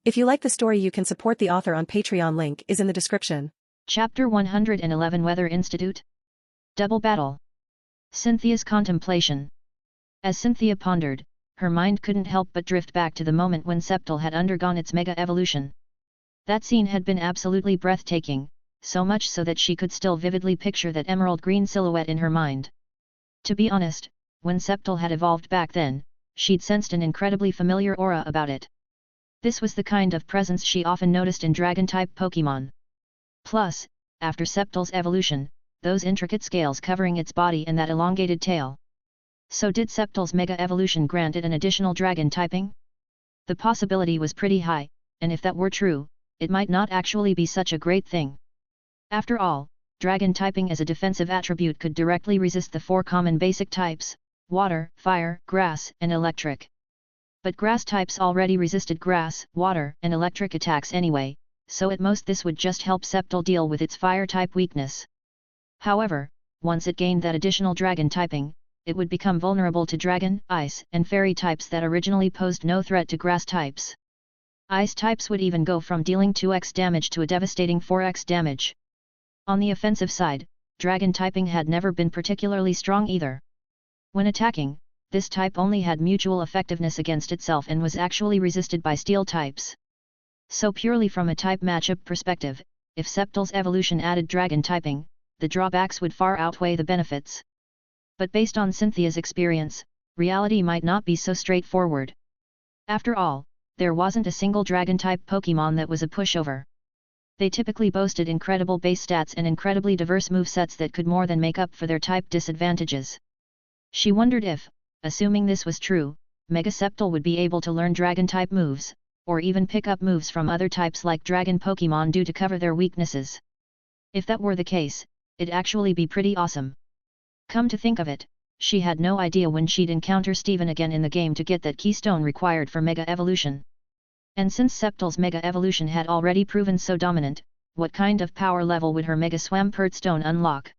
If you like the story, you can support the author on Patreon. Link is in the description. Chapter 111 Weather Institute. Double Battle. Cynthia's Contemplation. As Cynthia pondered, her mind couldn't help but drift back to the moment when Sceptile had undergone its mega evolution. That scene had been absolutely breathtaking, so much so that she could still vividly picture that emerald green silhouette in her mind. To be honest, when Sceptile had evolved back then, she'd sensed an incredibly familiar aura about it. This was the kind of presence she often noticed in dragon-type Pokémon. Plus, after Sceptile's evolution, those intricate scales covering its body and that elongated tail. So did Sceptile's mega evolution grant it an additional dragon typing? The possibility was pretty high, and if that were true, it might not actually be such a great thing. After all, dragon typing as a defensive attribute could directly resist the four common basic types: water, fire, grass, and electric. But grass types already resisted grass, water, and electric attacks anyway, so at most this would just help Sceptile deal with its fire-type weakness. However, once it gained that additional dragon typing, it would become vulnerable to dragon, ice, and fairy types that originally posed no threat to grass types. Ice types would even go from dealing 2x damage to a devastating 4x damage. On the offensive side, dragon typing had never been particularly strong either. When attacking, this type only had mutual effectiveness against itself and was actually resisted by steel types. So purely from a type matchup perspective, if Sceptile's evolution added dragon typing, the drawbacks would far outweigh the benefits. But based on Cynthia's experience, reality might not be so straightforward. After all, there wasn't a single dragon-type Pokémon that was a pushover. They typically boasted incredible base stats and incredibly diverse movesets that could more than make up for their type disadvantages. She wondered if, assuming this was true, Mega Sceptile would be able to learn dragon-type moves, or even pick up moves from other types like dragon Pokémon due to cover their weaknesses. If that were the case, it'd actually be pretty awesome. Come to think of it, she had no idea when she'd encounter Steven again in the game to get that keystone required for Mega Evolution. And since Sceptile's Mega Evolution had already proven so dominant, what kind of power level would her Mega Swampert stone unlock?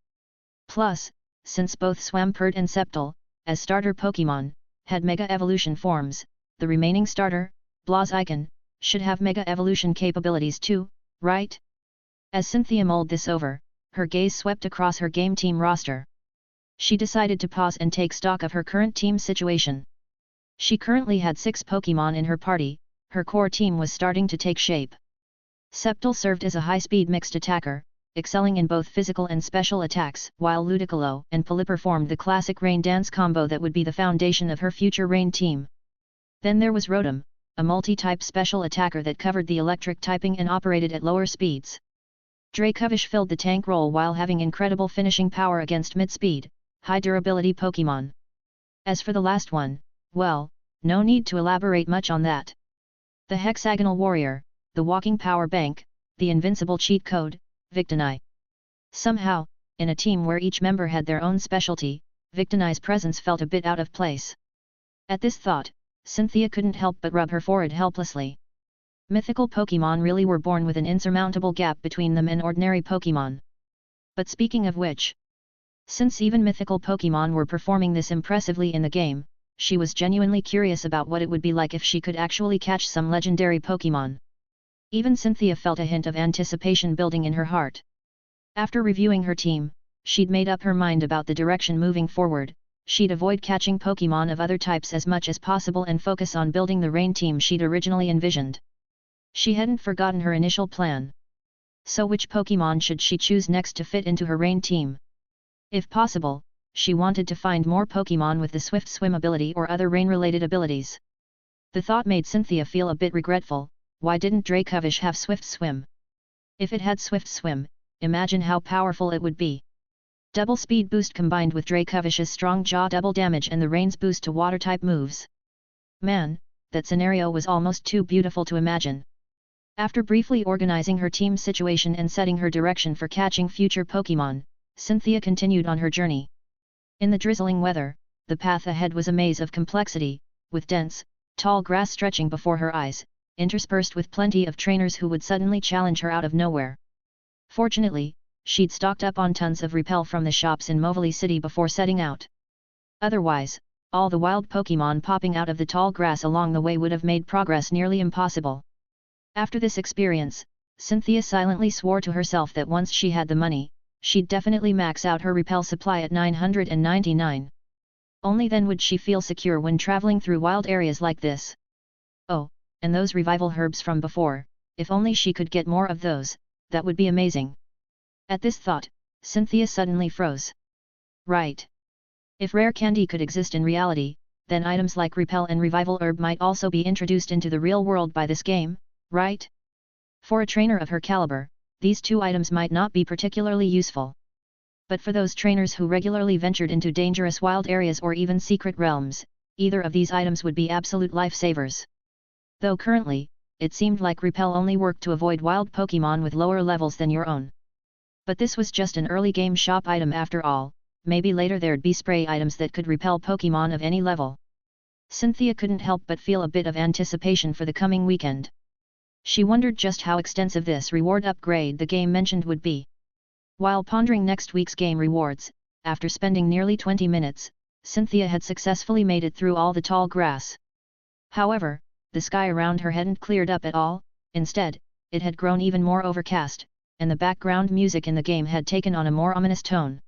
Plus, since both Swampert and Sceptile, as starter Pokémon, had Mega Evolution forms, the remaining starter, Blaziken, should have Mega Evolution capabilities too, right? As Cynthia mulled this over, her gaze swept across her game team roster. She decided to pause and take stock of her current team situation. She currently had 6 Pokémon in her party. Her core team was starting to take shape. Sceptile served as a high-speed mixed attacker, excelling in both physical and special attacks, while Ludicolo and Pelipper formed the classic Rain Dance combo that would be the foundation of her future Rain team. Then there was Rotom, a multi-type special attacker that covered the electric typing and operated at lower speeds. Dracovish filled the tank role while having incredible finishing power against mid-speed, high-durability Pokémon. As for the last one, well, no need to elaborate much on that. The Hexagonal Warrior, the Walking Power Bank, the Invincible Cheat Code, Victini. Somehow, in a team where each member had their own specialty, Victini's presence felt a bit out of place. At this thought, Cynthia couldn't help but rub her forehead helplessly. Mythical Pokémon really were born with an insurmountable gap between them and ordinary Pokémon. But speaking of which, since even mythical Pokémon were performing this impressively in the game, she was genuinely curious about what it would be like if she could actually catch some legendary Pokémon. Even Cynthia felt a hint of anticipation building in her heart. After reviewing her team, she'd made up her mind about the direction moving forward. She'd avoid catching Pokémon of other types as much as possible and focus on building the Rain team she'd originally envisioned. She hadn't forgotten her initial plan. So which Pokémon should she choose next to fit into her Rain team? If possible, she wanted to find more Pokémon with the Swift Swim ability or other Rain-related abilities. The thought made Cynthia feel a bit regretful. Why didn't Dracovish have Swift Swim? If it had Swift Swim, imagine how powerful it would be. Double speed boost combined with Dracovish's strong jaw double damage and the Rain's boost to water-type moves. Man, that scenario was almost too beautiful to imagine. After briefly organizing her team's situation and setting her direction for catching future Pokémon, Cynthia continued on her journey. In the drizzling weather, the path ahead was a maze of complexity, with dense, tall grass stretching before her eyes, interspersed with plenty of trainers who would suddenly challenge her out of nowhere. Fortunately, she'd stocked up on tons of repel from the shops in Movili City before setting out. Otherwise, all the wild Pokémon popping out of the tall grass along the way would have made progress nearly impossible. After this experience, Cynthia silently swore to herself that once she had the money, she'd definitely max out her repel supply at 999. Only then would she feel secure when traveling through wild areas like this. Oh, and those revival herbs from before, if only she could get more of those, that would be amazing. At this thought, Cynthia suddenly froze. Right. If rare candy could exist in reality, then items like repel and revival herb might also be introduced into the real world by this game, right? For a trainer of her caliber, these two items might not be particularly useful. But for those trainers who regularly ventured into dangerous wild areas or even secret realms, either of these items would be absolute lifesavers. Though currently, it seemed like repel only worked to avoid wild Pokémon with lower levels than your own. But this was just an early game shop item after all, maybe later there'd be spray items that could repel Pokémon of any level. Cynthia couldn't help but feel a bit of anticipation for the coming weekend. She wondered just how extensive this reward upgrade the game mentioned would be. While pondering next week's game rewards, after spending nearly 20 minutes, Cynthia had successfully made it through all the tall grass. However, the sky around her hadn't cleared up at all, instead, it had grown even more overcast, and the background music in the game had taken on a more ominous tone.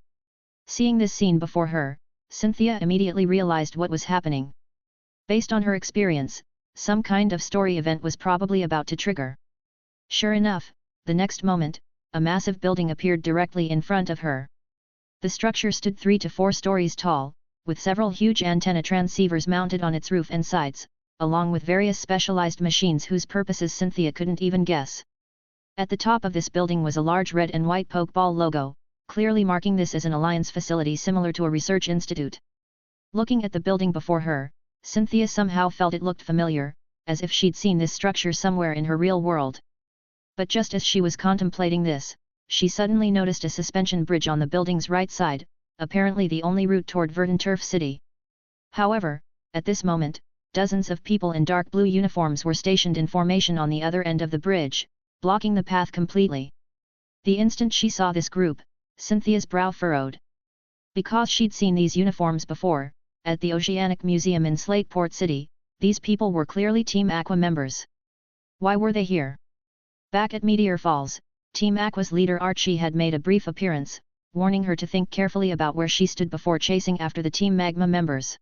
Seeing this scene before her, Cynthia immediately realized what was happening. Based on her experience, some kind of story event was probably about to trigger. Sure enough, the next moment, a massive building appeared directly in front of her. The structure stood 3 to 4 stories tall, with several huge antenna transceivers mounted on its roof and sides, along with various specialized machines whose purposes Cynthia couldn't even guess. At the top of this building was a large red and white Pokeball logo, clearly marking this as an Alliance facility similar to a research institute. Looking at the building before her, Cynthia somehow felt it looked familiar, as if she'd seen this structure somewhere in her real world. But just as she was contemplating this, she suddenly noticed a suspension bridge on the building's right side, apparently the only route toward Verdanturf City. However, at this moment, dozens of people in dark blue uniforms were stationed in formation on the other end of the bridge, blocking the path completely. The instant she saw this group, Cynthia's brow furrowed. Because she'd seen these uniforms before, at the Oceanic Museum in Slateport City, these people were clearly Team Aqua members. Why were they here? Back at Meteor Falls, Team Aqua's leader Archie had made a brief appearance, warning her to think carefully about where she stood before chasing after the Team Magma members.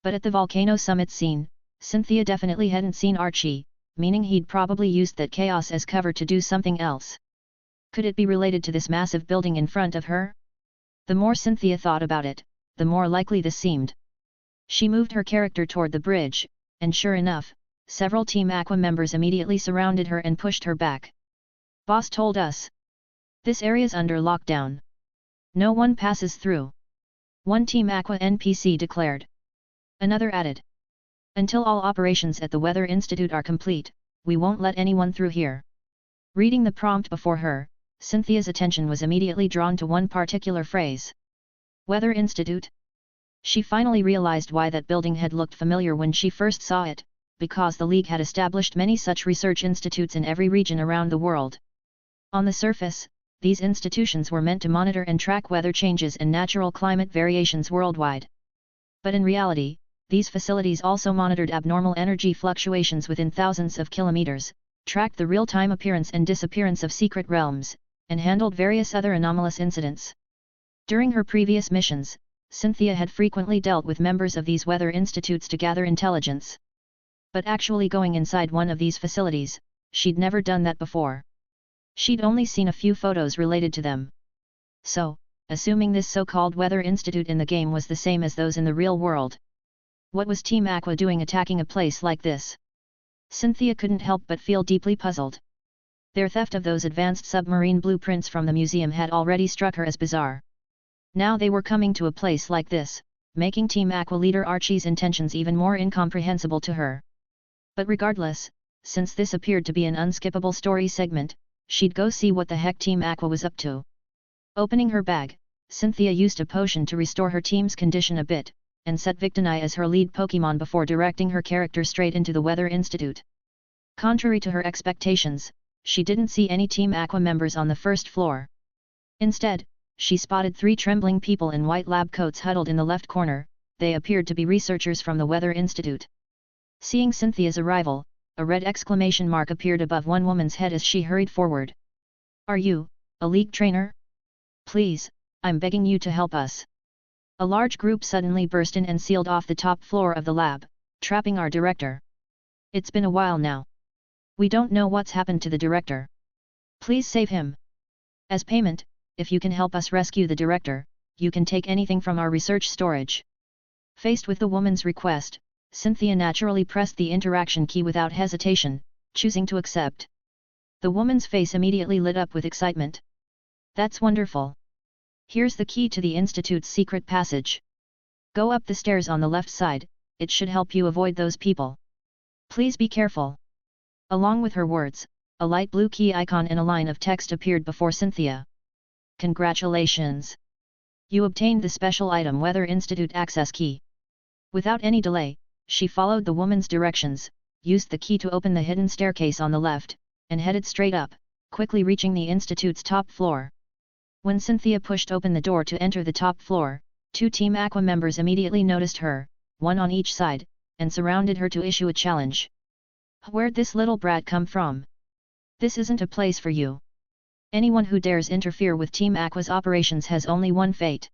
But at the Volcano Summit scene, Cynthia definitely hadn't seen Archie, meaning he'd probably used that chaos as cover to do something else. Could it be related to this massive building in front of her? The more Cynthia thought about it, the more likely this seemed. She moved her character toward the bridge, and sure enough, several Team Aqua members immediately surrounded her and pushed her back. Boss told us. This area's under lockdown. No one passes through. One Team Aqua NPC declared. Another added. Until all operations at the Weather Institute are complete, we won't let anyone through here. Reading the prompt before her, Cynthia's attention was immediately drawn to one particular phrase. Weather Institute? She finally realized why that building had looked familiar when she first saw it, because the League had established many such research institutes in every region around the world. On the surface, these institutions were meant to monitor and track weather changes and natural climate variations worldwide. But in reality, these facilities also monitored abnormal energy fluctuations within thousands of kilometers, tracked the real-time appearance and disappearance of secret realms, and handled various other anomalous incidents. During her previous missions, Cynthia had frequently dealt with members of these weather institutes to gather intelligence. But actually going inside one of these facilities, she'd never done that before. She'd only seen a few photos related to them. So, assuming this so-called weather institute in the game was the same as those in the real world, what was Team Aqua doing attacking a place like this? Cynthia couldn't help but feel deeply puzzled. Their theft of those advanced submarine blueprints from the museum had already struck her as bizarre. Now they were coming to a place like this, making Team Aqua leader Archie's intentions even more incomprehensible to her. But regardless, since this appeared to be an unskippable story segment, she'd go see what the heck Team Aqua was up to. Opening her bag, Cynthia used a potion to restore her team's condition a bit, and set Victini as her lead Pokémon before directing her character straight into the Weather Institute. Contrary to her expectations, she didn't see any Team Aqua members on the first floor. Instead, she spotted 3 trembling people in white lab coats huddled in the left corner, they appeared to be researchers from the Weather Institute. Seeing Cynthia's arrival, a red exclamation mark appeared above one woman's head as she hurried forward. "Are you, a league trainer? Please, I'm begging you to help us." A large group suddenly burst in and sealed off the top floor of the lab, trapping our director. "It's been a while now. We don't know what's happened to the director. Please save him. As payment, if you can help us rescue the director, you can take anything from our research storage." Faced with the woman's request, Cynthia naturally pressed the interaction key without hesitation, choosing to accept. The woman's face immediately lit up with excitement. "That's wonderful. Here's the key to the Institute's secret passage. Go up the stairs on the left side, it should help you avoid those people. Please be careful." Along with her words, a light blue key icon and a line of text appeared before Cynthia. "Congratulations! You obtained the special item Weather Institute access key." Without any delay, she followed the woman's directions, used the key to open the hidden staircase on the left, and headed straight up, quickly reaching the Institute's top floor. When Cynthia pushed open the door to enter the top floor, 2 Team Aqua members immediately noticed her, one on each side, and surrounded her to issue a challenge. "Where'd this little brat come from? This isn't a place for you. Anyone who dares interfere with Team Aqua's operations has only one fate."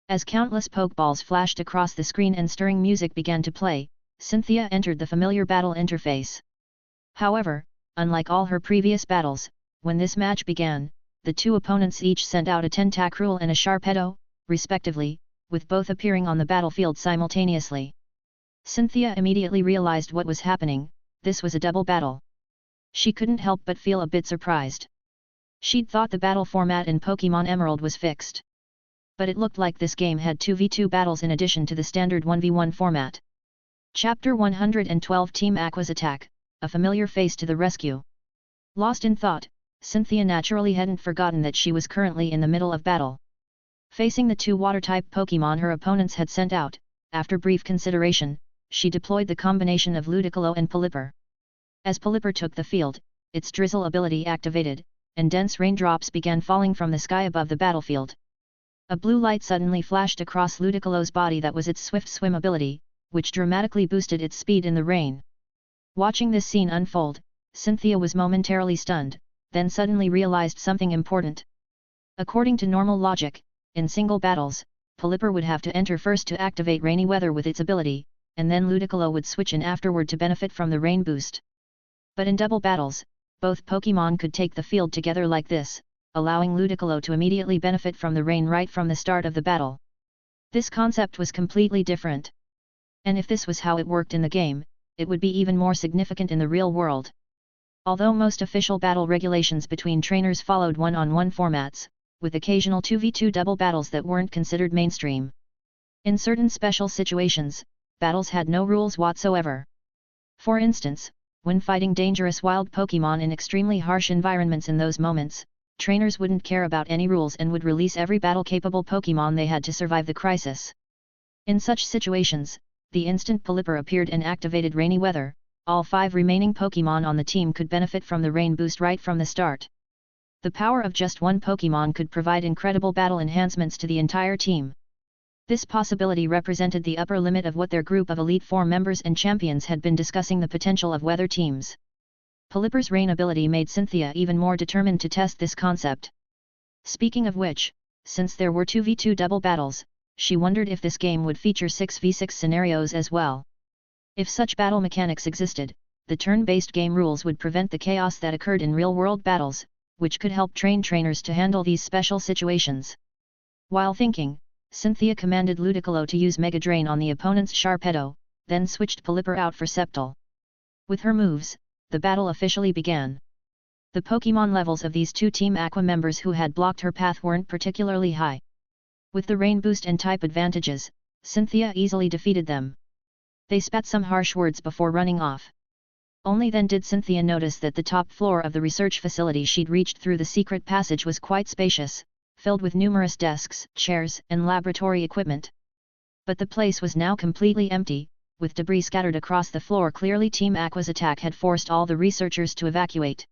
As countless Pokeballs flashed across the screen and stirring music began to play, Cynthia entered the familiar battle interface. However, unlike all her previous battles, when this match began, the 2 opponents each sent out a Tentacruel and a Sharpedo, respectively, with both appearing on the battlefield simultaneously. Cynthia immediately realized what was happening. This was a double battle. She couldn't help but feel a bit surprised. She'd thought the battle format in Pokémon Emerald was fixed. But it looked like this game had 2v2 battles in addition to the standard 1v1 format. Chapter 112 Team Aqua's Attack, a familiar face to the rescue. Lost in thought, Cynthia naturally hadn't forgotten that she was currently in the middle of battle. Facing the 2 water-type Pokémon her opponents had sent out, after brief consideration, she deployed the combination of Ludicolo and Pelipper. As Pelipper took the field, its Drizzle ability activated, and dense raindrops began falling from the sky above the battlefield. A blue light suddenly flashed across Ludicolo's body that was its Swift Swim ability, which dramatically boosted its speed in the rain. Watching this scene unfold, Cynthia was momentarily stunned, then suddenly realized something important. According to normal logic, in single battles, Pelipper would have to enter first to activate rainy weather with its ability, and then Ludicolo would switch in afterward to benefit from the rain boost. But in double battles, both Pokémon could take the field together like this, allowing Ludicolo to immediately benefit from the rain right from the start of the battle. This concept was completely different. And if this was how it worked in the game, it would be even more significant in the real world. Although most official battle regulations between trainers followed one-on-one formats, with occasional 2v2 double battles that weren't considered mainstream. In certain special situations, battles had no rules whatsoever. For instance, when fighting dangerous wild Pokémon in extremely harsh environments, in those moments, trainers wouldn't care about any rules and would release every battle-capable Pokémon they had to survive the crisis. In such situations, the instant Pelipper appeared and activated rainy weather, all 5 remaining Pokémon on the team could benefit from the rain boost right from the start. The power of just one Pokémon could provide incredible battle enhancements to the entire team. This possibility represented the upper limit of what their group of Elite Four members and champions had been discussing: the potential of weather teams. Pelipper's rain ability made Cynthia even more determined to test this concept. Speaking of which, since there were 2v2 double battles, she wondered if this game would feature 6v6 scenarios as well. If such battle mechanics existed, the turn-based game rules would prevent the chaos that occurred in real-world battles, which could help train trainers to handle these special situations. While thinking, Cynthia commanded Ludicolo to use Mega Drain on the opponent's Sharpedo, then switched Pelipper out for Sceptile. With her moves, the battle officially began. The Pokémon levels of these 2 Team Aqua members who had blocked her path weren't particularly high. With the rain boost and type advantages, Cynthia easily defeated them. They spat some harsh words before running off. Only then did Cynthia notice that the top floor of the research facility she'd reached through the secret passage was quite spacious, filled with numerous desks, chairs, and laboratory equipment. But the place was now completely empty, with debris scattered across the floor. Clearly Team Aqua's attack had forced all the researchers to evacuate.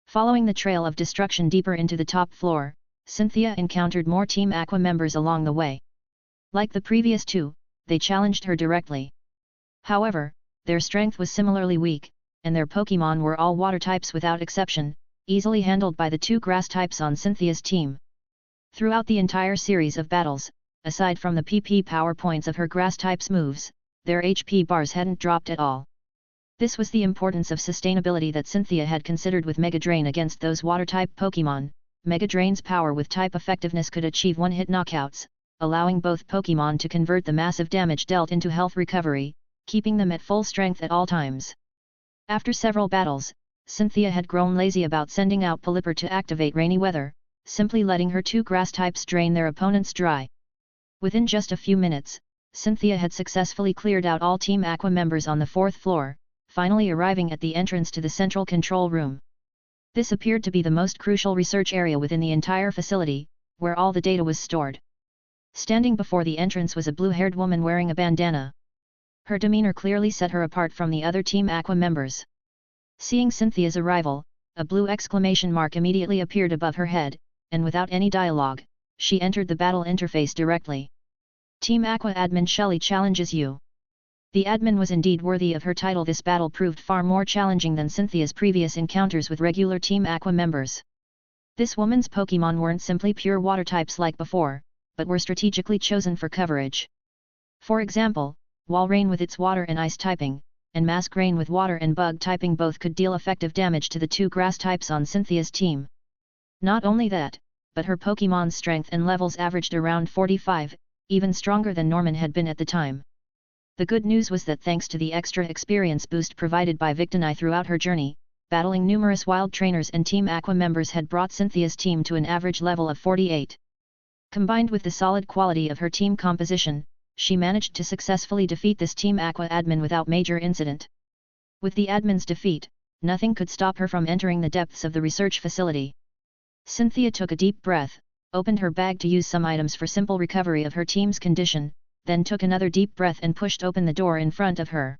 Following the trail of destruction deeper into the top floor, Cynthia encountered more Team Aqua members along the way. Like the previous 2, they challenged her directly. However, their strength was similarly weak, and their Pokémon were all water types without exception, easily handled by the two grass types on Cynthia's team. Throughout the entire series of battles, aside from the PP power points of her grass types moves, their HP bars hadn't dropped at all. This was the importance of sustainability that Cynthia had considered with Mega Drain against those water-type Pokémon. Mega Drain's power with type effectiveness could achieve one-hit knockouts, allowing both Pokémon to convert the massive damage dealt into health recovery, keeping them at full strength at all times. After several battles, Cynthia had grown lazy about sending out Pelipper to activate rainy weather, simply letting her two grass types drain their opponents dry. Within just a few minutes, Cynthia had successfully cleared out all Team Aqua members on the 4th floor, finally arriving at the entrance to the central control room. This appeared to be the most crucial research area within the entire facility, where all the data was stored. Standing before the entrance was a blue-haired woman wearing a bandana. Her demeanor clearly set her apart from the other Team Aqua members. Seeing Cynthia's arrival, a blue exclamation mark immediately appeared above her head, and without any dialogue, she entered the battle interface directly. Team Aqua Admin Shelly challenges you. The admin was indeed worthy of her title. This battle proved far more challenging than Cynthia's previous encounters with regular Team Aqua members. This woman's Pokémon weren't simply pure water types like before, but were strategically chosen for coverage. For example, Walrein with its water and ice typing, and Masquerain with water and bug typing both could deal effective damage to the two grass types on Cynthia's team. Not only that, but her Pokémon's strength and levels averaged around 45, even stronger than Norman had been at the time. The good news was that thanks to the extra experience boost provided by Victini throughout her journey, battling numerous wild trainers and Team Aqua members had brought Cynthia's team to an average level of 48. Combined with the solid quality of her team composition, she managed to successfully defeat this Team Aqua admin without major incident. With the admin's defeat, nothing could stop her from entering the depths of the research facility. Cynthia took a deep breath, opened her bag to use some items for simple recovery of her team's condition, then took another deep breath and pushed open the door in front of her.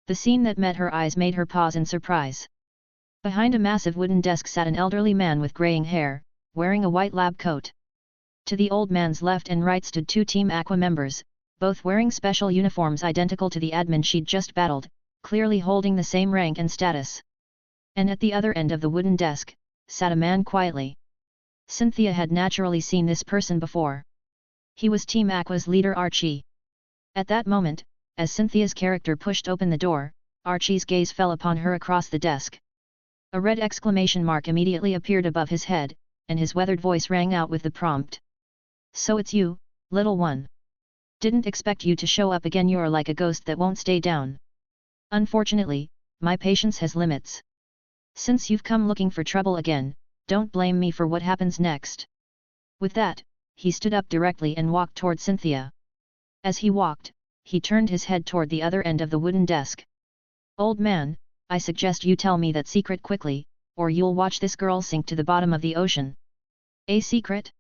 The scene that met her eyes made her pause in surprise. Behind a massive wooden desk sat an elderly man with graying hair, wearing a white lab coat. To the old man's left and right stood two Team Aqua members, both wearing special uniforms identical to the admin she'd just battled, clearly holding the same rank and status. And at the other end of the wooden desk, sat a man quietly. Cynthia had naturally seen this person before. He was Team Aqua's leader Archie. At that moment, as Cynthia's character pushed open the door, Archie's gaze fell upon her across the desk. A red exclamation mark immediately appeared above his head, and his weathered voice rang out with the prompt. "So it's you, little one. Didn't expect you to show up again. You're like a ghost that won't stay down. Unfortunately, my patience has limits. Since you've come looking for trouble again, don't blame me for what happens next." With that, he stood up directly and walked toward Cynthia. As he walked, he turned his head toward the other end of the wooden desk. "Old man, I suggest you tell me that secret quickly, or you'll watch this girl sink to the bottom of the ocean." A secret?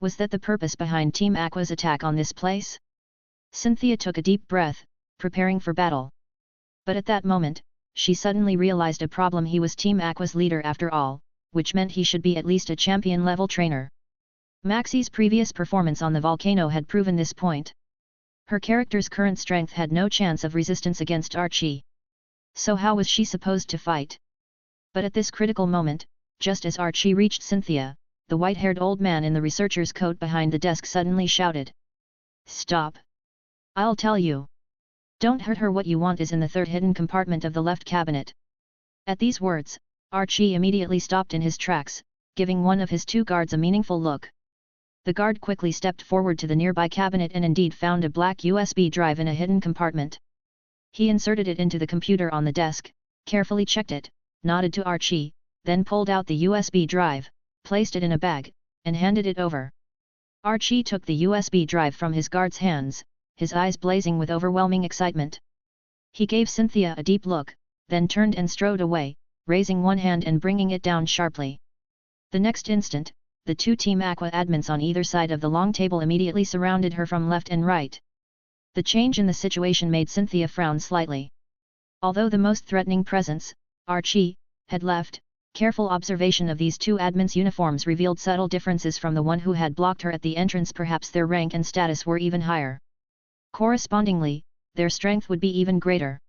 Was that the purpose behind Team Aqua's attack on this place? Cynthia took a deep breath, preparing for battle. But at that moment, she suddenly realized a problem. He was Team Aqua's leader after all, which meant he should be at least a champion-level trainer. Maxie's previous performance on the volcano had proven this point. Her character's current strength had no chance of resistance against Archie. So how was she supposed to fight? But at this critical moment, just as Archie reached Cynthia, the white-haired old man in the researcher's coat behind the desk suddenly shouted. "Stop! I'll tell you. Don't hurt her. What you want is in the third hidden compartment of the left cabinet." At these words, Archie immediately stopped in his tracks, giving one of his two guards a meaningful look. The guard quickly stepped forward to the nearby cabinet and indeed found a black USB drive in a hidden compartment. He inserted it into the computer on the desk, carefully checked it, nodded to Archie, then pulled out the USB drive, placed it in a bag, and handed it over. Archie took the USB drive from his guard's hands, his eyes blazing with overwhelming excitement. He gave Cynthia a deep look, then turned and strode away, raising one hand and bringing it down sharply. The next instant, the two Team Aqua admins on either side of the long table immediately surrounded her from left and right. The change in the situation made Cynthia frown slightly. Although the most threatening presence, Archie, had left, careful observation of these two admins' uniforms revealed subtle differences from the one who had blocked her at the entrance. Perhaps their rank and status were even higher. Correspondingly, their strength would be even greater.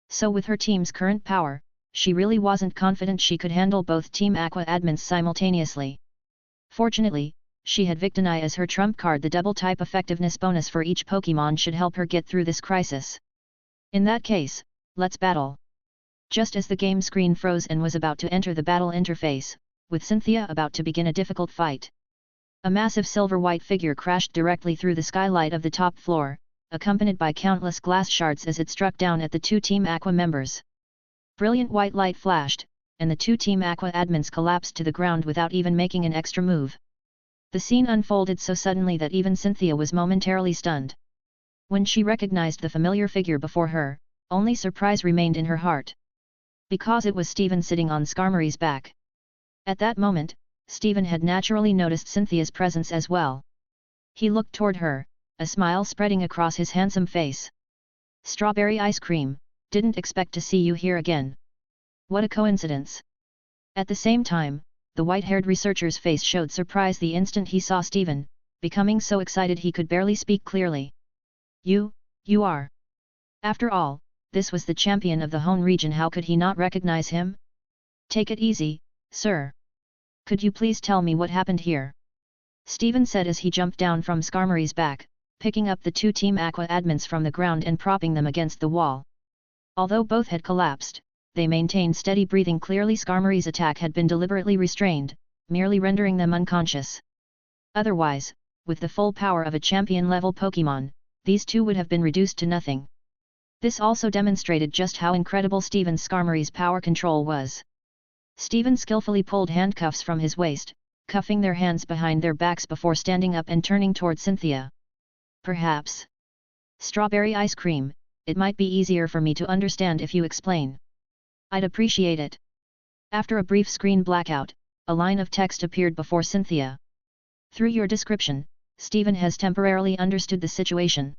So with her team's current power, she really wasn't confident she could handle both Team Aqua admins simultaneously. Fortunately, she had Victini as her trump card. The double type effectiveness bonus for each Pokémon should help her get through this crisis. In that case, let's battle. Just as the game screen froze and was about to enter the battle interface, with Cynthia about to begin a difficult fight, a massive silver-white figure crashed directly through the skylight of the top floor, accompanied by countless glass shards as it struck down at the two Team Aqua members. Brilliant white light flashed, and the two Team Aqua admins collapsed to the ground without even making an extra move. The scene unfolded so suddenly that even Cynthia was momentarily stunned. When she recognized the familiar figure before her, only surprise remained in her heart. Because it was Stephen sitting on Skarmory's back. At that moment, Stephen had naturally noticed Cynthia's presence as well. He looked toward her, a smile spreading across his handsome face. "Strawberry ice cream, didn't expect to see you here again. What a coincidence." At the same time, the white-haired researcher's face showed surprise the instant he saw Stephen, becoming so excited he could barely speak clearly. You are. After all, this was the champion of the Hone region. How could he not recognize him? "Take it easy, sir. Could you please tell me what happened here?" Stephen said as he jumped down from Skarmory's back, picking up the two Team Aqua admins from the ground and propping them against the wall. Although both had collapsed, they maintained steady breathing. Clearly Skarmory's attack had been deliberately restrained, merely rendering them unconscious. Otherwise, with the full power of a champion-level Pokémon, these two would have been reduced to nothing. This also demonstrated just how incredible Stephen Skarmory's power control was. Stephen skillfully pulled handcuffs from his waist, cuffing their hands behind their backs before standing up and turning toward Cynthia. "Perhaps. Strawberry ice cream, it might be easier for me to understand if you explain. I'd appreciate it." After a brief screen blackout, a line of text appeared before Cynthia. "Through your description, Stephen has temporarily understood the situation.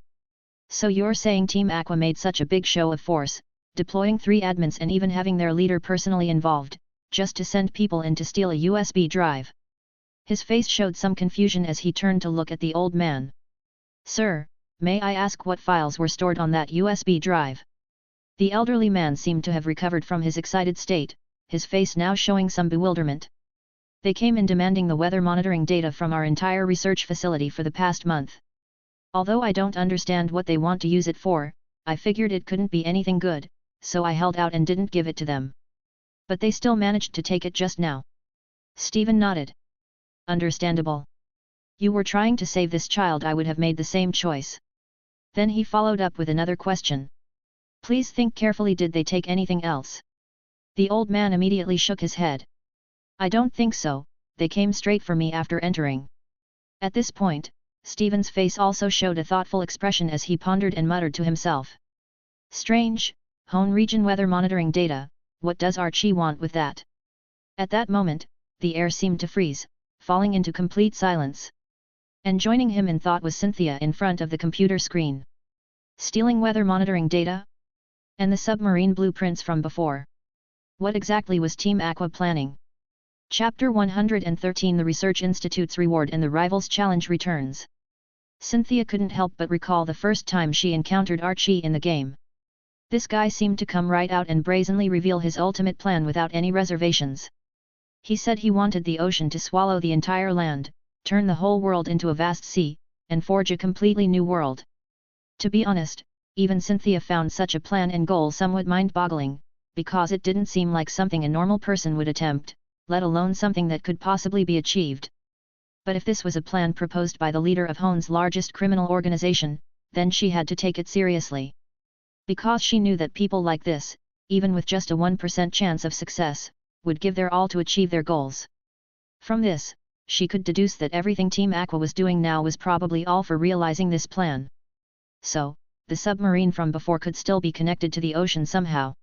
So you're saying Team Aqua made such a big show of force, deploying 3 admins and even having their leader personally involved, just to send people in to steal a USB drive?" His face showed some confusion as he turned to look at the old man. "Sir, may I ask what files were stored on that USB drive?" The elderly man seemed to have recovered from his excited state, his face now showing some bewilderment. "They came in demanding the weather monitoring data from our entire research facility for the past month. Although I don't understand what they want to use it for, I figured it couldn't be anything good, so I held out and didn't give it to them. But they still managed to take it just now." Stephen nodded. "Understandable. You were trying to save this child. I would have made the same choice." Then he followed up with another question. "Please think carefully. Did they take anything else?" The old man immediately shook his head. "I don't think so, they came straight for me after entering." At this point, Stephen's face also showed a thoughtful expression as he pondered and muttered to himself. "Strange, Hone region weather monitoring data, what does Archie want with that?" At that moment, the air seemed to freeze, falling into complete silence. And joining him in thought was Cynthia in front of the computer screen. Stealing weather monitoring data? And the submarine blueprints from before? What exactly was Team Aqua planning? Chapter 113 The Research Institute's Reward and the Rivals Challenge returns. Cynthia couldn't help but recall the first time she encountered Archie in the game. This guy seemed to come right out and brazenly reveal his ultimate plan without any reservations. He said he wanted the ocean to swallow the entire land, turn the whole world into a vast sea, and forge a completely new world. To be honest, even Cynthia found such a plan and goal somewhat mind-boggling, because it didn't seem like something a normal person would attempt, let alone something that could possibly be achieved. But if this was a plan proposed by the leader of Hone's largest criminal organization, then she had to take it seriously. Because she knew that people like this, even with just a 1% chance of success, would give their all to achieve their goals. From this, she could deduce that everything Team Aqua was doing now was probably all for realizing this plan. So, the submarine from before could still be connected to the ocean somehow.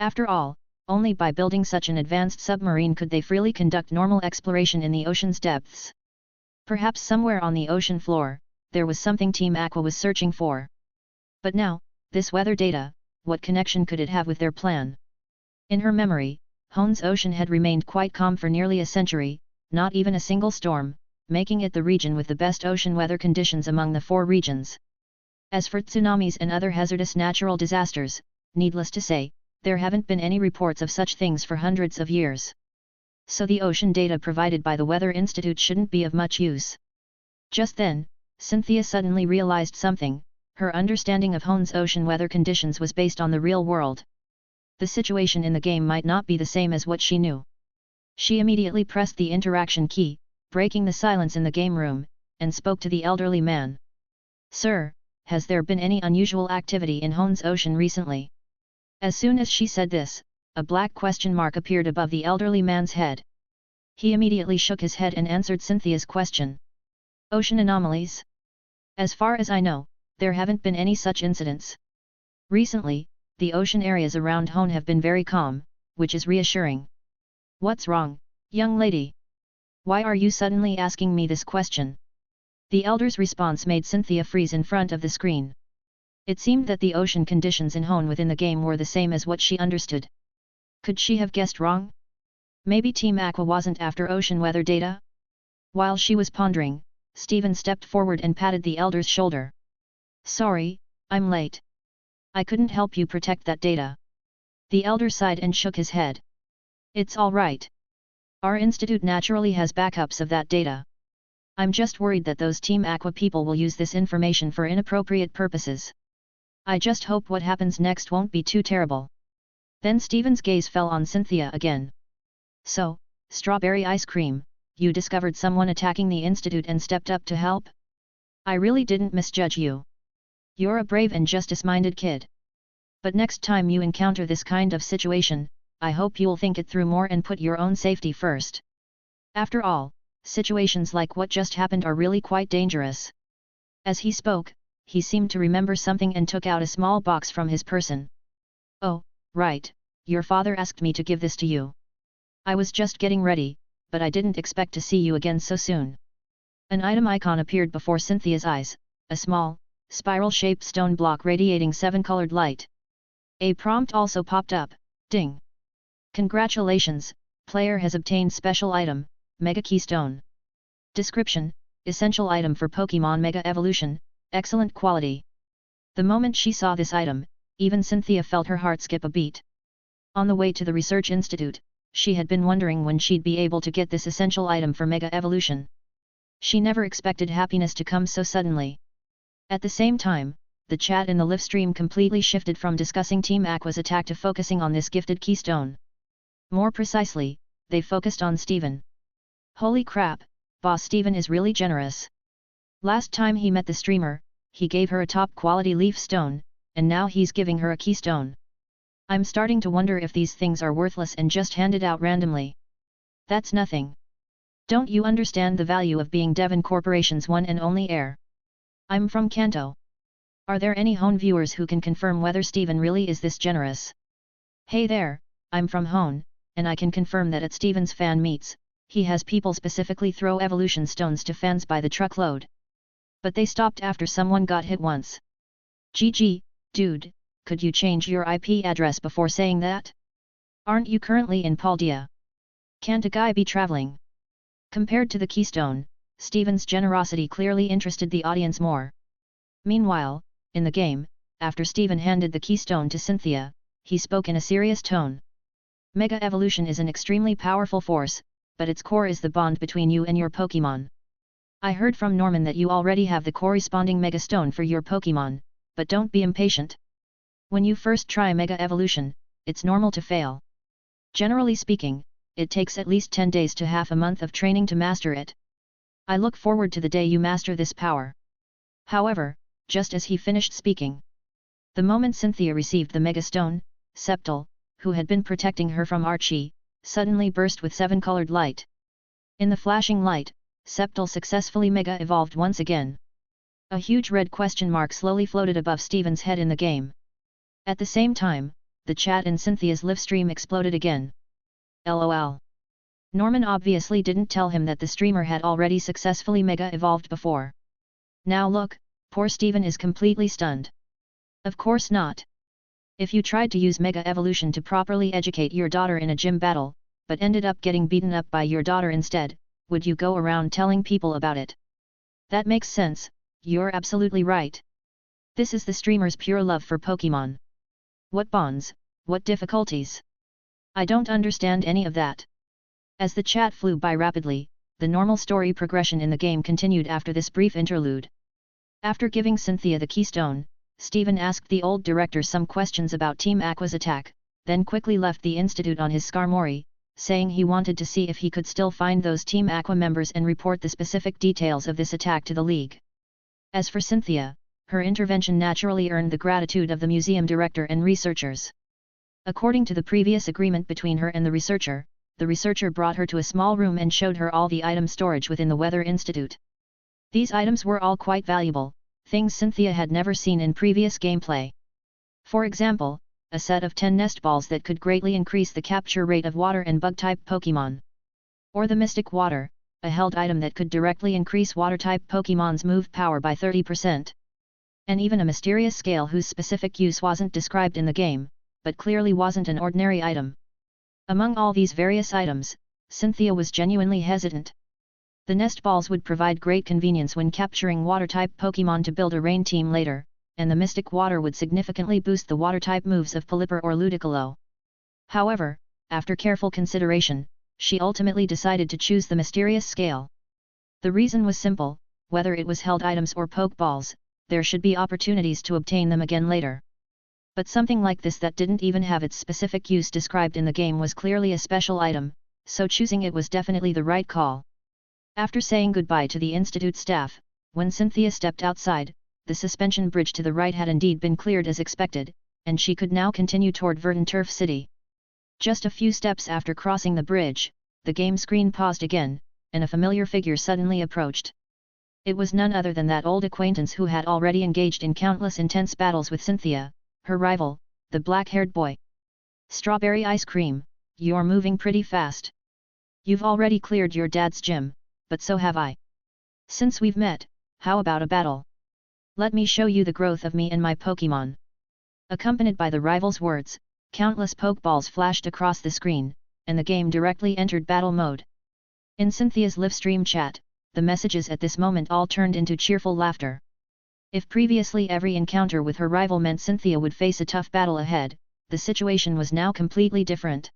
After all, only by building such an advanced submarine could they freely conduct normal exploration in the ocean's depths. Perhaps somewhere on the ocean floor, there was something Team Aqua was searching for. But now, this weather data, what connection could it have with their plan? In her memory, Hone's ocean had remained quite calm for nearly a century, not even a single storm, making it the region with the best ocean weather conditions among the 4 regions. As for tsunamis and other hazardous natural disasters, needless to say, there haven't been any reports of such things for hundreds of years. So the ocean data provided by the Weather Institute shouldn't be of much use. Just then, Cynthia suddenly realized something. Her understanding of Hoen's ocean weather conditions was based on the real world. The situation in the game might not be the same as what she knew. She immediately pressed the interaction key, breaking the silence in the game room, and spoke to the elderly man. "Sir, has there been any unusual activity in Hoen's ocean recently?" As soon as she said this, a black question mark appeared above the elderly man's head. He immediately shook his head and answered Cynthia's question. "Ocean anomalies? As far as I know, there haven't been any such incidents. Recently, the ocean areas around Hoenn have been very calm, which is reassuring." "What's wrong, young lady? Why are you suddenly asking me this question?" The elder's response made Cynthia freeze in front of the screen. It seemed that the ocean conditions in Hoenn within the game were the same as what she understood. Could she have guessed wrong? Maybe Team Aqua wasn't after ocean weather data? While she was pondering, Steven stepped forward and patted the elder's shoulder. "Sorry, I'm late. I couldn't help you protect that data." The elder sighed and shook his head. "It's all right. Our institute naturally has backups of that data. I'm just worried that those Team Aqua people will use this information for inappropriate purposes. I just hope what happens next won't be too terrible." Then Steven's gaze fell on Cynthia again. "So, strawberry ice cream, you discovered someone attacking the institute and stepped up to help? I really didn't misjudge you. You're a brave and justice-minded kid. But next time you encounter this kind of situation, I hope you'll think it through more and put your own safety first. After all, situations like what just happened are really quite dangerous." As he spoke, he seemed to remember something and took out a small box from his person. "Oh, right, your father asked me to give this to you. I was just getting ready, but I didn't expect to see you again so soon." An item icon appeared before Cynthia's eyes, a small, spiral-shaped stone block radiating 7-colored light. A prompt also popped up, "Ding! Congratulations, player has obtained special item, Mega Keystone. Description: essential item for Pokémon Mega Evolution, excellent quality." The moment she saw this item, even Cynthia felt her heart skip a beat. On the way to the Research Institute, she had been wondering when she'd be able to get this essential item for Mega Evolution. She never expected happiness to come so suddenly. At the same time, the chat in the live stream completely shifted from discussing Team Aqua's attack to focusing on this gifted keystone. More precisely, they focused on Steven. "Holy crap, Boss Steven is really generous. Last time he met the streamer, he gave her a top-quality leaf stone, and now he's giving her a keystone. I'm starting to wonder if these things are worthless and just handed out randomly. That's nothing. Don't you understand the value of being Devon Corporation's one and only heir? I'm from Kanto. Are there any Hoenn viewers who can confirm whether Steven really is this generous? Hey there, I'm from Hoenn, and I can confirm that at Steven's fan meets, he has people specifically throw evolution stones to fans by the truckload. But they stopped after someone got hit once. GG, dude, could you change your IP address before saying that? Aren't you currently in Paldea? Can't a guy be traveling?" Compared to the keystone, Steven's generosity clearly interested the audience more. Meanwhile, in the game, after Steven handed the keystone to Cynthia, he spoke in a serious tone. "Mega Evolution is an extremely powerful force, but its core is the bond between you and your Pokémon. I heard from Norman that you already have the corresponding Mega Stone for your Pokémon, but don't be impatient. When you first try Mega Evolution, it's normal to fail. Generally speaking, it takes at least 10 days to half a month of training to master it. I look forward to the day you master this power." However, just as he finished speaking, the moment Cynthia received the Mega Stone, Septal, who had been protecting her from Archie, suddenly burst with 7-colored light. In the flashing light, Septal successfully Mega evolved once again. A huge red question mark slowly floated above Steven's head in the game. At the same time, the chat in Cynthia's livestream exploded again. LOL. Norman obviously didn't tell him that the streamer had already successfully Mega evolved before. Now look, poor Steven is completely stunned. Of course not. If you tried to use Mega Evolution to properly educate your daughter in a gym battle, but ended up getting beaten up by your daughter instead, would you go around telling people about it? That makes sense, you're absolutely right. This is the streamer's pure love for Pokémon. What bonds, what difficulties? I don't understand any of that. As the chat flew by rapidly, the normal story progression in the game continued after this brief interlude. After giving Cynthia the keystone, Steven asked the old director some questions about Team Aqua's attack, then quickly left the institute on his Skarmory, saying he wanted to see if he could still find those Team Aqua members and report the specific details of this attack to the League. As for Cynthia, her intervention naturally earned the gratitude of the museum director and researchers. According to the previous agreement between her and the researcher brought her to a small room and showed her all the item storage within the Weather Institute. These items were all quite valuable, things Cynthia had never seen in previous gameplay. For example, a set of 10 nest balls that could greatly increase the capture rate of water and bug-type Pokémon. Or the Mystic Water, a held item that could directly increase water-type Pokémon's move power by 30%. And even a mysterious scale whose specific use wasn't described in the game, but clearly wasn't an ordinary item. Among all these various items, Cynthia was genuinely hesitant. The nest balls would provide great convenience when capturing water-type Pokémon to build a rain team later, and the Mystic Water would significantly boost the water-type moves of Pelipper or Ludicolo. However, after careful consideration, she ultimately decided to choose the mysterious scale. The reason was simple: whether it was held items or Pokeballs, there should be opportunities to obtain them again later. But something like this that didn't even have its specific use described in the game was clearly a special item, so choosing it was definitely the right call. After saying goodbye to the Institute staff, when Cynthia stepped outside, the suspension bridge to the right had indeed been cleared as expected, and she could now continue toward Verdanturf City. Just a few steps after crossing the bridge, the game screen paused again, and a familiar figure suddenly approached. It was none other than that old acquaintance who had already engaged in countless intense battles with Cynthia, her rival, the black-haired boy. "Strawberry ice cream, you're moving pretty fast. You've already cleared your dad's gym, but so have I. Since we've met, how about a battle? Let me show you the growth of me and my Pokémon." Accompanied by the rival's words, countless Pokeballs flashed across the screen, and the game directly entered battle mode. In Cynthia's livestream chat, the messages at this moment all turned into cheerful laughter. If previously every encounter with her rival meant Cynthia would face a tough battle ahead, the situation was now completely different.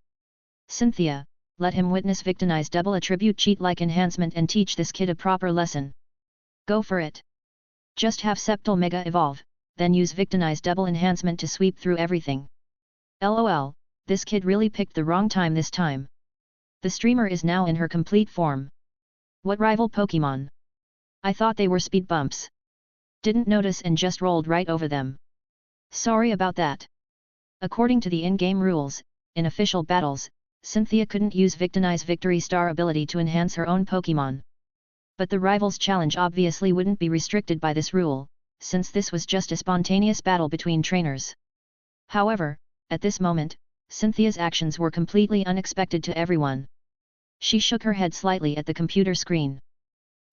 "Cynthia, let him witness Victinize double attribute cheat-like enhancement and teach this kid a proper lesson. Go for it. Just have Sceptile Mega Evolve, then use Victinize double enhancement to sweep through everything. LOL, this kid really picked the wrong time this time. The streamer is now in her complete form. What rival Pokémon? I thought they were speed bumps. Didn't notice and just rolled right over them. Sorry about that." According to the in-game rules, in official battles, Cynthia couldn't use Victinize Victory Star ability to enhance her own Pokémon. But the rival's challenge obviously wouldn't be restricted by this rule, since this was just a spontaneous battle between trainers. However, at this moment, Cynthia's actions were completely unexpected to everyone. She shook her head slightly at the computer screen.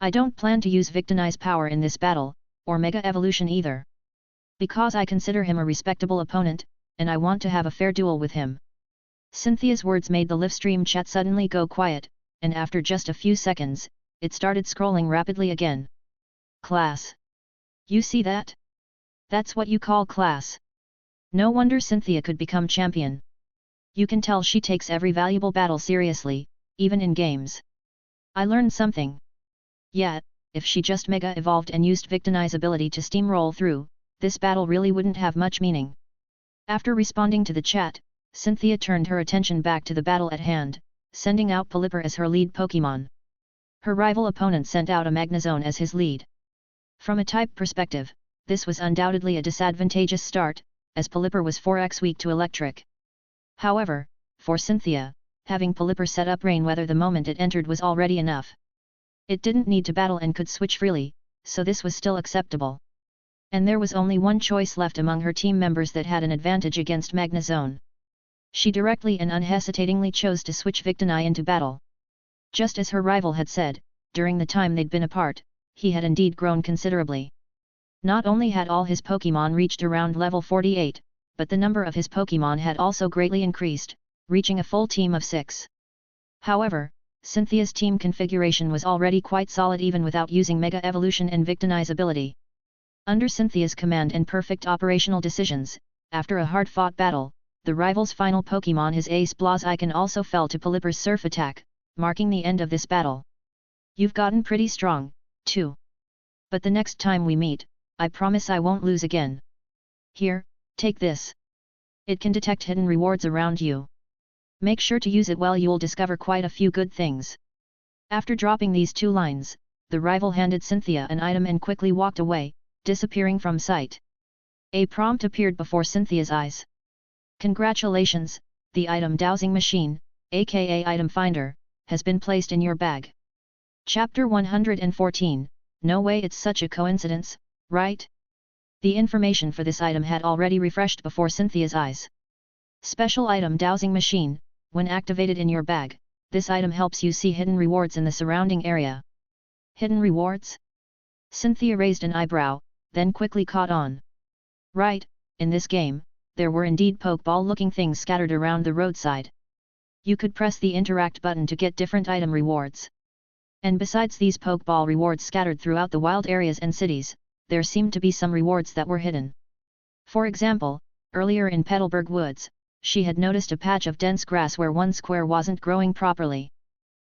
"I don't plan to use Victinize power in this battle, or Mega Evolution either. Because I consider him a respectable opponent, and I want to have a fair duel with him." Cynthia's words made the livestream chat suddenly go quiet, and after just a few seconds, it started scrolling rapidly again. "Class. You see that? That's what you call class. No wonder Cynthia could become champion. You can tell she takes every valuable battle seriously, even in games. I learned something. Yeah, if she just Mega Evolved and used Victinize ability to steamroll through, this battle really wouldn't have much meaning." After responding to the chat, Cynthia turned her attention back to the battle at hand, sending out Pelipper as her lead Pokémon. Her rival opponent sent out a Magnezone as his lead. From a type perspective, this was undoubtedly a disadvantageous start, as Pelipper was 4x weak to Electric. However, for Cynthia, having Pelipper set up Rain Weather the moment it entered was already enough. It didn't need to battle and could switch freely, so this was still acceptable. And there was only one choice left among her team members that had an advantage against Magnezone. She directly and unhesitatingly chose to switch Victini into battle. Just as her rival had said, during the time they'd been apart, he had indeed grown considerably. Not only had all his Pokémon reached around level 48, but the number of his Pokémon had also greatly increased, reaching a full team of 6. However, Cynthia's team configuration was already quite solid even without using Mega Evolution and Victinize ability. Under Cynthia's command and perfect operational decisions, after a hard-fought battle, the rival's final Pokémon, his ace Blaziken, also fell to Pelipper's surf attack, marking the end of this battle. You've gotten pretty strong, too. But the next time we meet, I promise I won't lose again. Here, take this. It can detect hidden rewards around you. Make sure to use it well, you'll discover quite a few good things. After dropping these 2 lines, the rival handed Cynthia an item and quickly walked away, disappearing from sight. A prompt appeared before Cynthia's eyes. Congratulations, the item dowsing machine, aka item finder, has been placed in your bag. Chapter 114, No way it's such a coincidence, right? The information for this item had already refreshed before Cynthia's eyes. Special item dowsing machine, when activated in your bag, this item helps you see hidden rewards in the surrounding area. Hidden rewards? Cynthia raised an eyebrow, then quickly caught on. Right, in this game, there were indeed Pokeball-looking things scattered around the roadside. You could press the interact button to get different item rewards. And besides these Pokeball rewards scattered throughout the wild areas and cities, there seemed to be some rewards that were hidden. For example, earlier in Petalburg Woods, she had noticed a patch of dense grass where one square wasn't growing properly.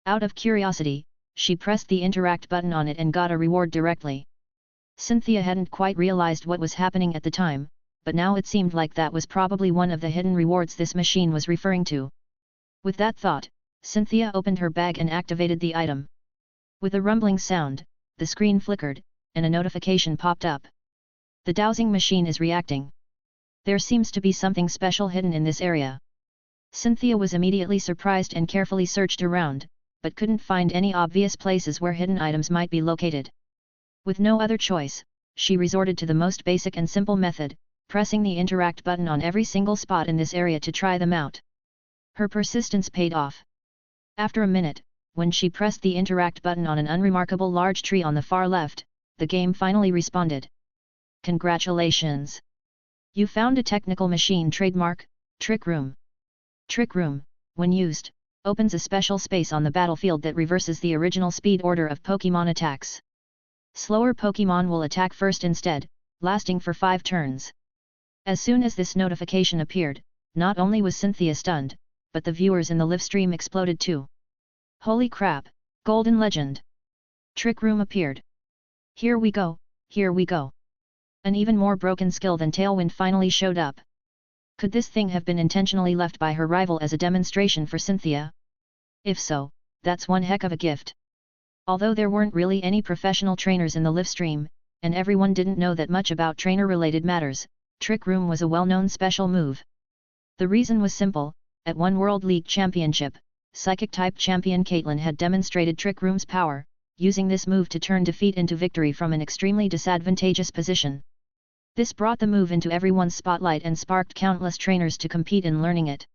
Out of curiosity, she pressed the interact button on it and got a reward directly. Cynthia hadn't quite realized what was happening at the time, but now it seemed like that was probably one of the hidden rewards this machine was referring to. With that thought, Cynthia opened her bag and activated the item. With a rumbling sound, the screen flickered, and a notification popped up. The dowsing machine is reacting. There seems to be something special hidden in this area. Cynthia was immediately surprised and carefully searched around, but couldn't find any obvious places where hidden items might be located. With no other choice, she resorted to the most basic and simple method, pressing the interact button on every single spot in this area to try them out. Her persistence paid off. After a minute, when she pressed the interact button on an unremarkable large tree on the far left, the game finally responded. Congratulations! You found a technical machine trademark, Trick Room. Trick Room, when used, opens a special space on the battlefield that reverses the original speed order of Pokémon attacks. Slower Pokémon will attack first instead, lasting for 5 turns. As soon as this notification appeared, not only was Cynthia stunned, but the viewers in the live stream exploded too. Holy crap, Golden Legend! Trick Room appeared. Here we go, here we go. An even more broken skill than Tailwind finally showed up. Could this thing have been intentionally left by her rival as a demonstration for Cynthia? If so, that's one heck of a gift. Although there weren't really any professional trainers in the live stream, and everyone didn't know that much about trainer-related matters, Trick Room was a well-known special move. The reason was simple: at one World League Championship, Psychic-type champion Caitlin had demonstrated Trick Room's power, using this move to turn defeat into victory from an extremely disadvantageous position. This brought the move into everyone's spotlight and sparked countless trainers to compete in learning it.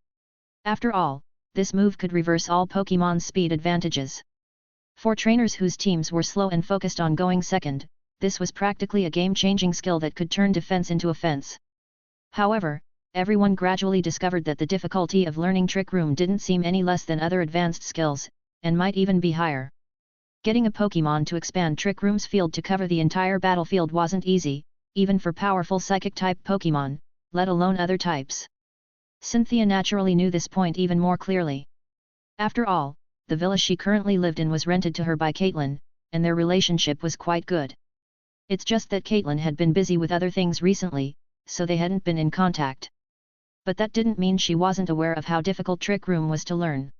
After all, this move could reverse all Pokémon's speed advantages. For trainers whose teams were slow and focused on going second, this was practically a game-changing skill that could turn defense into offense. However, everyone gradually discovered that the difficulty of learning Trick Room didn't seem any less than other advanced skills, and might even be higher. Getting a Pokémon to expand Trick Room's field to cover the entire battlefield wasn't easy, even for powerful Psychic-type Pokémon, let alone other types. Cynthia naturally knew this point even more clearly. After all, the villa she currently lived in was rented to her by Caitlin, and their relationship was quite good. It's just that Caitlin had been busy with other things recently, so they hadn't been in contact. But that didn't mean she wasn't aware of how difficult Trick Room was to learn.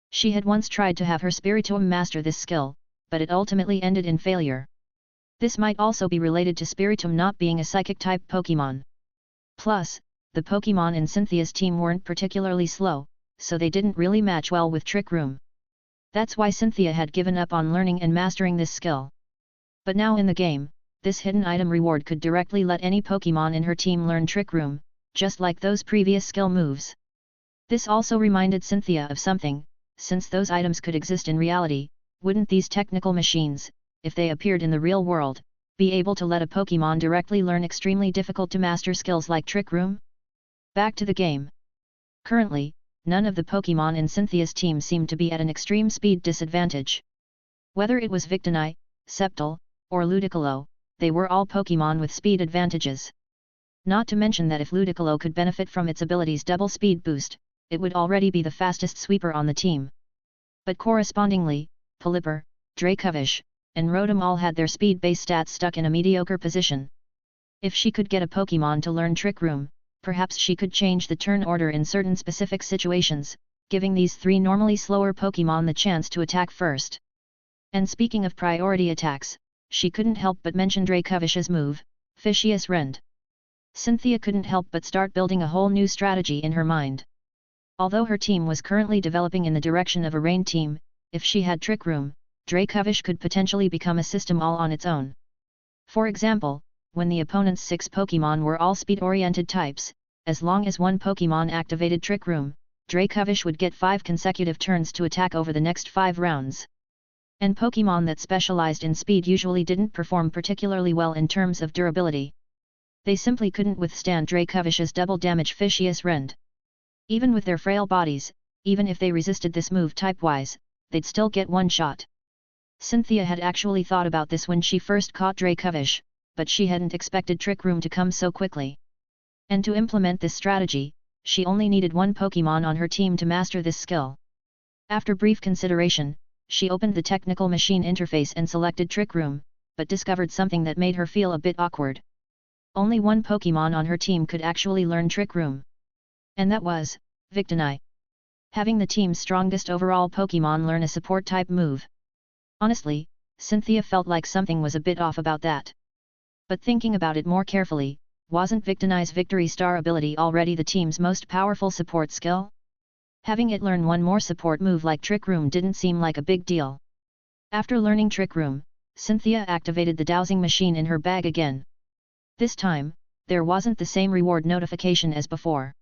She had once tried to have her Spiritomb master this skill, but it ultimately ended in failure. This might also be related to Spiritomb not being a Psychic-type Pokémon. Plus, the Pokémon in Cynthia's team weren't particularly slow, so they didn't really match well with Trick Room. That's why Cynthia had given up on learning and mastering this skill. But now in the game, this hidden item reward could directly let any Pokémon in her team learn Trick Room, just like those previous skill moves. This also reminded Cynthia of something: since those items could exist in reality, wouldn't these technical machines, if they appeared in the real world, be able to let a Pokémon directly learn extremely difficult to master skills like Trick Room? Back to the game. Currently, none of the Pokémon in Cynthia's team seemed to be at an extreme speed disadvantage. Whether it was Victini, Sceptile, or Ludicolo, they were all Pokémon with speed advantages. Not to mention that if Ludicolo could benefit from its ability's double speed boost, it would already be the fastest sweeper on the team. But correspondingly, Pelipper, Dracovish, and Rotom all had their speed base stats stuck in a mediocre position. If she could get a Pokémon to learn Trick Room, perhaps she could change the turn order in certain specific situations, giving these three normally slower Pokémon the chance to attack first. And speaking of priority attacks, she couldn't help but mention Dracovish's move, Fishious Rend. Cynthia couldn't help but start building a whole new strategy in her mind. Although her team was currently developing in the direction of a rain team, if she had Trick Room, Dracovish could potentially become a system all on its own. For example, when the opponent's 6 Pokémon were all speed-oriented types, as long as one Pokémon activated Trick Room, Dracovish would get 5 consecutive turns to attack over the next 5 rounds. And Pokémon that specialized in speed usually didn't perform particularly well in terms of durability. They simply couldn't withstand Dracovish's double damage Fishious Rend. Even with their frail bodies, even if they resisted this move type-wise, they'd still get one shot. Cynthia had actually thought about this when she first caught Dracovish, but she hadn't expected Trick Room to come so quickly. And to implement this strategy, she only needed one Pokémon on her team to master this skill. After brief consideration, she opened the technical machine interface and selected Trick Room, but discovered something that made her feel a bit awkward. Only one Pokémon on her team could actually learn Trick Room. And that was Victini. Having the team's strongest overall Pokémon learn a support-type move. Honestly, Cynthia felt like something was a bit off about that. But thinking about it more carefully, wasn't Victini's Victory Star ability already the team's most powerful support skill? Having it learn one more support move like Trick Room didn't seem like a big deal. After learning Trick Room, Cynthia activated the dowsing machine in her bag again. This time, there wasn't the same reward notification as before.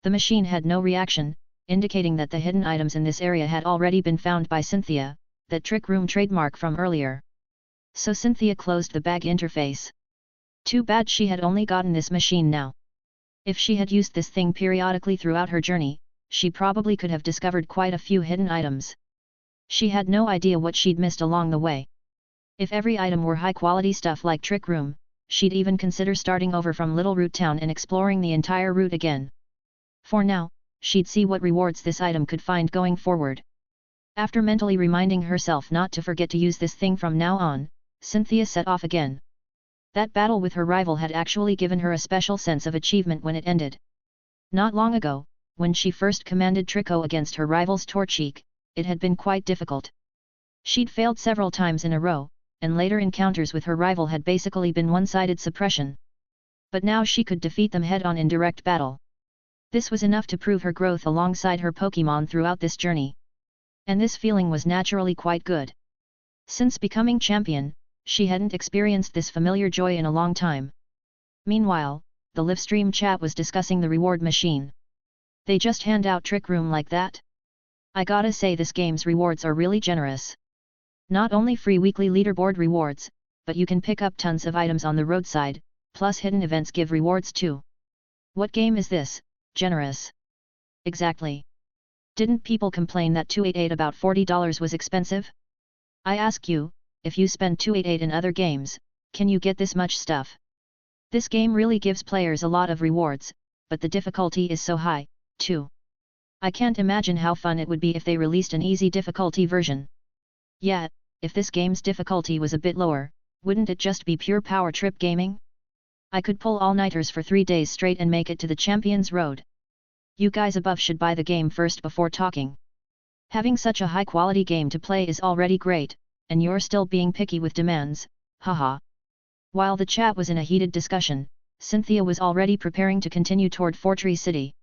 The machine had no reaction, indicating that the hidden items in this area had already been found by Cynthia, that Trick Room trademark from earlier. So Cynthia closed the bag interface. Too bad she had only gotten this machine now. If she had used this thing periodically throughout her journey, she probably could have discovered quite a few hidden items. She had no idea what she'd missed along the way. If every item were high-quality stuff like Trick Room, she'd even consider starting over from Little Root Town and exploring the entire route again. For now, she'd see what rewards this item could find going forward. After mentally reminding herself not to forget to use this thing from now on, Cynthia set off again. That battle with her rival had actually given her a special sense of achievement when it ended. Not long ago, when she first commanded Trico against her rival's Torchic, it had been quite difficult. She'd failed several times in a row, and later encounters with her rival had basically been one-sided suppression. But now she could defeat them head-on in direct battle. This was enough to prove her growth alongside her Pokémon throughout this journey. And this feeling was naturally quite good. Since becoming champion, she hadn't experienced this familiar joy in a long time. Meanwhile, the livestream chat was discussing the reward machine. They just hand out Trick Room like that? I gotta say this game's rewards are really generous. Not only free weekly leaderboard rewards, but you can pick up tons of items on the roadside, plus hidden events give rewards too. What game is this, generous? Exactly. Didn't people complain that 288 about $40 was expensive? I ask you, if you spend 288 in other games, can you get this much stuff? This game really gives players a lot of rewards, but the difficulty is so high, too. I can't imagine how fun it would be if they released an easy difficulty version. Yeah, if this game's difficulty was a bit lower, wouldn't it just be pure power trip gaming? I could pull all-nighters for 3 days straight and make it to the Champions Road. You guys above should buy the game first before talking. Having such a high-quality game to play is already great, and you're still being picky with demands, haha. While the chat was in a heated discussion, Cynthia was already preparing to continue toward Fortree City.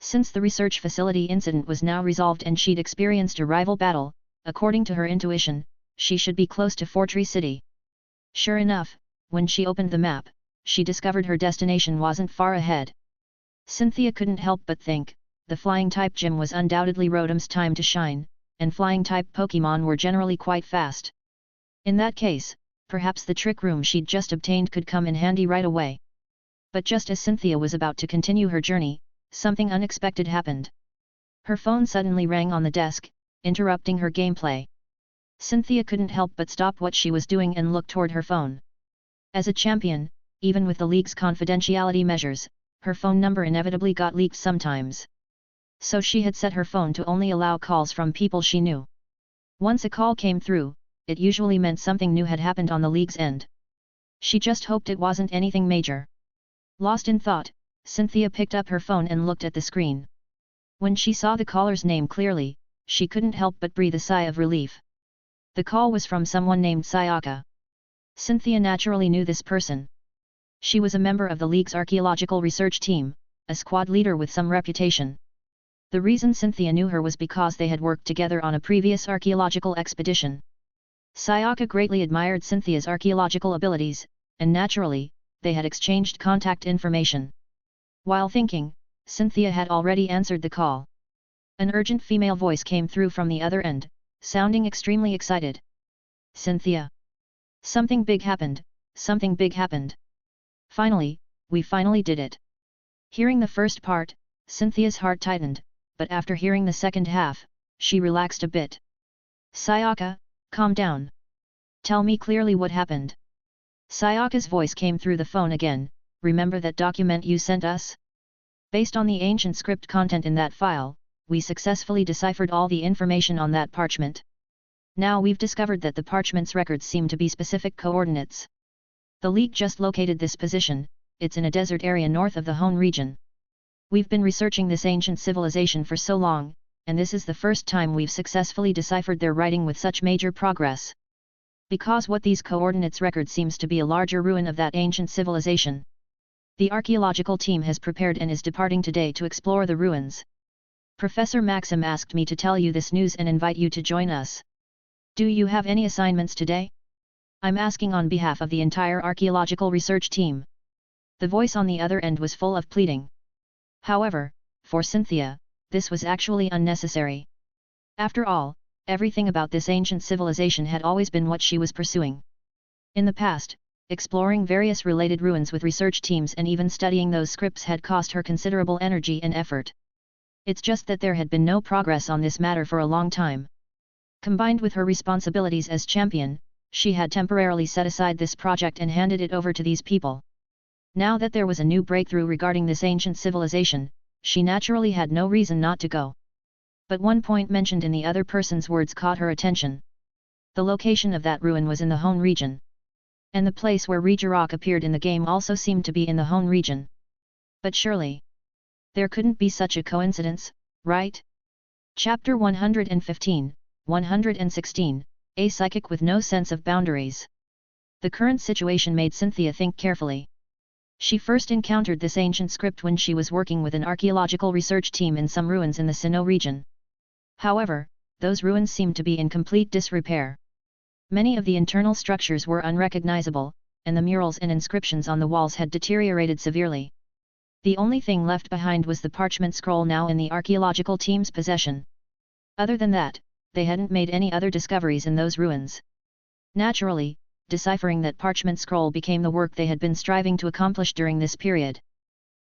Since the research facility incident was now resolved and she'd experienced a rival battle, according to her intuition, she should be close to Fortree City. Sure enough, when she opened the map, she discovered her destination wasn't far ahead. Cynthia couldn't help but think, the Flying-type gym was undoubtedly Rotom's time to shine, and Flying-type Pokémon were generally quite fast. In that case, perhaps the Trick Room she'd just obtained could come in handy right away. But just as Cynthia was about to continue her journey, something unexpected happened. Her phone suddenly rang on the desk, interrupting her gameplay. Cynthia couldn't help but stop what she was doing and look toward her phone. As a champion, even with the league's confidentiality measures, her phone number inevitably got leaked sometimes. So she had set her phone to only allow calls from people she knew. Once a call came through, it usually meant something new had happened on the league's end. She just hoped it wasn't anything major. Lost in thought, Cynthia picked up her phone and looked at the screen. When she saw the caller's name clearly, she couldn't help but breathe a sigh of relief. The call was from someone named Sayaka. Cynthia naturally knew this person. She was a member of the league's archaeological research team, a squad leader with some reputation. The reason Cynthia knew her was because they had worked together on a previous archaeological expedition. Sayaka greatly admired Cynthia's archaeological abilities, and naturally, they had exchanged contact information. While thinking, Cynthia had already answered the call. An urgent female voice came through from the other end, sounding extremely excited. Cynthia. Something big happened, something big happened. Finally, we finally did it. Hearing the first part, Cynthia's heart tightened, but after hearing the second half, she relaxed a bit. Sayaka, calm down. Tell me clearly what happened. Sayaka's voice came through the phone again. Remember that document you sent us? Based on the ancient script content in that file, we successfully deciphered all the information on that parchment. Now we've discovered that the parchment's records seem to be specific coordinates. The League just located this position, it's in a desert area north of the Hone region. We've been researching this ancient civilization for so long, and this is the first time we've successfully deciphered their writing with such major progress. Because what these coordinates record seems to be a larger ruin of that ancient civilization. The archaeological team has prepared and is departing today to explore the ruins. Professor Maxim asked me to tell you this news and invite you to join us. Do you have any assignments today? I'm asking on behalf of the entire archaeological research team. The voice on the other end was full of pleading. However, for Cynthia, this was actually unnecessary. After all, everything about this ancient civilization had always been what she was pursuing. In the past, exploring various related ruins with research teams and even studying those scripts had cost her considerable energy and effort. It's just that there had been no progress on this matter for a long time. Combined with her responsibilities as champion, she had temporarily set aside this project and handed it over to these people. Now that there was a new breakthrough regarding this ancient civilization, she naturally had no reason not to go. But one point mentioned in the other person's words caught her attention. The location of that ruin was in the Hone region. And the place where Regirock appeared in the game also seemed to be in the Hone region. But surely, there couldn't be such a coincidence, right? Chapter 115, 116, A Psychic with No Sense of Boundaries. The current situation made Cynthia think carefully. She first encountered this ancient script when she was working with an archaeological research team in some ruins in the Sinnoh region. However, those ruins seemed to be in complete disrepair. Many of the internal structures were unrecognizable, and the murals and inscriptions on the walls had deteriorated severely. The only thing left behind was the parchment scroll now in the archaeological team's possession. Other than that, they hadn't made any other discoveries in those ruins. Naturally, deciphering that parchment scroll became the work they had been striving to accomplish during this period.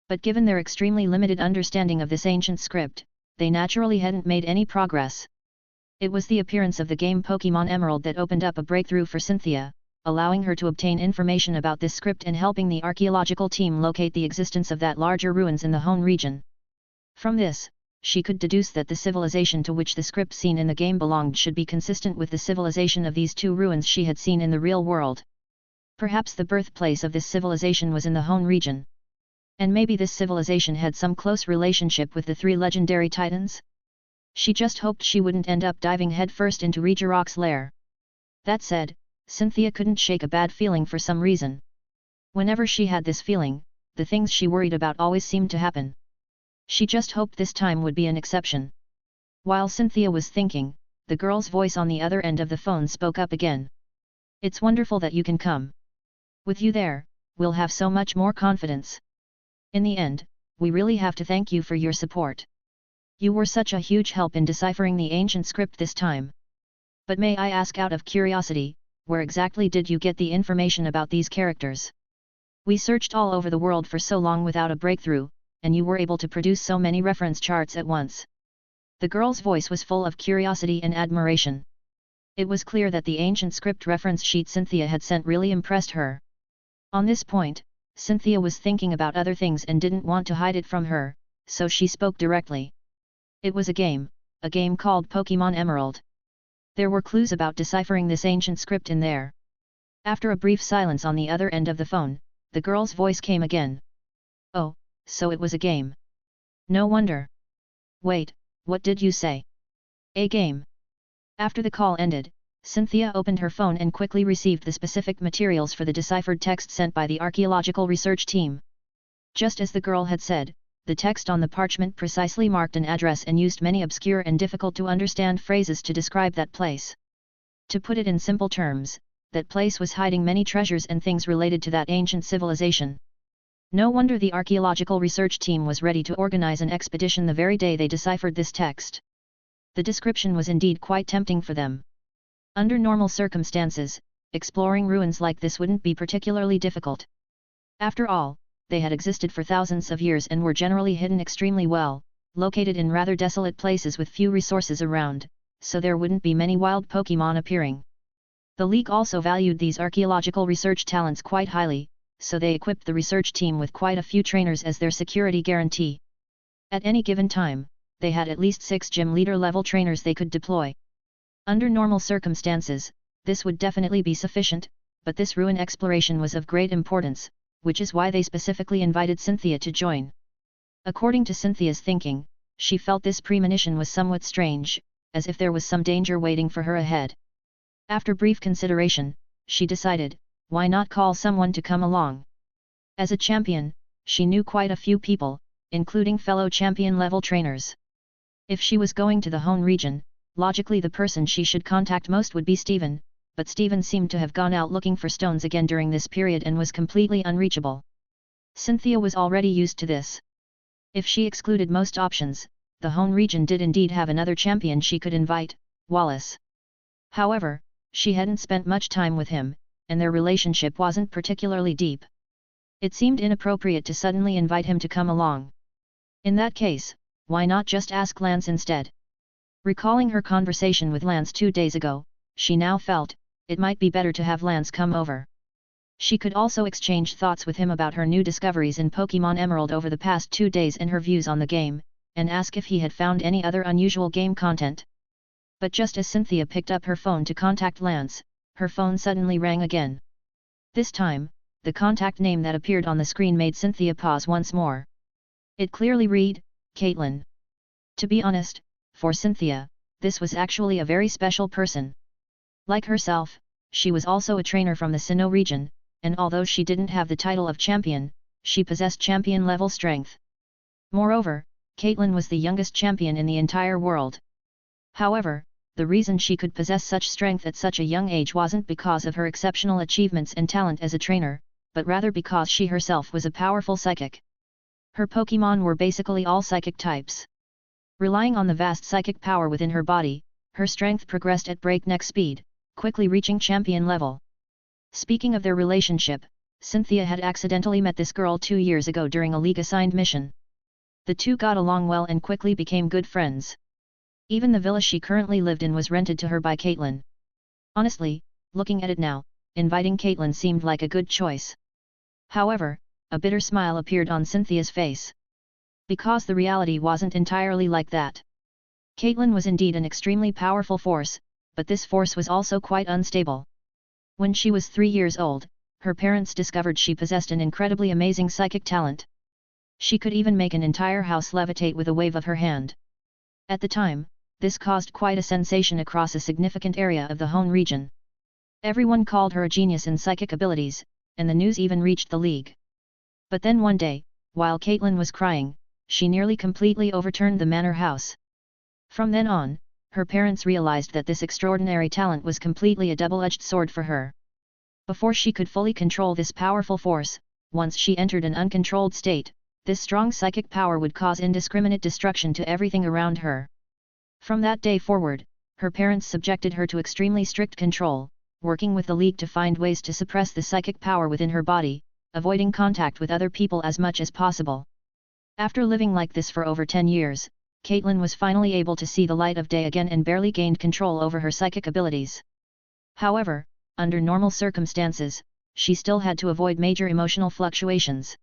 But given their extremely limited understanding of this ancient script, they naturally hadn't made any progress. It was the appearance of the game Pokémon Emerald that opened up a breakthrough for Cynthia, allowing her to obtain information about this script and helping the archaeological team locate the existence of that larger ruins in the Hone region. From this, she could deduce that the civilization to which the script seen in the game belonged should be consistent with the civilization of these two ruins she had seen in the real world. Perhaps the birthplace of this civilization was in the Hone region. And maybe this civilization had some close relationship with the three legendary titans? She just hoped she wouldn't end up diving headfirst into Regirock's lair. That said, Cynthia couldn't shake a bad feeling for some reason. Whenever she had this feeling, the things she worried about always seemed to happen. She just hoped this time would be an exception. While Cynthia was thinking, the girl's voice on the other end of the phone spoke up again. It's wonderful that you can come. With you there, we'll have so much more confidence. In the end, we really have to thank you for your support. You were such a huge help in deciphering the ancient script this time. But may I ask out of curiosity, where exactly did you get the information about these characters? We searched all over the world for so long without a breakthrough, and you were able to produce so many reference charts at once. The girl's voice was full of curiosity and admiration. It was clear that the ancient script reference sheet Cynthia had sent really impressed her. On this point, Cynthia was thinking about other things and didn't want to hide it from her, so she spoke directly. It was a game called Pokémon Emerald. There were clues about deciphering this ancient script in there. After a brief silence on the other end of the phone, the girl's voice came again. Oh, so it was a game. No wonder. Wait, what did you say? A game. After the call ended, Cynthia opened her phone and quickly received the specific materials for the deciphered text sent by the archaeological research team. Just as the girl had said, the text on the parchment precisely marked an address and used many obscure and difficult to understand phrases to describe that place. To put it in simple terms, that place was hiding many treasures and things related to that ancient civilization. No wonder the archaeological research team was ready to organize an expedition the very day they deciphered this text. The description was indeed quite tempting for them. Under normal circumstances, exploring ruins like this wouldn't be particularly difficult. After all, they had existed for thousands of years and were generally hidden extremely well, located in rather desolate places with few resources around, so there wouldn't be many wild Pokémon appearing. The League also valued these archaeological research talents quite highly, so they equipped the research team with quite a few trainers as their security guarantee. At any given time, they had at least 6 gym leader level trainers they could deploy. Under normal circumstances, this would definitely be sufficient, but this ruin exploration was of great importance, which is why they specifically invited Cynthia to join. According to Cynthia's thinking, she felt this premonition was somewhat strange, as if there was some danger waiting for her ahead. After brief consideration, she decided, why not call someone to come along? As a champion, she knew quite a few people, including fellow champion-level trainers. If she was going to the Hone region, logically the person she should contact most would be Steven, but Steven seemed to have gone out looking for stones again during this period and was completely unreachable. Cynthia was already used to this. If she excluded most options, the Hone region did indeed have another champion she could invite, Wallace. However, she hadn't spent much time with him, and their relationship wasn't particularly deep. It seemed inappropriate to suddenly invite him to come along. In that case, why not just ask Lance instead? Recalling her conversation with Lance 2 days ago, she now felt, it might be better to have Lance come over. She could also exchange thoughts with him about her new discoveries in Pokémon Emerald over the past 2 days and her views on the game, and ask if he had found any other unusual game content. But just as Cynthia picked up her phone to contact Lance, her phone suddenly rang again. This time, the contact name that appeared on the screen made Cynthia pause once more. It clearly read, Caitlin. To be honest, for Cynthia, this was actually a very special person. Like herself, she was also a trainer from the Sinnoh region, and although she didn't have the title of champion, she possessed champion-level strength. Moreover, Caitlin was the youngest champion in the entire world. However, the reason she could possess such strength at such a young age wasn't because of her exceptional achievements and talent as a trainer, but rather because she herself was a powerful psychic. Her Pokémon were basically all psychic types. Relying on the vast psychic power within her body, her strength progressed at breakneck speed, quickly reaching champion level. Speaking of their relationship, Cynthia had accidentally met this girl 2 years ago during a League-assigned mission. The two got along well and quickly became good friends. Even the villa she currently lived in was rented to her by Caitlin. Honestly, looking at it now, inviting Caitlin seemed like a good choice. However, a bitter smile appeared on Cynthia's face. Because the reality wasn't entirely like that. Caitlin was indeed an extremely powerful force, but this force was also quite unstable. When she was 3 years old, her parents discovered she possessed an incredibly amazing psychic talent. She could even make an entire house levitate with a wave of her hand. At the time, this caused quite a sensation across a significant area of the Hone region. Everyone called her a genius in psychic abilities, and the news even reached the League. But then one day, while Caitlin was crying, she nearly completely overturned the manor house. From then on, her parents realized that this extraordinary talent was completely a double-edged sword for her. Before she could fully control this powerful force, once she entered an uncontrolled state, this strong psychic power would cause indiscriminate destruction to everything around her. From that day forward, her parents subjected her to extremely strict control, working with the League to find ways to suppress the psychic power within her body, avoiding contact with other people as much as possible. After living like this for over 10 years, Caitlin was finally able to see the light of day again and barely gained control over her psychic abilities. However, under normal circumstances, she still had to avoid major emotional fluctuations.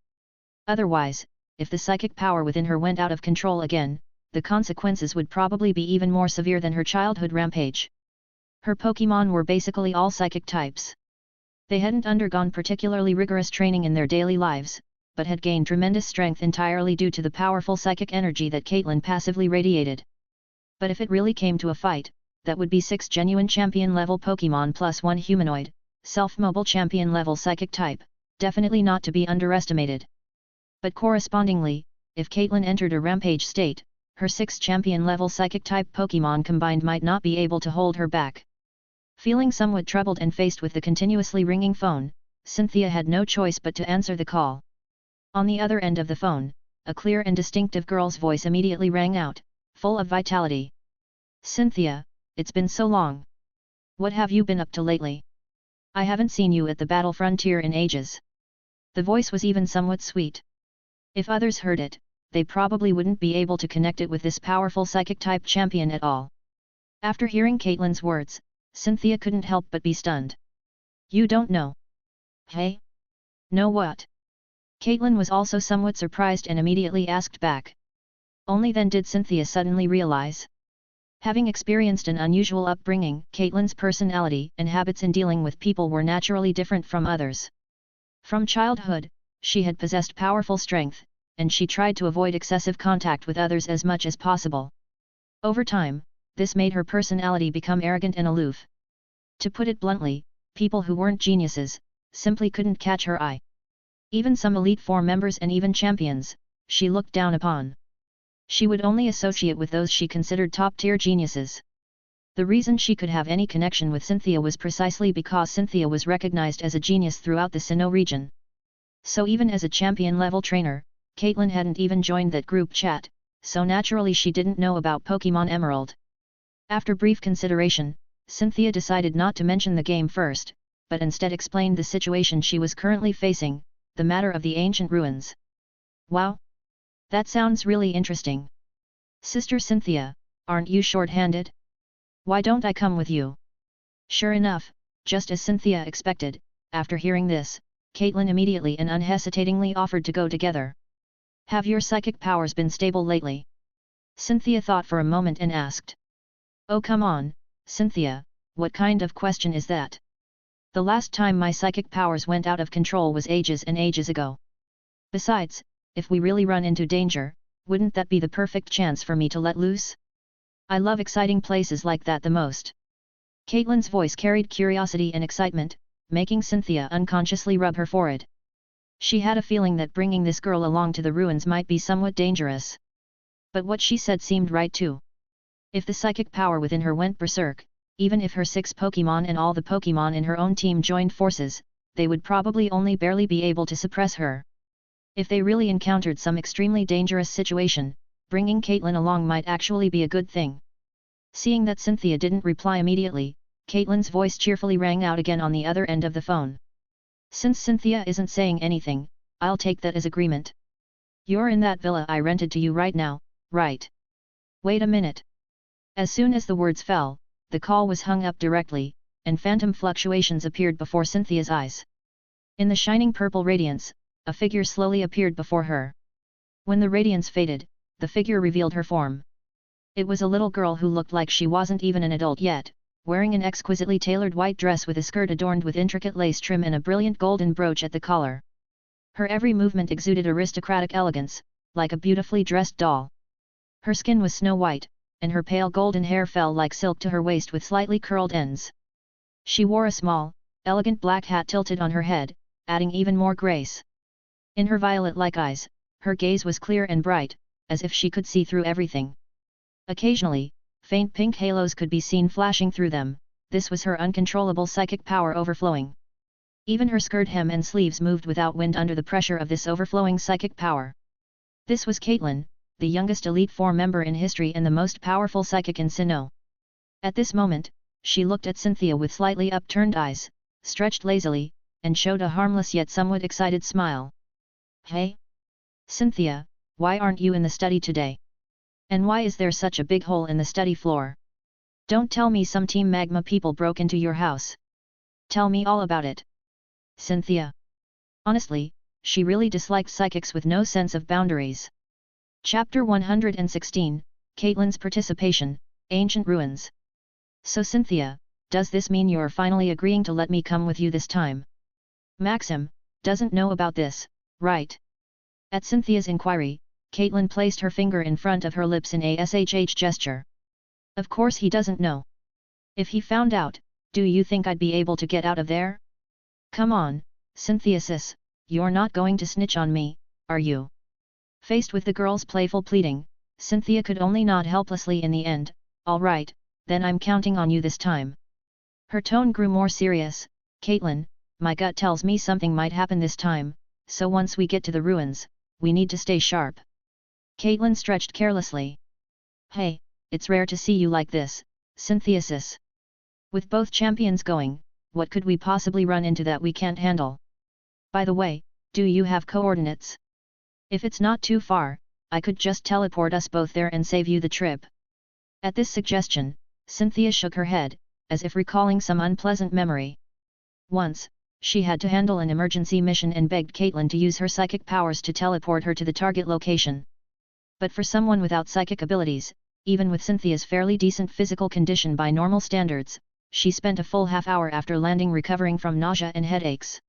Otherwise, if the psychic power within her went out of control again, the consequences would probably be even more severe than her childhood rampage. Her Pokémon were basically all psychic types. They hadn't undergone particularly rigorous training in their daily lives, but had gained tremendous strength entirely due to the powerful psychic energy that Caitlin passively radiated. But if it really came to a fight, that would be 6 genuine champion-level Pokémon plus 1 humanoid, self-mobile champion-level psychic type, definitely not to be underestimated. But correspondingly, if Caitlin entered a rampage state, her 6 champion-level psychic type Pokémon combined might not be able to hold her back. Feeling somewhat troubled and faced with the continuously ringing phone, Cynthia had no choice but to answer the call. On the other end of the phone, a clear and distinctive girl's voice immediately rang out, full of vitality. "Cynthia, it's been so long. What have you been up to lately? I haven't seen you at the battle frontier in ages." The voice was even somewhat sweet. If others heard it, they probably wouldn't be able to connect it with this powerful psychic-type champion at all. After hearing Caitlin's words, Cynthia couldn't help but be stunned. "You don't know?" "Hey? Know what?" Caitlin was also somewhat surprised and immediately asked back. Only then did Cynthia suddenly realize. Having experienced an unusual upbringing, Caitlin's personality and habits in dealing with people were naturally different from others. From childhood, she had possessed powerful strength, and she tried to avoid excessive contact with others as much as possible. Over time, this made her personality become arrogant and aloof. To put it bluntly, people who weren't geniuses simply couldn't catch her eye. Even some Elite Four members and even champions, she looked down upon. She would only associate with those she considered top-tier geniuses. The reason she could have any connection with Cynthia was precisely because Cynthia was recognized as a genius throughout the Sinnoh region. So even as a champion-level trainer, Caitlin hadn't even joined that group chat, so naturally she didn't know about Pokémon Emerald. After brief consideration, Cynthia decided not to mention the game first, but instead explained the situation she was currently facing, the matter of the ancient ruins. "Wow! That sounds really interesting. Sister Cynthia, aren't you short-handed? Why don't I come with you?" Sure enough, just as Cynthia expected, after hearing this, Caitlin immediately and unhesitatingly offered to go together. "Have your psychic powers been stable lately?" Cynthia thought for a moment and asked. "Oh come on, Cynthia, what kind of question is that? The last time my psychic powers went out of control was ages and ages ago. Besides, if we really run into danger, wouldn't that be the perfect chance for me to let loose? I love exciting places like that the most." Caitlin's voice carried curiosity and excitement, making Cynthia unconsciously rub her forehead. She had a feeling that bringing this girl along to the ruins might be somewhat dangerous. But what she said seemed right too. If the psychic power within her went berserk, even if her 6 Pokémon and all the Pokémon in her own team joined forces, they would probably only barely be able to suppress her. If they really encountered some extremely dangerous situation, bringing Caitlin along might actually be a good thing. Seeing that Cynthia didn't reply immediately, Caitlin's voice cheerfully rang out again on the other end of the phone. "Since Cynthia isn't saying anything, I'll take that as agreement. You're in that villa I rented to you right now, right? Wait a minute." As soon as the words fell, the call was hung up directly, and phantom fluctuations appeared before Cynthia's eyes. In the shining purple radiance, a figure slowly appeared before her. When the radiance faded, the figure revealed her form. It was a little girl who looked like she wasn't even an adult yet, wearing an exquisitely tailored white dress with a skirt adorned with intricate lace trim and a brilliant golden brooch at the collar. Her every movement exuded aristocratic elegance, like a beautifully dressed doll. Her skin was snow white, and her pale golden hair fell like silk to her waist with slightly curled ends. She wore a small, elegant black hat tilted on her head, adding even more grace. In her violet-like eyes, her gaze was clear and bright, as if she could see through everything. Occasionally, faint pink halos could be seen flashing through them. This was her uncontrollable psychic power overflowing. Even her skirt hem and sleeves moved without wind under the pressure of this overflowing psychic power. This was Caitlin, the youngest Elite Four member in history and the most powerful psychic in Sinnoh. At this moment, she looked at Cynthia with slightly upturned eyes, stretched lazily, and showed a harmless yet somewhat excited smile. "Hey? Cynthia, why aren't you in the study today? And why is there such a big hole in the study floor? Don't tell me some Team Magma people broke into your house. Tell me all about it." Cynthia. Honestly, she really disliked psychics with no sense of boundaries. Chapter 116, Caitlyn's Participation, Ancient Ruins. So Cynthia, does this mean you're finally agreeing to let me come with you this time? Maxim doesn't know about this, right? At Cynthia's inquiry, Caitlyn placed her finger in front of her lips in a SHH gesture. Of course he doesn't know. If he found out, do you think I'd be able to get out of there? Come on, Cynthia sis, you're not going to snitch on me, are you? Faced with the girl's playful pleading, Cynthia could only nod helplessly in the end. All right, then I'm counting on you this time. Her tone grew more serious. Caitlyn, my gut tells me something might happen this time, so once we get to the ruins, we need to stay sharp. Caitlyn stretched carelessly. Hey, it's rare to see you like this, Cynthia sis. With both champions going, what could we possibly run into that we can't handle? By the way, do you have coordinates? If it's not too far, I could just teleport us both there and save you the trip. At this suggestion, Cynthia shook her head, as if recalling some unpleasant memory. Once, she had to handle an emergency mission and begged Caitlyn to use her psychic powers to teleport her to the target location. But for someone without psychic abilities, even with Cynthia's fairly decent physical condition by normal standards, she spent a full half-hour after landing recovering from nausea and headaches.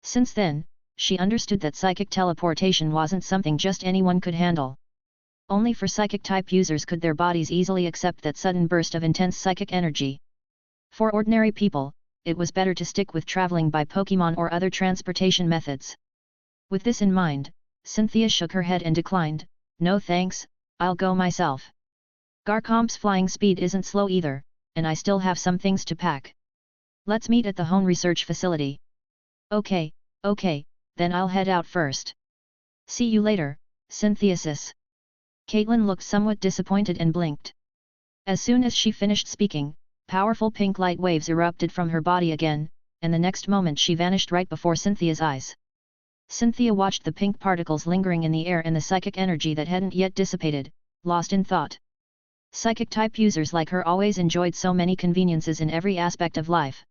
Since then, she understood that psychic teleportation wasn't something just anyone could handle. Only for psychic-type users could their bodies easily accept that sudden burst of intense psychic energy. For ordinary people, it was better to stick with traveling by Pokémon or other transportation methods. With this in mind, Cynthia shook her head and declined. No thanks, I'll go myself. Garcomp's flying speed isn't slow either, and I still have some things to pack. Let's meet at the home research facility. Okay, then I'll head out first. See you later, Cynthia sis. Caitlyn looked somewhat disappointed and blinked. As soon as she finished speaking, powerful pink light waves erupted from her body again, and the next moment she vanished right before Cynthia's eyes. Cynthia watched the pink particles lingering in the air and the psychic energy that hadn't yet dissipated, lost in thought. Psychic-type users like her always enjoyed so many conveniences in every aspect of life.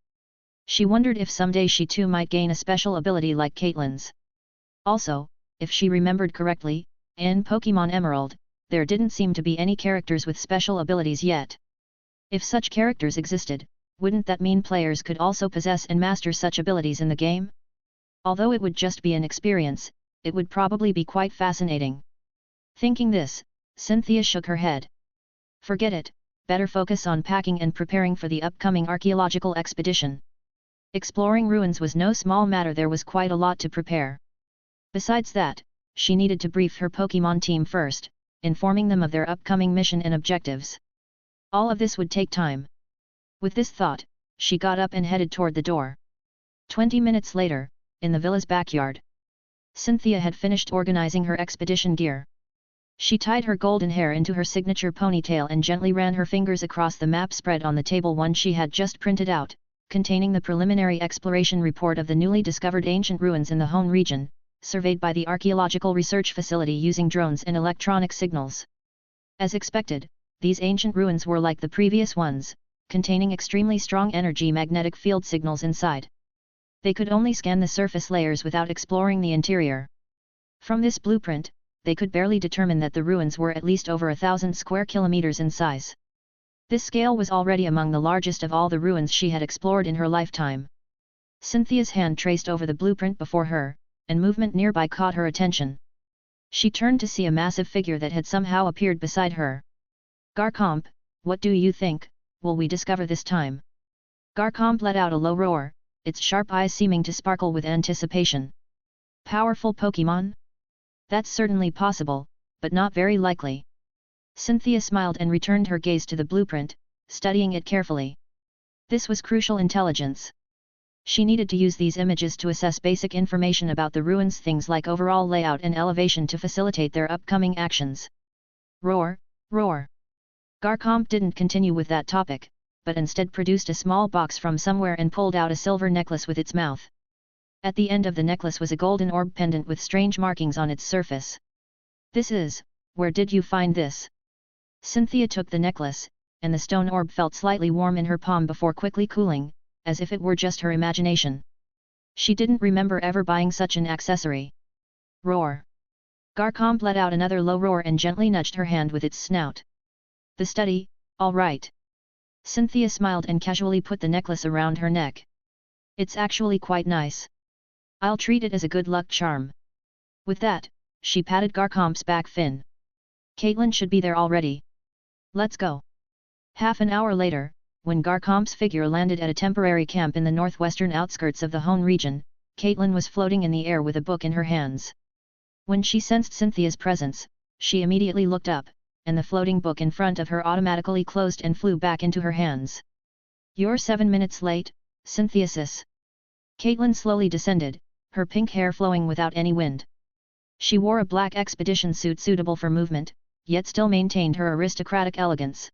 She wondered if someday she too might gain a special ability like Caitlyn's. Also, if she remembered correctly, in Pokémon Emerald, there didn't seem to be any characters with special abilities yet. If such characters existed, wouldn't that mean players could also possess and master such abilities in the game? Although it would just be an experience, it would probably be quite fascinating. Thinking this, Cynthia shook her head. Forget it, better focus on packing and preparing for the upcoming archaeological expedition. Exploring ruins was no small matter, there was quite a lot to prepare. Besides that, she needed to brief her Pokémon team first, informing them of their upcoming mission and objectives. All of this would take time. With this thought, she got up and headed toward the door. 20 minutes later, in the villa's backyard, Cynthia had finished organizing her expedition gear. She tied her golden hair into her signature ponytail and gently ran her fingers across the map spread on the table, one she had just printed out, containing the preliminary exploration report of the newly discovered ancient ruins in the home region, surveyed by the Archaeological Research Facility using drones and electronic signals. As expected, these ancient ruins were like the previous ones, containing extremely strong energy magnetic field signals inside. They could only scan the surface layers without exploring the interior. From this blueprint, they could barely determine that the ruins were at least over 1,000 square kilometers in size. This scale was already among the largest of all the ruins she had explored in her lifetime. Cynthia's hand traced over the blueprint before her, and movement nearby caught her attention. She turned to see a massive figure that had somehow appeared beside her. Garcomp, what do you think, will we discover this time? Garcomp let out a low roar, its sharp eyes seeming to sparkle with anticipation. Powerful Pokémon? That's certainly possible, but not very likely. Cynthia smiled and returned her gaze to the blueprint, studying it carefully. This was crucial intelligence. She needed to use these images to assess basic information about the ruins, things like overall layout and elevation, to facilitate their upcoming actions. Roar, roar. Garcomp didn't continue with that topic, but instead produced a small box from somewhere and pulled out a silver necklace with its mouth. At the end of the necklace was a golden orb pendant with strange markings on its surface. This is, where did you find this? Cynthia took the necklace, and the stone orb felt slightly warm in her palm before quickly cooling, as if it were just her imagination. She didn't remember ever buying such an accessory. Roar! Garcomp let out another low roar and gently nudged her hand with its snout. The study, all right. Cynthia smiled and casually put the necklace around her neck. It's actually quite nice. I'll treat it as a good luck charm. With that, she patted Garcomp's back fin. Caitlin should be there already. Let's go. Half an hour later, when Garcomp's figure landed at a temporary camp in the northwestern outskirts of the Hone region, Caitlin was floating in the air with a book in her hands. When she sensed Cynthia's presence, she immediately looked up, and the floating book in front of her automatically closed and flew back into her hands. You're 7 minutes late, Cynthia sis. Caitlin slowly descended, her pink hair flowing without any wind. She wore a black expedition suit suitable for movement, yet still maintained her aristocratic elegance.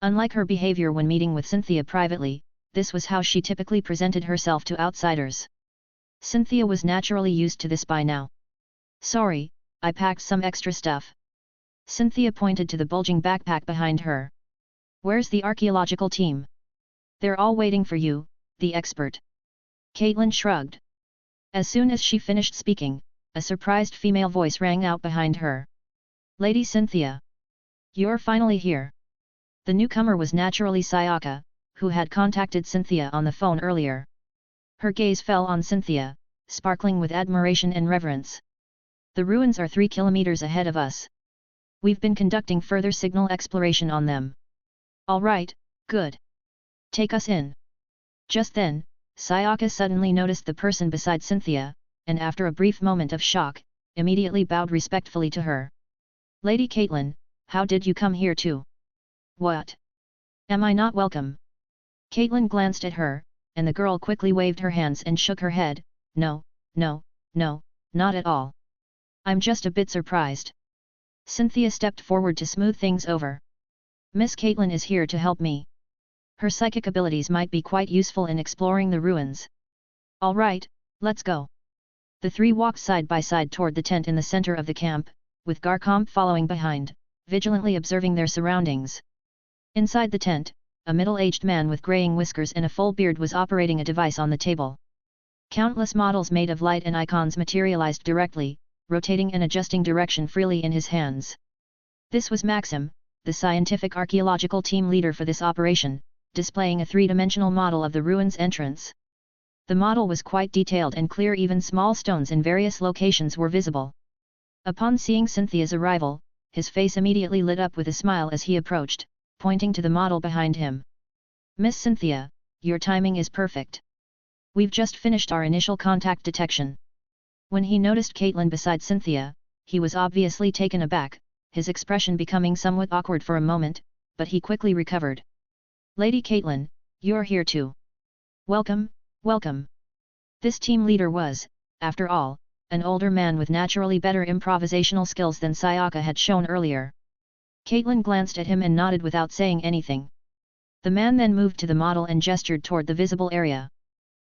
Unlike her behavior when meeting with Cynthia privately, this was how she typically presented herself to outsiders. Cynthia was naturally used to this by now. Sorry, I packed some extra stuff. Cynthia pointed to the bulging backpack behind her. Where's the archaeological team? They're all waiting for you, the expert. Caitlin shrugged. As soon as she finished speaking, a surprised female voice rang out behind her. Lady Cynthia! You're finally here. The newcomer was naturally Sayaka, who had contacted Cynthia on the phone earlier. Her gaze fell on Cynthia, sparkling with admiration and reverence. The ruins are 3 kilometers ahead of us. We've been conducting further signal exploration on them. All right, good. Take us in. Just then, Sayaka suddenly noticed the person beside Cynthia, and after a brief moment of shock, immediately bowed respectfully to her. Lady Caitlin, how did you come here too? What? Am I not welcome? Caitlin glanced at her, and the girl quickly waved her hands and shook her head. No, no, no, not at all. I'm just a bit surprised. Cynthia stepped forward to smooth things over. Miss Caitlin is here to help me. Her psychic abilities might be quite useful in exploring the ruins. All right, let's go. The three walked side by side toward the tent in the center of the camp, with Garcomp following behind, vigilantly observing their surroundings. Inside the tent, a middle-aged man with graying whiskers and a full beard was operating a device on the table. Countless models made of light and icons materialized directly, rotating and adjusting direction freely in his hands. This was Maxim, the scientific archaeological team leader for this operation, displaying a three-dimensional model of the ruins entrance. The model was quite detailed and clear, even small stones in various locations were visible. Upon seeing Cynthia's arrival, his face immediately lit up with a smile as he approached, pointing to the model behind him. Miss Cynthia, your timing is perfect. We've just finished our initial contact detection. When he noticed Caitlin beside Cynthia, he was obviously taken aback, his expression becoming somewhat awkward for a moment, but he quickly recovered. Lady Caitlin, you're here too. Welcome, welcome. This team leader was, after all, an older man with naturally better improvisational skills than Sayaka had shown earlier. Caitlin glanced at him and nodded without saying anything. The man then moved to the model and gestured toward the visible area.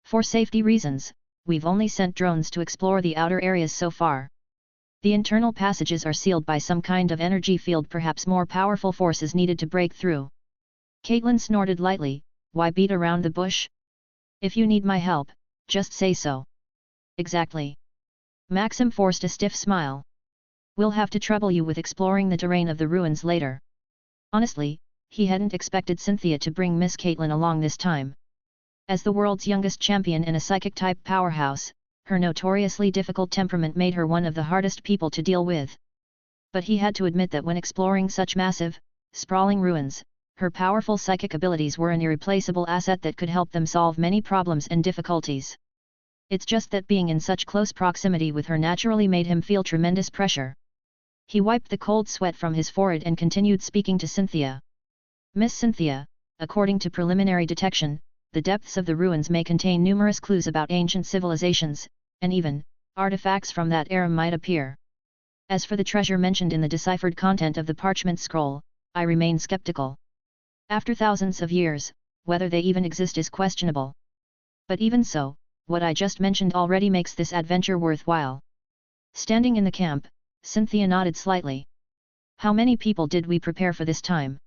For safety reasons, we've only sent drones to explore the outer areas so far. The internal passages are sealed by some kind of energy field, perhaps more powerful forces needed to break through. Caitlin snorted lightly, why beat around the bush? If you need my help, just say so. Exactly. Maxim forced a stiff smile. We'll have to trouble you with exploring the terrain of the ruins later. Honestly, he hadn't expected Cynthia to bring Miss Caitlin along this time. As the world's youngest champion and a psychic-type powerhouse, her notoriously difficult temperament made her one of the hardest people to deal with. But he had to admit that when exploring such massive, sprawling ruins, her powerful psychic abilities were an irreplaceable asset that could help them solve many problems and difficulties. It's just that being in such close proximity with her naturally made him feel tremendous pressure. He wiped the cold sweat from his forehead and continued speaking to Cynthia. Miss Cynthia, according to preliminary detection, the depths of the ruins may contain numerous clues about ancient civilizations, and even, artifacts from that era might appear. As for the treasure mentioned in the deciphered content of the parchment scroll, I remain skeptical. After thousands of years, whether they even exist is questionable. But even so, what I just mentioned already makes this adventure worthwhile. Standing in the camp, Cynthia nodded slightly. How many people did we prepare for this time?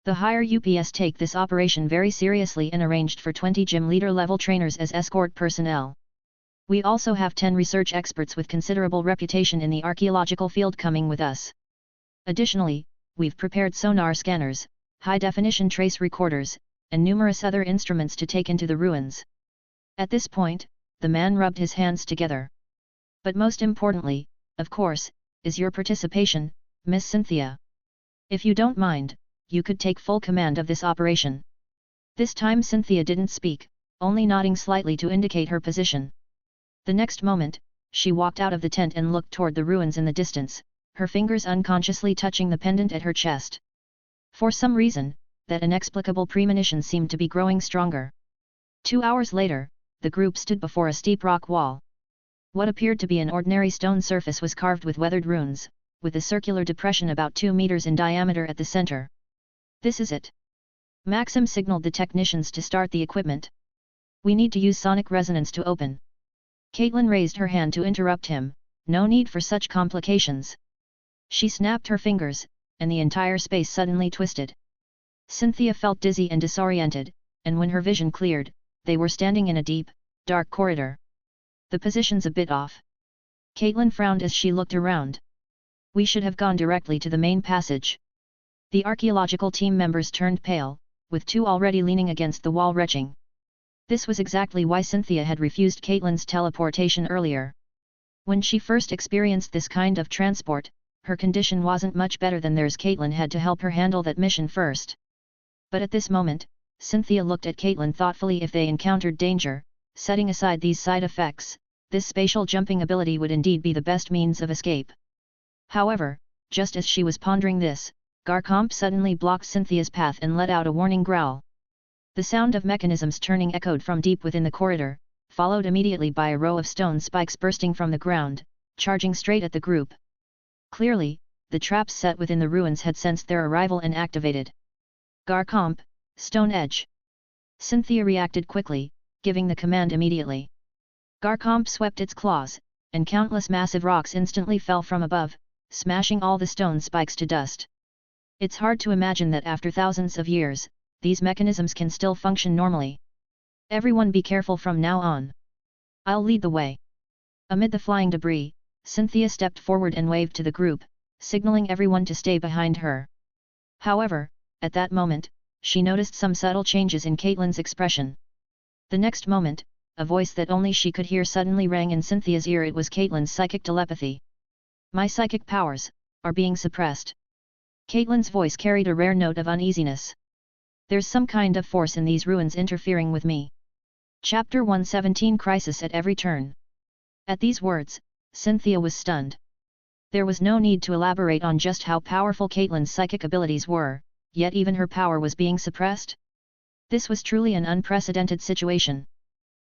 The higher UPS take this operation very seriously and arranged for 20 gym leader level trainers as escort personnel. We also have 10 research experts with considerable reputation in the archaeological field coming with us. Additionally, we've prepared sonar scanners, high-definition trace recorders, and numerous other instruments to take into the ruins. At this point, the man rubbed his hands together. But most importantly, of course, is your participation, Miss Cynthia. If you don't mind, you could take full command of this operation. This time Cynthia didn't speak, only nodding slightly to indicate her position. The next moment, she walked out of the tent and looked toward the ruins in the distance, her fingers unconsciously touching the pendant at her chest. For some reason, that inexplicable premonition seemed to be growing stronger. 2 hours later, the group stood before a steep rock wall. What appeared to be an ordinary stone surface was carved with weathered runes, with a circular depression about 2 meters in diameter at the center. This is it. Maxim signaled the technicians to start the equipment. We need to use sonic resonance to open. Caitlin raised her hand to interrupt him, no need for such complications. She snapped her fingers, and the entire space suddenly twisted. Cynthia felt dizzy and disoriented, and when her vision cleared, they were standing in a deep, dark corridor. The position's a bit off. Caitlin frowned as she looked around. We should have gone directly to the main passage. The archaeological team members turned pale, with 2 already leaning against the wall retching. This was exactly why Cynthia had refused Caitlin's teleportation earlier. When she first experienced this kind of transport, her condition wasn't much better than theirs. Caitlin had to help her handle that mission first. But at this moment, Cynthia looked at Caitlin thoughtfully. If they encountered danger, setting aside these side effects, this spatial jumping ability would indeed be the best means of escape. However, just as she was pondering this, Garcomp suddenly blocked Cynthia's path and let out a warning growl. The sound of mechanisms turning echoed from deep within the corridor, followed immediately by a row of stone spikes bursting from the ground, charging straight at the group. Clearly, the traps set within the ruins had sensed their arrival and activated. Garcomp, Stone Edge. Cynthia reacted quickly, giving the command immediately. Garcomp swept its claws, and countless massive rocks instantly fell from above, smashing all the stone spikes to dust. It's hard to imagine that after thousands of years, these mechanisms can still function normally. Everyone be careful from now on. I'll lead the way. Amid the flying debris, Cynthia stepped forward and waved to the group, signaling everyone to stay behind her. However, at that moment, she noticed some subtle changes in Caitlin's expression. The next moment, a voice that only she could hear suddenly rang in Cynthia's ear. It was Caitlin's psychic telepathy. My psychic powers are being suppressed. Caitlin's voice carried a rare note of uneasiness. There's some kind of force in these ruins interfering with me. Chapter 117 Crisis at every turn. At these words, Cynthia was stunned. There was no need to elaborate on just how powerful Caitlin's psychic abilities were, yet even her power was being suppressed. This was truly an unprecedented situation.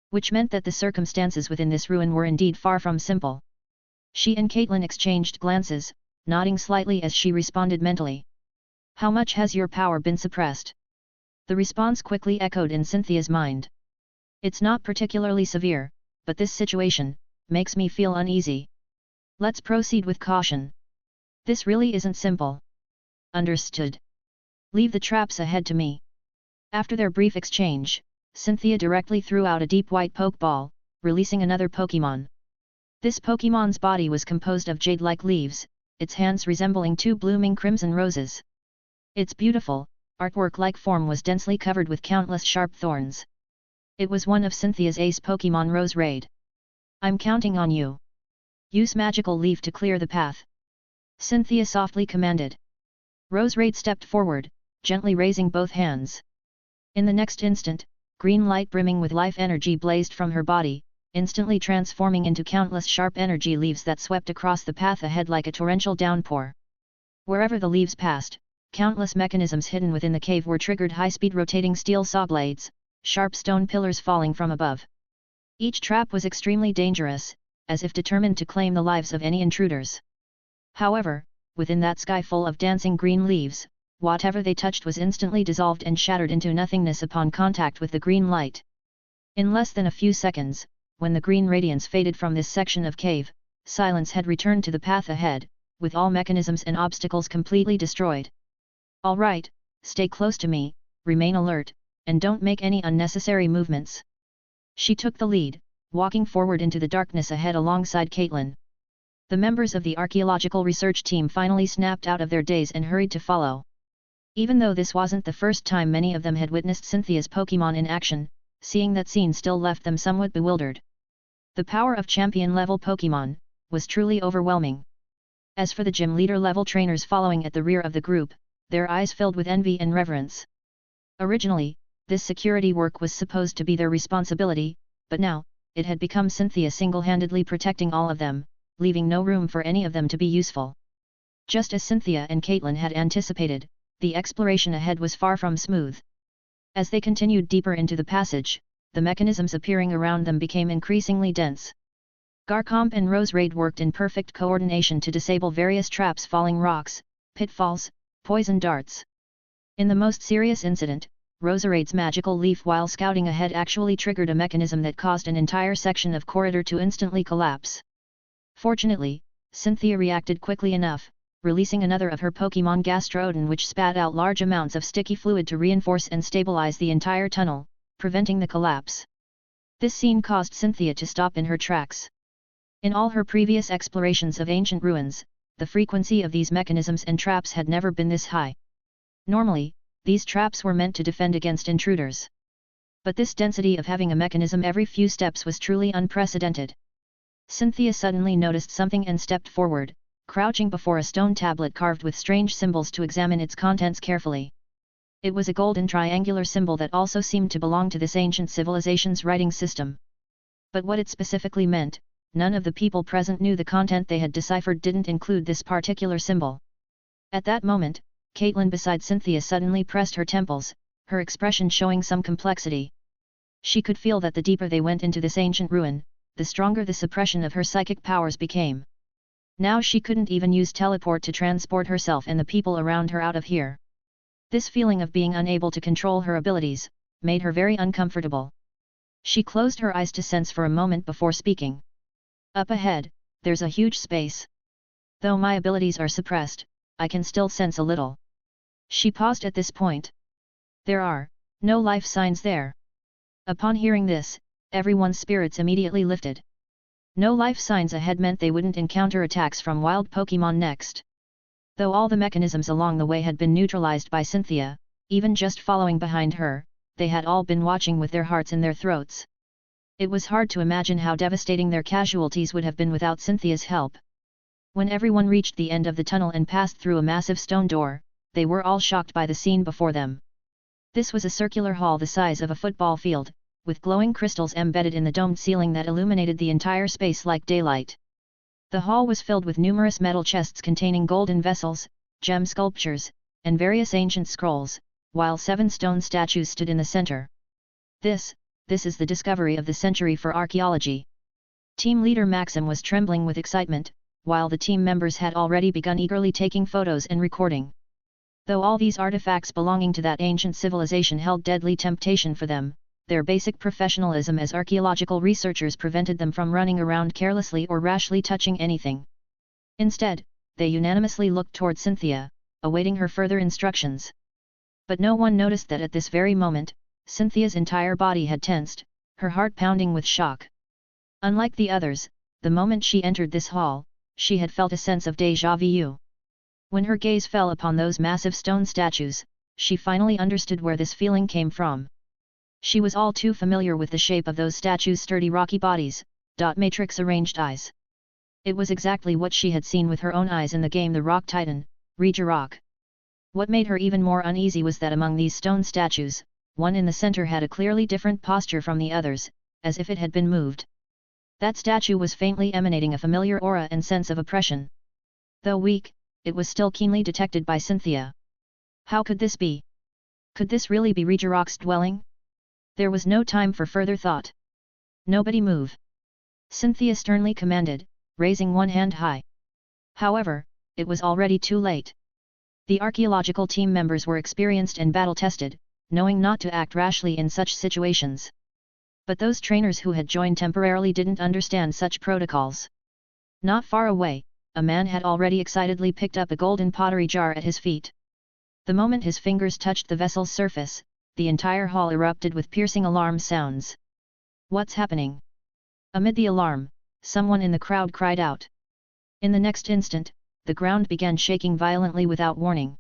Which meant that the circumstances within this ruin were indeed far from simple. She and Caitlin exchanged glances, nodding slightly as she responded mentally. How much has your power been suppressed? The response quickly echoed in Cynthia's mind. It's not particularly severe, but this situation makes me feel uneasy. Let's proceed with caution. This really isn't simple. Understood. Leave the traps ahead to me. After their brief exchange, Cynthia directly threw out a deep white Pokeball, releasing another Pokémon. This Pokémon's body was composed of jade-like leaves, its hands resembling 2 blooming crimson roses. Its beautiful, artwork-like form was densely covered with countless sharp thorns. It was one of Cynthia's ace Pokémon Roserade. I'm counting on you. Use magical leaf to clear the path. Cynthia softly commanded. Roserade stepped forward, gently raising both hands. In the next instant, green light brimming with life energy blazed from her body, instantly transforming into countless sharp energy leaves that swept across the path ahead like a torrential downpour. Wherever the leaves passed, countless mechanisms hidden within the cave were triggered. High-speed rotating steel saw blades, sharp stone pillars falling from above. Each trap was extremely dangerous, as if determined to claim the lives of any intruders. However, within that sky full of dancing green leaves, whatever they touched was instantly dissolved and shattered into nothingness upon contact with the green light. In less than a few seconds, when the green radiance faded from this section of cave, silence had returned to the path ahead, with all mechanisms and obstacles completely destroyed. All right, stay close to me, remain alert, and don't make any unnecessary movements. She took the lead, walking forward into the darkness ahead alongside Caitlin. The members of the archaeological research team finally snapped out of their daze and hurried to follow. Even though this wasn't the first time many of them had witnessed Cynthia's Pokémon in action, seeing that scene still left them somewhat bewildered. The power of champion-level Pokémon was truly overwhelming. As for the gym leader-level trainers following at the rear of the group, their eyes filled with envy and reverence. Originally, this security work was supposed to be their responsibility, but now, it had become Cynthia single-handedly protecting all of them, leaving no room for any of them to be useful. Just as Cynthia and Caitlin had anticipated, the exploration ahead was far from smooth. As they continued deeper into the passage, the mechanisms appearing around them became increasingly dense. Garcomp and Roseraid worked in perfect coordination to disable various traps, falling rocks, pitfalls, poison darts. In the most serious incident, Roseraid's magical leaf while scouting ahead actually triggered a mechanism that caused an entire section of corridor to instantly collapse. Fortunately, Cynthia reacted quickly enough, releasing another of her Pokémon Gastrodon, which spat out large amounts of sticky fluid to reinforce and stabilize the entire tunnel, preventing the collapse. This scene caused Cynthia to stop in her tracks. In all her previous explorations of ancient ruins, the frequency of these mechanisms and traps had never been this high. Normally, these traps were meant to defend against intruders. But this density of having a mechanism every few steps was truly unprecedented. Cynthia suddenly noticed something and stepped forward, crouching before a stone tablet carved with strange symbols to examine its contents carefully. It was a golden triangular symbol that also seemed to belong to this ancient civilization's writing system. But what it specifically meant, none of the people present knew. The content they had deciphered didn't include this particular symbol. At that moment, Caitlin beside Cynthia suddenly pressed her temples, her expression showing some complexity. She could feel that the deeper they went into this ancient ruin, the stronger the suppression of her psychic powers became. Now she couldn't even use teleport to transport herself and the people around her out of here. This feeling of being unable to control her abilities made her very uncomfortable. She closed her eyes to sense for a moment before speaking. Up ahead, there's a huge space. Though my abilities are suppressed, I can still sense a little. She paused at this point. There are no life signs there. Upon hearing this, everyone's spirits immediately lifted. No life signs ahead meant they wouldn't encounter attacks from wild Pokémon next. Though all the mechanisms along the way had been neutralized by Cynthia, even just following behind her, they had all been watching with their hearts in their throats. It was hard to imagine how devastating their casualties would have been without Cynthia's help. When everyone reached the end of the tunnel and passed through a massive stone door, they were all shocked by the scene before them. This was a circular hall the size of a football field, with glowing crystals embedded in the domed ceiling that illuminated the entire space like daylight. The hall was filled with numerous metal chests containing golden vessels, gem sculptures, and various ancient scrolls, while 7 stone statues stood in the center. This is the discovery of the century for archaeology. Team leader Maxim was trembling with excitement, while the team members had already begun eagerly taking photos and recording. Though all these artifacts belonging to that ancient civilization held deadly temptation for them, their basic professionalism as archaeological researchers prevented them from running around carelessly or rashly touching anything. Instead, they unanimously looked toward Cynthia, awaiting her further instructions. But no one noticed that at this very moment, Cynthia's entire body had tensed, her heart pounding with shock. Unlike the others, the moment she entered this hall, she had felt a sense of déjà vu. When her gaze fell upon those massive stone statues, she finally understood where this feeling came from. She was all too familiar with the shape of those statues' sturdy rocky bodies, matrix-arranged eyes. It was exactly what she had seen with her own eyes in the game The Rock Titan, Regirock. What made her even more uneasy was that among these stone statues, one in the center had a clearly different posture from the others, as if it had been moved. That statue was faintly emanating a familiar aura and sense of oppression. Though weak, it was still keenly detected by Cynthia. How could this be? Could this really be Regirock's dwelling? There was no time for further thought. Nobody move! Cynthia sternly commanded, raising one hand high. However, it was already too late. The archaeological team members were experienced and battle-tested, knowing not to act rashly in such situations. But those trainers who had joined temporarily didn't understand such protocols. Not far away, a man had already excitedly picked up a golden pottery jar at his feet. The moment his fingers touched the vessel's surface, the entire hall erupted with piercing alarm sounds. What's happening? Amid the alarm, someone in the crowd cried out. In the next instant, the ground began shaking violently without warning.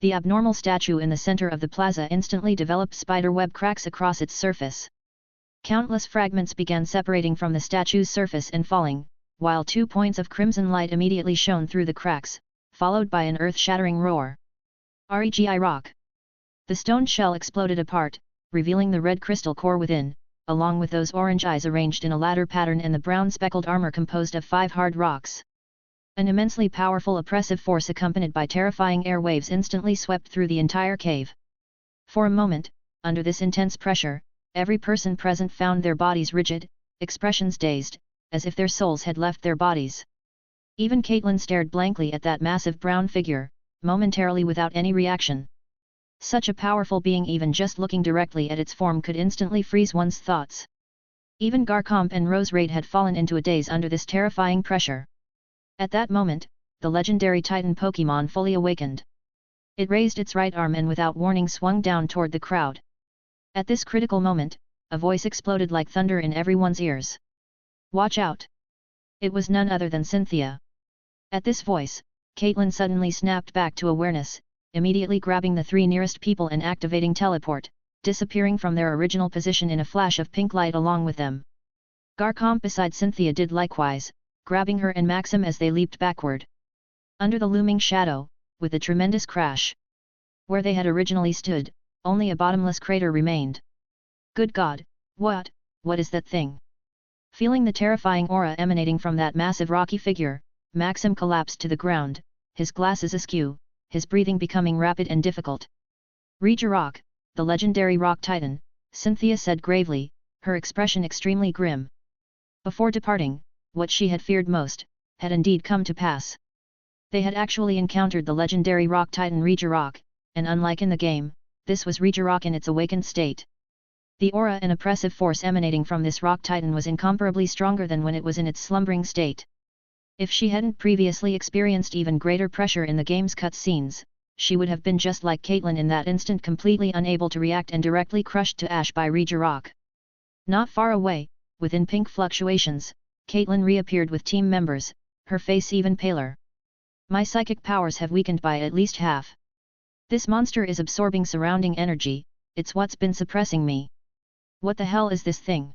The abnormal statue in the center of the plaza instantly developed spiderweb cracks across its surface. Countless fragments began separating from the statue's surface and falling, while 2 points of crimson light immediately shone through the cracks, followed by an earth-shattering roar. Regi rock! The stone shell exploded apart, revealing the red crystal core within, along with those orange eyes arranged in a ladder pattern and the brown speckled armor composed of 5 hard rocks. An immensely powerful oppressive force accompanied by terrifying air waves instantly swept through the entire cave. For a moment, under this intense pressure, every person present found their bodies rigid, expressions dazed, as if their souls had left their bodies. Even Caitlin stared blankly at that massive brown figure, momentarily without any reaction. Such a powerful being, even just looking directly at its form could instantly freeze one's thoughts. Even Garcomp and Rose Raid had fallen into a daze under this terrifying pressure. At that moment, the legendary Titan Pokémon fully awakened. It raised its right arm and without warning swung down toward the crowd. At this critical moment, a voice exploded like thunder in everyone's ears. Watch out! It was none other than Cynthia. At this voice, Caitlin suddenly snapped back to awareness, immediately grabbing the 3 nearest people and activating teleport, disappearing from their original position in a flash of pink light along with them. Garcomp beside Cynthia did likewise, grabbing her and Maxim as they leaped backward. Under the looming shadow, with a tremendous crash. Where they had originally stood, only a bottomless crater remained. Good God, what is that thing? Feeling the terrifying aura emanating from that massive rocky figure, Maxim collapsed to the ground, his glasses askew, his breathing becoming rapid and difficult. Regirock, the legendary rock titan, Cynthia said gravely, her expression extremely grim. Before departing, what she had feared most, had indeed come to pass. They had actually encountered the legendary rock titan Regirock, and unlike in the game, this was Regirock in its awakened state. The aura and oppressive force emanating from this rock titan was incomparably stronger than when it was in its slumbering state. If she hadn't previously experienced even greater pressure in the game's cutscenes, she would have been just like Caitlin in that instant, completely unable to react and directly crushed to ash by Regirock. Not far away, within pink fluctuations, Caitlin reappeared with team members, her face even paler. My psychic powers have weakened by at least half. This monster is absorbing surrounding energy, it's what's been suppressing me. What the hell is this thing?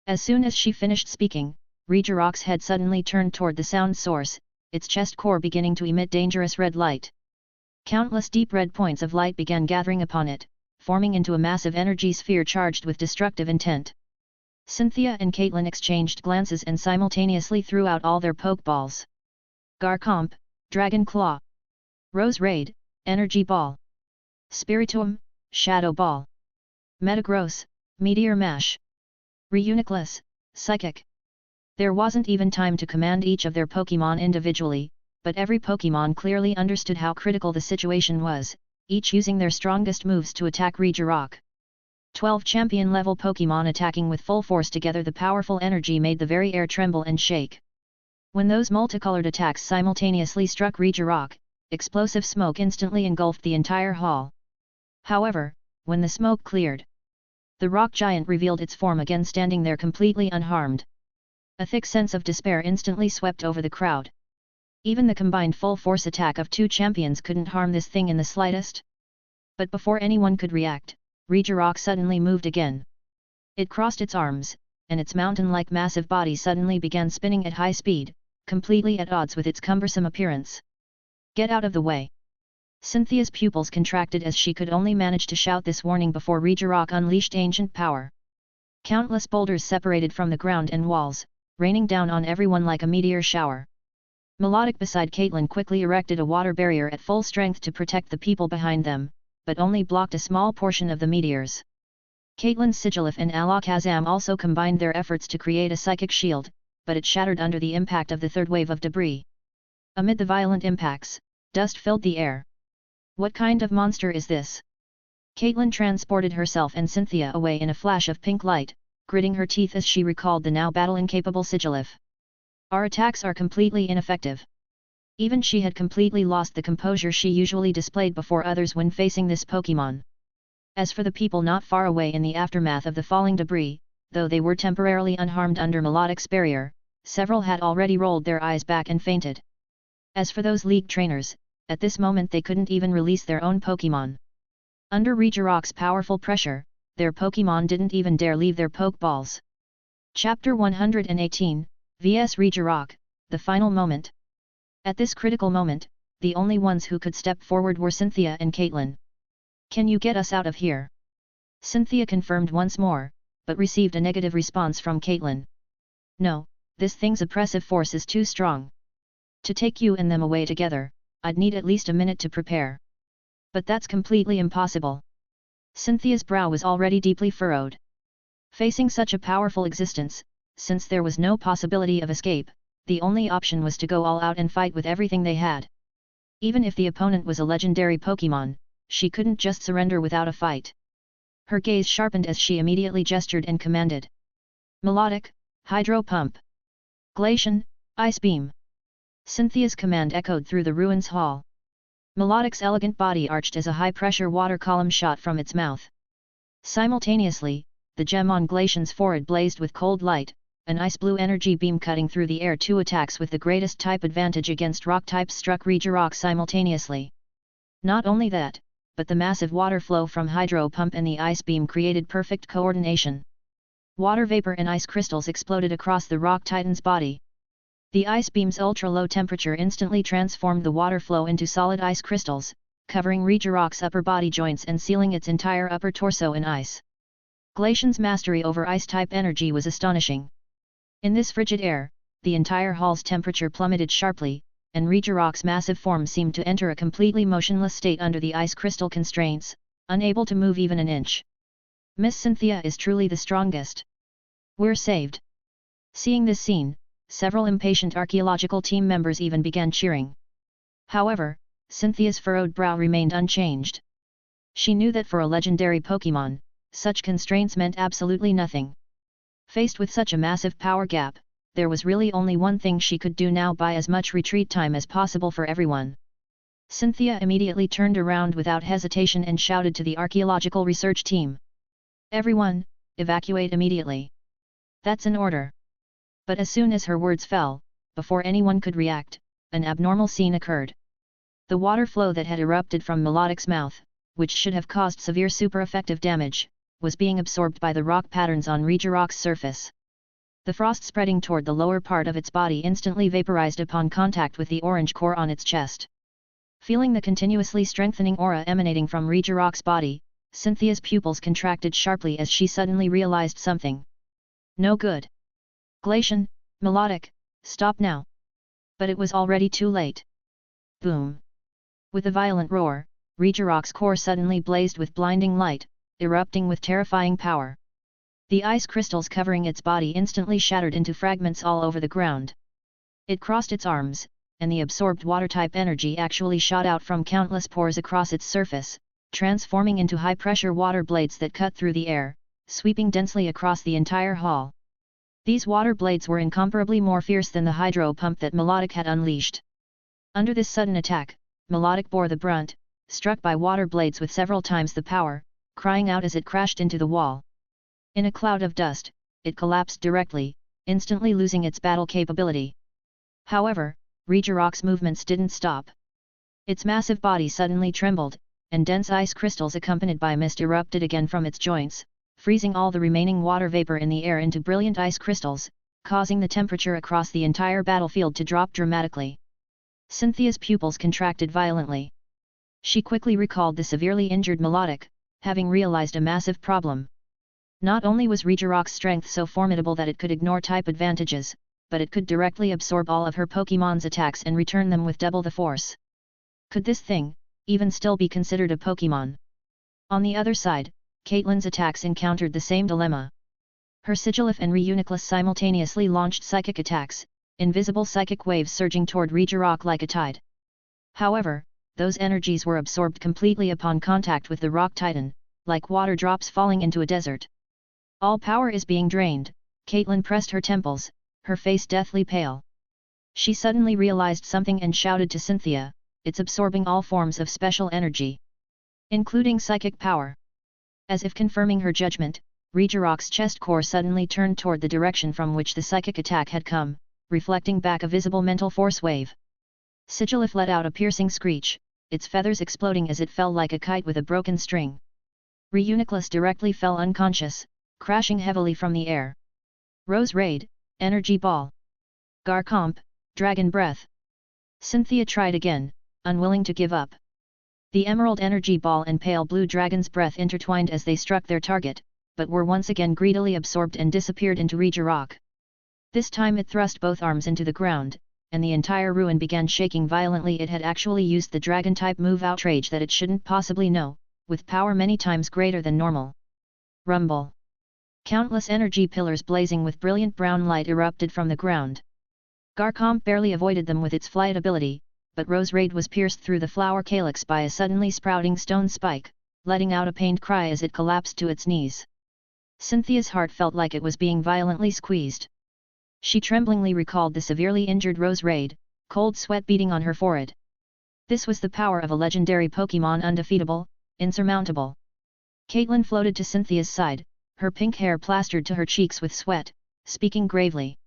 As soon as she finished speaking, Regirock's head suddenly turned toward the sound source, its chest core beginning to emit dangerous red light. Countless deep red points of light began gathering upon it, forming into a massive energy sphere charged with destructive intent. Cynthia and Caitlin exchanged glances and simultaneously threw out all their Pokeballs. Garcomp, Dragon Claw. Rose Raid, Energy Ball. Spiritomb, Shadow Ball. Metagross, Meteor Mash. Reuniclus, Psychic. There wasn't even time to command each of their Pokémon individually, but every Pokémon clearly understood how critical the situation was, each using their strongest moves to attack Regirock. 12 champion-level Pokémon attacking with full force together, the powerful energy made the very air tremble and shake. When those multicolored attacks simultaneously struck Regirock, explosive smoke instantly engulfed the entire hall. However, when the smoke cleared, the rock giant revealed its form again, standing there completely unharmed. A thick sense of despair instantly swept over the crowd. Even the combined full-force attack of 2 champions couldn't harm this thing in the slightest. But before anyone could react, Regirock suddenly moved again. It crossed its arms, and its mountain-like massive body suddenly began spinning at high speed, completely at odds with its cumbersome appearance. Get out of the way! Cynthia's pupils contracted as she could only manage to shout this warning before Regirock unleashed ancient power. Countless boulders separated from the ground and walls, raining down on everyone like a meteor shower. Melodic beside Caitlin quickly erected a water barrier at full strength to protect the people behind them, but only blocked a small portion of the meteors. Caitlin's Sigilif and Alakazam also combined their efforts to create a psychic shield, but it shattered under the impact of the third wave of debris. Amid the violent impacts, dust filled the air. What kind of monster is this? Caitlin transported herself and Cynthia away in a flash of pink light, gritting her teeth as she recalled the now battle-incapable Sigilif. Our attacks are completely ineffective. Even she had completely lost the composure she usually displayed before others when facing this Pokémon. As for the people not far away in the aftermath of the falling debris, though they were temporarily unharmed under Melodic's barrier, several had already rolled their eyes back and fainted. As for those league trainers, at this moment they couldn't even release their own Pokémon. Under Regirock's powerful pressure, their Pokémon didn't even dare leave their Pokeballs. Chapter 118, vs Regirock, the final moment. At this critical moment, the only ones who could step forward were Cynthia and Caitlin. "Can you get us out of here?" Cynthia confirmed once more, but received a negative response from Caitlin. "No, this thing's oppressive force is too strong. To take you and them away together, I'd need at least a minute to prepare. But that's completely impossible." Cynthia's brow was already deeply furrowed. Facing such a powerful existence, since there was no possibility of escape, the only option was to go all out and fight with everything they had. Even if the opponent was a legendary Pokémon, she couldn't just surrender without a fight. Her gaze sharpened as she immediately gestured and commanded. "Melodic, Hydro Pump. Glacian, Ice Beam." Cynthia's command echoed through the ruins hall. Melodic's elegant body arched as a high-pressure water column shot from its mouth. Simultaneously, the gem on Glacian's forehead blazed with cold light, an ice-blue energy beam cutting through the air. Two attacks with the greatest type advantage against rock types struck Regirock simultaneously. Not only that, but the massive water flow from Hydro Pump and the ice beam created perfect coordination. Water vapor and ice crystals exploded across the rock titan's body. The ice beam's ultra-low temperature instantly transformed the water flow into solid ice crystals, covering Regirock's upper body joints and sealing its entire upper torso in ice. Glacian's mastery over ice-type energy was astonishing. In this frigid air, the entire hall's temperature plummeted sharply, and Regirock's massive form seemed to enter a completely motionless state under the ice crystal constraints, unable to move even an inch. "Miss Cynthia is truly the strongest. We're saved." Seeing this scene, several impatient archaeological team members even began cheering. However, Cynthia's furrowed brow remained unchanged. She knew that for a legendary Pokémon, such constraints meant absolutely nothing. Faced with such a massive power gap, there was really only one thing she could do now: buy as much retreat time as possible for everyone. Cynthia immediately turned around without hesitation and shouted to the archaeological research team. "Everyone, evacuate immediately. That's an order." But as soon as her words fell, before anyone could react, an abnormal scene occurred. The water flow that had erupted from Melodic's mouth, which should have caused severe super-effective damage, was being absorbed by the rock patterns on Regirock's surface. The frost spreading toward the lower part of its body instantly vaporized upon contact with the orange core on its chest. Feeling the continuously strengthening aura emanating from Regirock's body, Cynthia's pupils contracted sharply as she suddenly realized something. No good. "Glacian, Melodic, stop now." But it was already too late. Boom! With a violent roar, Regirock's core suddenly blazed with blinding light, erupting with terrifying power. The ice crystals covering its body instantly shattered into fragments all over the ground. It crossed its arms, and the absorbed water-type energy actually shot out from countless pores across its surface, transforming into high-pressure water blades that cut through the air, sweeping densely across the entire hall. These water blades were incomparably more fierce than the hydro pump that Melodic had unleashed. Under this sudden attack, Melodic bore the brunt, struck by water blades with several times the power, crying out as it crashed into the wall. In a cloud of dust, it collapsed directly, instantly losing its battle capability. However, Regirock's movements didn't stop. Its massive body suddenly trembled, and dense ice crystals accompanied by mist erupted again from its joints, freezing all the remaining water vapor in the air into brilliant ice crystals, causing the temperature across the entire battlefield to drop dramatically. Cynthia's pupils contracted violently. She quickly recalled the severely injured Melodic, having realized a massive problem. Not only was Regirock's strength so formidable that it could ignore type advantages, but it could directly absorb all of her Pokémon's attacks and return them with double the force. Could this thing even still be considered a Pokémon? On the other side, Caitlin's attacks encountered the same dilemma. Her Sigilif and Reuniclus simultaneously launched psychic attacks, invisible psychic waves surging toward Regirock like a tide. However, those energies were absorbed completely upon contact with the rock titan, like water drops falling into a desert. All power is being drained. Caitlin pressed her temples, her face deathly pale. She suddenly realized something and shouted to Cynthia, "It's absorbing all forms of special energy, including psychic power." As if confirming her judgment, Regirock's chest core suddenly turned toward the direction from which the psychic attack had come, reflecting back a visible mental force wave. Sigilif let out a piercing screech, its feathers exploding as it fell like a kite with a broken string. Reuniclus directly fell unconscious, crashing heavily from the air. Rose Raid, Energy Ball. Garcomp, Dragon Breath. Cynthia tried again, unwilling to give up. The Emerald Energy Ball and Pale Blue Dragon's Breath intertwined as they struck their target, but were once again greedily absorbed and disappeared into Regirock. This time it thrust both arms into the ground, and the entire ruin began shaking violently. It had actually used the Dragon-type move Outrage that it shouldn't possibly know, with power many times greater than normal. Rumble. Countless energy pillars blazing with brilliant brown light erupted from the ground. Garcomp barely avoided them with its flight ability, but Rose Raid was pierced through the flower calyx by a suddenly sprouting stone spike, letting out a pained cry as it collapsed to its knees. Cynthia's heart felt like it was being violently squeezed. She tremblingly recalled the severely injured Rose Raid, cold sweat beading on her forehead. This was the power of a legendary Pokémon, undefeatable, insurmountable. Caitlin floated to Cynthia's side, her pink hair plastered to her cheeks with sweat, speaking gravely.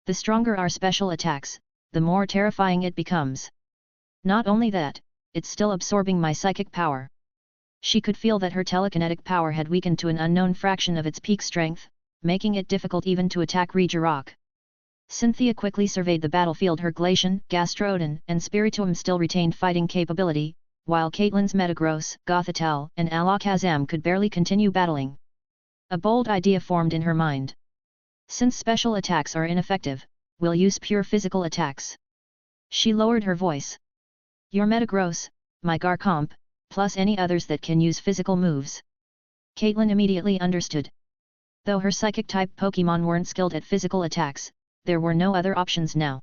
The stronger our special attacks, the more terrifying it becomes. Not only that, it's still absorbing my psychic power. She could feel that her telekinetic power had weakened to an unknown fraction of its peak strength, making it difficult even to attack Regirock. Cynthia quickly surveyed the battlefield. Her Glacian, Gastrodon, and Spiritomb still retained fighting capability, while Caitlin's Metagross, Gothitelle, and Alakazam could barely continue battling. A bold idea formed in her mind. Since special attacks are ineffective, we'll use pure physical attacks. She lowered her voice. Your Metagross, my Garcomp, plus any others that can use physical moves. Caitlin immediately understood. Though her psychic-type Pokémon weren't skilled at physical attacks, there were no other options now.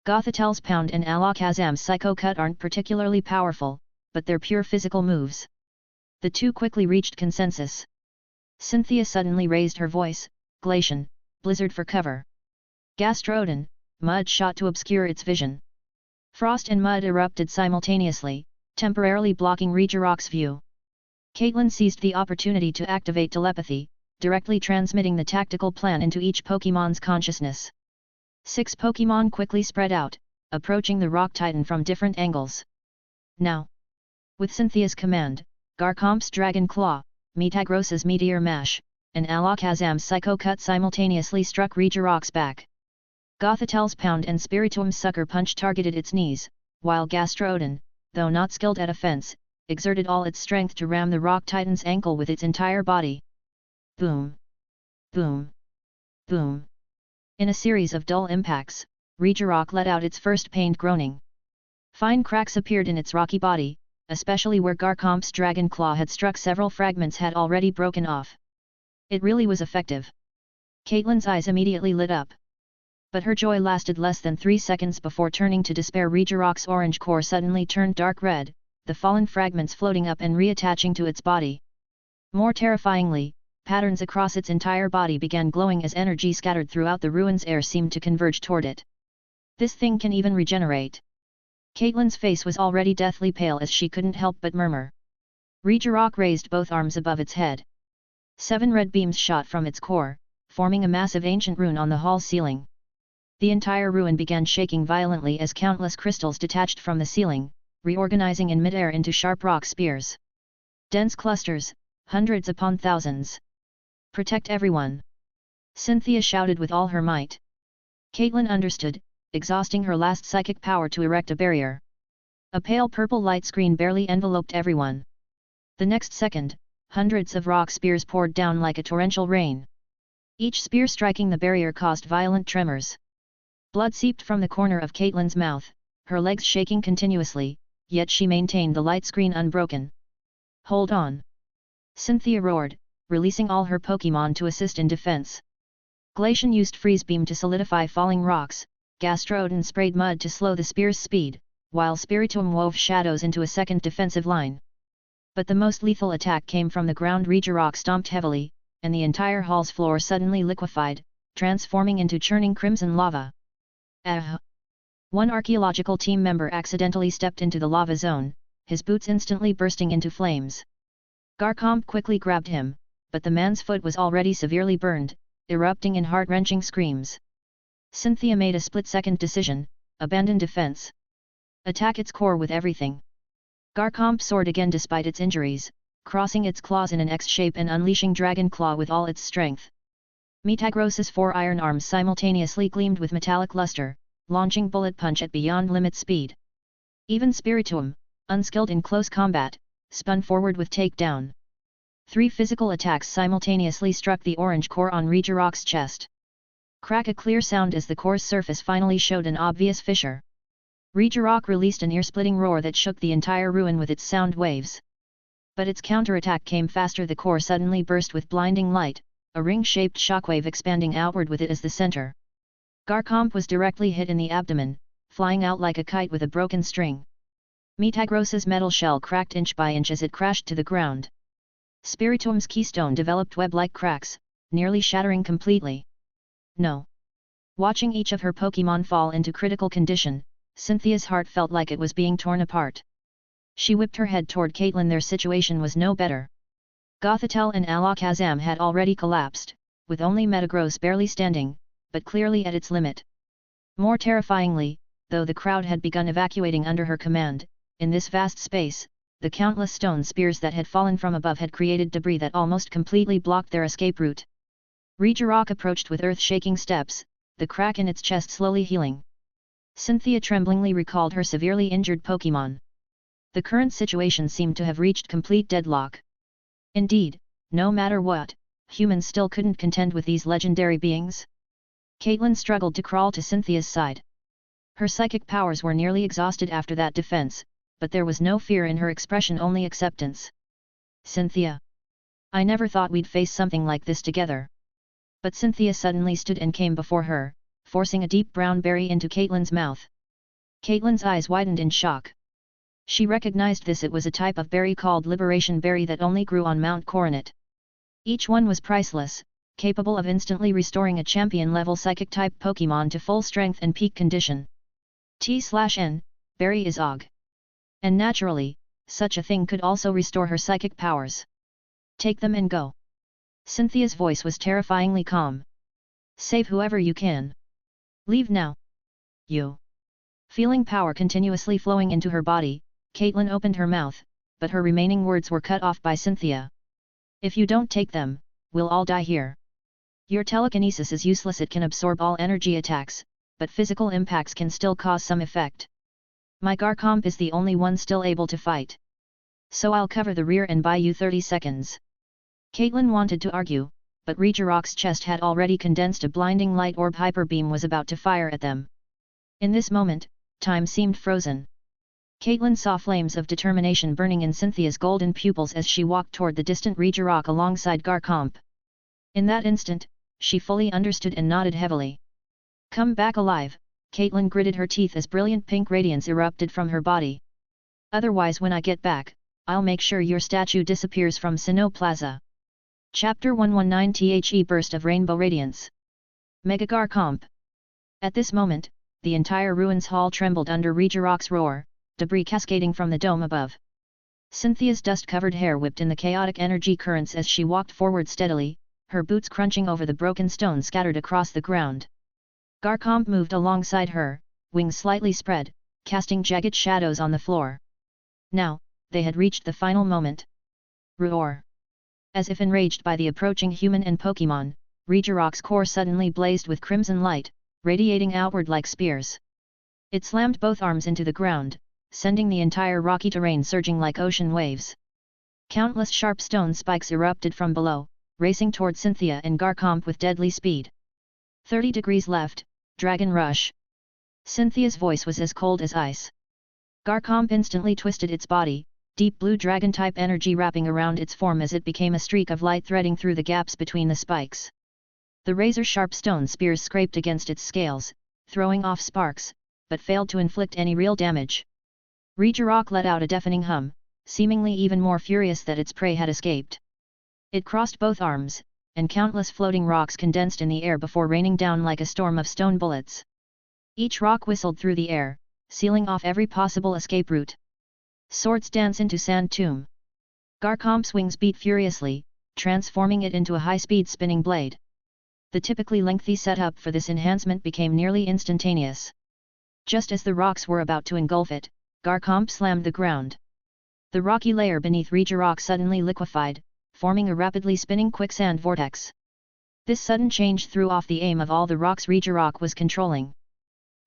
Gothitelle's Pound and Alakazam's Psycho Cut aren't particularly powerful, but they're pure physical moves. The two quickly reached consensus. Cynthia suddenly raised her voice, Glacian, Blizzard for cover. Gastrodon, Mud shot to obscure its vision. Frost and Mud erupted simultaneously, temporarily blocking Regirock's view. Caitlin seized the opportunity to activate telepathy, directly transmitting the tactical plan into each Pokémon's consciousness. 6 Pokémon quickly spread out, approaching the Rock Titan from different angles. Now! With Cynthia's command, Garcomp's Dragon Claw, Metagross's Meteor Mash, and Alakazam's Psycho Cut simultaneously struck Regirock's back. Gothitelle's Pound and Spiritomb's Sucker Punch targeted its knees, while Gastrodon, though not skilled at offense, exerted all its strength to ram the Rock Titan's ankle with its entire body. Boom! Boom! Boom! In a series of dull impacts, Regirock let out its first pained groaning. Fine cracks appeared in its rocky body, especially where Garcomp's Dragon Claw had struck. Several fragments had already broken off. It really was effective. Caitlin's eyes immediately lit up. But her joy lasted less than 3 seconds before turning to despair. Regirock's orange core suddenly turned dark red, the fallen fragments floating up and reattaching to its body. More terrifyingly, patterns across its entire body began glowing as energy scattered throughout the ruin's air seemed to converge toward it. This thing can even regenerate. Caitlin's face was already deathly pale as she couldn't help but murmur. Regirock raised both arms above its head. 7 red beams shot from its core, forming a massive ancient rune on the hall ceiling. The entire ruin began shaking violently as countless crystals detached from the ceiling, reorganizing in midair into sharp rock spears. Dense clusters, hundreds upon thousands. Protect everyone! Cynthia shouted with all her might. Caitlin understood, exhausting her last psychic power to erect a barrier. A pale purple light screen barely enveloped everyone. The next second, hundreds of rock spears poured down like a torrential rain. Each spear striking the barrier caused violent tremors. Blood seeped from the corner of Caitlin's mouth, her legs shaking continuously, yet she maintained the light screen unbroken. Hold on! Cynthia roared, releasing all her Pokémon to assist in defense. Glacian used Freeze Beam to solidify falling rocks, Gastrodon sprayed Mud to slow the spear's speed, while Spiritomb wove shadows into a second defensive line. But the most lethal attack came from the ground. Regirock stomped heavily, and the entire hall's floor suddenly liquefied, transforming into churning crimson lava. One archaeological team member accidentally stepped into the lava zone, his boots instantly bursting into flames. Garcomp quickly grabbed him, but the man's foot was already severely burned, erupting in heart-wrenching screams. Cynthia made a split-second decision: abandon defense. Attack its core with everything. Garchomp soared again despite its injuries, crossing its claws in an X shape and unleashing Dragon Claw with all its strength. Metagross's 4 iron arms simultaneously gleamed with metallic luster, launching bullet punch at beyond limit speed. Even Spiritomb, unskilled in close combat, spun forward with takedown. 3 physical attacks simultaneously struck the orange core on Regirock's chest. Crack, a clear sound as the core's surface finally showed an obvious fissure. Regirock released an ear-splitting roar that shook the entire ruin with its sound waves. But its counterattack came faster. The core suddenly burst with blinding light, a ring-shaped shockwave expanding outward with it as the center. Garchomp was directly hit in the abdomen, flying out like a kite with a broken string. Metagross's metal shell cracked inch by inch as it crashed to the ground. Spiritomb's keystone developed web-like cracks, nearly shattering completely. No. Watching each of her Pokémon fall into critical condition, Cynthia's heart felt like it was being torn apart. She whipped her head toward Caitlin. Their situation was no better. Gothitelle and Alakazam had already collapsed, with only Metagross barely standing, but clearly at its limit. More terrifyingly, though the crowd had begun evacuating under her command, in this vast space, the countless stone spears that had fallen from above had created debris that almost completely blocked their escape route. Regirock approached with earth-shaking steps, the crack in its chest slowly healing. Cynthia tremblingly recalled her severely injured Pokémon. The current situation seemed to have reached complete deadlock. Indeed, no matter what, humans still couldn't contend with these legendary beings. Caitlin struggled to crawl to Cynthia's side. Her psychic powers were nearly exhausted after that defense, but there was no fear in her expression, only acceptance. Cynthia. I never thought we'd face something like this together. But Cynthia suddenly stood and came before her, forcing a deep brown berry into Caitlin's mouth. Caitlin's eyes widened in shock. She recognized this. It was a type of berry called Liberation Berry that only grew on Mount Coronet. Each one was priceless, capable of instantly restoring a champion-level psychic-type Pokémon to full strength and peak condition. T/N, berry is AUG. And naturally, such a thing could also restore her psychic powers. Take them and go. Cynthia's voice was terrifyingly calm. Save whoever you can. Leave now. You. Feeling power continuously flowing into her body, Caitlin opened her mouth, but her remaining words were cut off by Cynthia. If you don't take them, we'll all die here. Your telekinesis is useless. It can absorb all energy attacks, but physical impacts can still cause some effect. My Garchomp is the only one still able to fight. So I'll cover the rear and buy you 30 seconds. Caitlin wanted to argue, but Regirock's chest had already condensed. A blinding light orb hyper beam was about to fire at them. In this moment, time seemed frozen. Caitlin saw flames of determination burning in Cynthia's golden pupils as she walked toward the distant Regirock alongside Garchomp. In that instant, she fully understood and nodded heavily. Come back alive, Caitlin gritted her teeth as brilliant pink radiance erupted from her body. Otherwise, when I get back, I'll make sure your statue disappears from Sinnoh Plaza. Chapter 119 The Burst of Rainbow Radiance. Mega Garchomp. At this moment, the entire ruins hall trembled under Regirock's roar, debris cascading from the dome above. Cynthia's dust-covered hair whipped in the chaotic energy currents as she walked forward steadily, her boots crunching over the broken stone scattered across the ground. Garchomp moved alongside her, wings slightly spread, casting jagged shadows on the floor. Now, they had reached the final moment. Roar! As if enraged by the approaching human and Pokémon, Regirock's core suddenly blazed with crimson light, radiating outward like spears. It slammed both arms into the ground, sending the entire rocky terrain surging like ocean waves. Countless sharp stone spikes erupted from below, racing toward Cynthia and Garchomp with deadly speed. 30 degrees left, Dragon Rush. Cynthia's voice was as cold as ice. Garchomp instantly twisted its body, deep blue dragon-type energy wrapping around its form as it became a streak of light threading through the gaps between the spikes. The razor-sharp stone spears scraped against its scales, throwing off sparks, but failed to inflict any real damage. Regirock let out a deafening hum, seemingly even more furious that its prey had escaped. It crossed both arms, and countless floating rocks condensed in the air before raining down like a storm of stone bullets. Each rock whistled through the air, sealing off every possible escape route. Swords dance into sand tomb. Garchomp's wings beat furiously, transforming it into a high-speed spinning blade. The typically lengthy setup for this enhancement became nearly instantaneous. Just as the rocks were about to engulf it, Garchomp slammed the ground. The rocky layer beneath Regirock suddenly liquefied, forming a rapidly spinning quicksand vortex. This sudden change threw off the aim of all the rocks Regirock was controlling.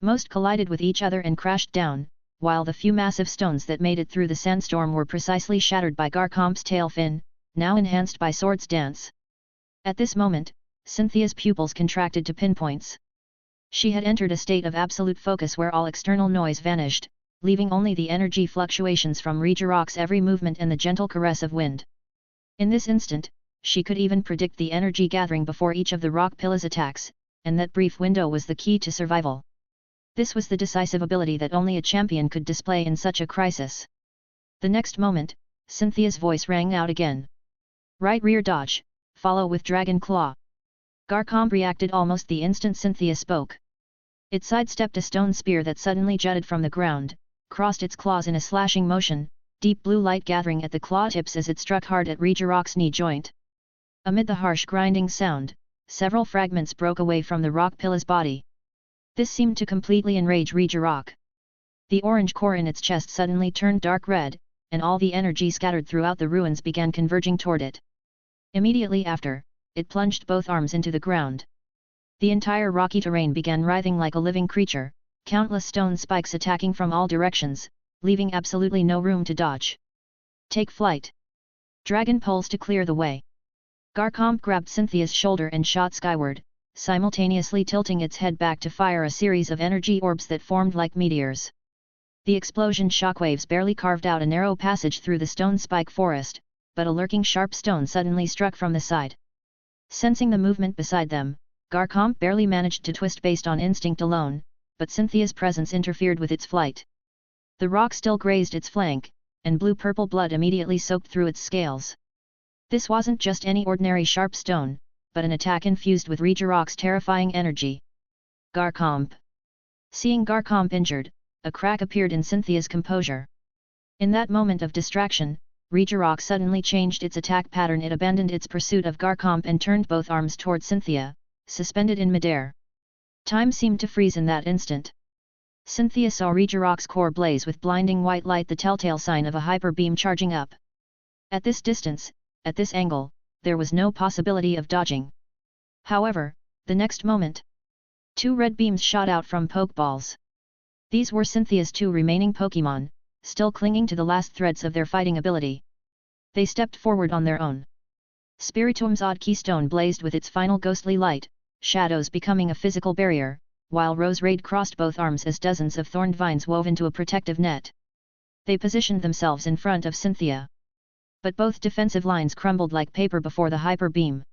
Most collided with each other and crashed down, while the few massive stones that made it through the sandstorm were precisely shattered by Garchomp's tail fin, now enhanced by Sword's Dance. At this moment, Cynthia's pupils contracted to pinpoints. She had entered a state of absolute focus where all external noise vanished, leaving only the energy fluctuations from Regirock's every movement and the gentle caress of wind. In this instant, she could even predict the energy gathering before each of the rock pillars' attacks, and that brief window was the key to survival. This was the decisive ability that only a champion could display in such a crisis. The next moment, Cynthia's voice rang out again. Right rear dodge, follow with Dragon Claw. Garchomp reacted almost the instant Cynthia spoke. It sidestepped a stone spear that suddenly jutted from the ground, crossed its claws in a slashing motion, deep blue light gathering at the claw tips as it struck hard at Regirock's knee joint. Amid the harsh grinding sound, several fragments broke away from the rock pillar's body. This seemed to completely enrage Regirock. The orange core in its chest suddenly turned dark red, and all the energy scattered throughout the ruins began converging toward it. Immediately after, it plunged both arms into the ground. The entire rocky terrain began writhing like a living creature, countless stone spikes attacking from all directions, leaving absolutely no room to dodge. Take flight! Dragon poles to clear the way! Garchomp grabbed Cynthia's shoulder and shot skyward, simultaneously tilting its head back to fire a series of energy orbs that formed like meteors. The explosion shockwaves barely carved out a narrow passage through the stone spike forest, but a lurking sharp stone suddenly struck from the side. Sensing the movement beside them, Garchomp barely managed to twist based on instinct alone, but Cynthia's presence interfered with its flight. The rock still grazed its flank, and blue-purple blood immediately soaked through its scales. This wasn't just any ordinary sharp stone, but an attack infused with Regirock's terrifying energy. Garchomp! Seeing Garchomp injured, a crack appeared in Cynthia's composure. In that moment of distraction, Regirock suddenly changed its attack pattern. It abandoned its pursuit of Garchomp and turned both arms toward Cynthia, suspended in midair. Time seemed to freeze in that instant. Cynthia saw Regirock's core blaze with blinding white light, the telltale sign of a hyper beam charging up. At this distance, at this angle, there was no possibility of dodging. However, the next moment, two red beams shot out from Pokeballs. These were Cynthia's two remaining Pokémon, still clinging to the last threads of their fighting ability. They stepped forward on their own. Spiritom's odd keystone blazed with its final ghostly light, shadows becoming a physical barrier, while Roserade crossed both arms as dozens of thorned vines wove into a protective net. They positioned themselves in front of Cynthia. But both defensive lines crumbled like paper before the hyper beam.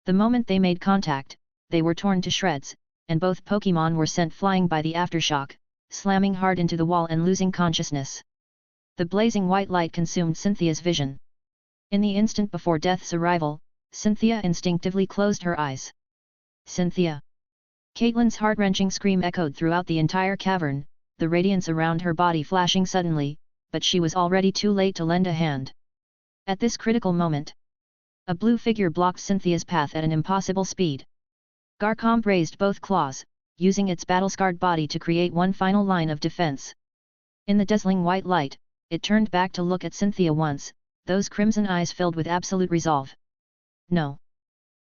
The moment they made contact, they were torn to shreds, and both Pokémon were sent flying by the aftershock, slamming hard into the wall and losing consciousness. The blazing white light consumed Cynthia's vision. In the instant before death's arrival, Cynthia instinctively closed her eyes. Cynthia! Caitlin's heart-wrenching scream echoed throughout the entire cavern, the radiance around her body flashing suddenly, but she was already too late to lend a hand. At this critical moment, a blue figure blocked Cynthia's path at an impossible speed. Garchomp raised both claws, using its battle-scarred body to create one final line of defense. In the dazzling white light, it turned back to look at Cynthia once, those crimson eyes filled with absolute resolve. No!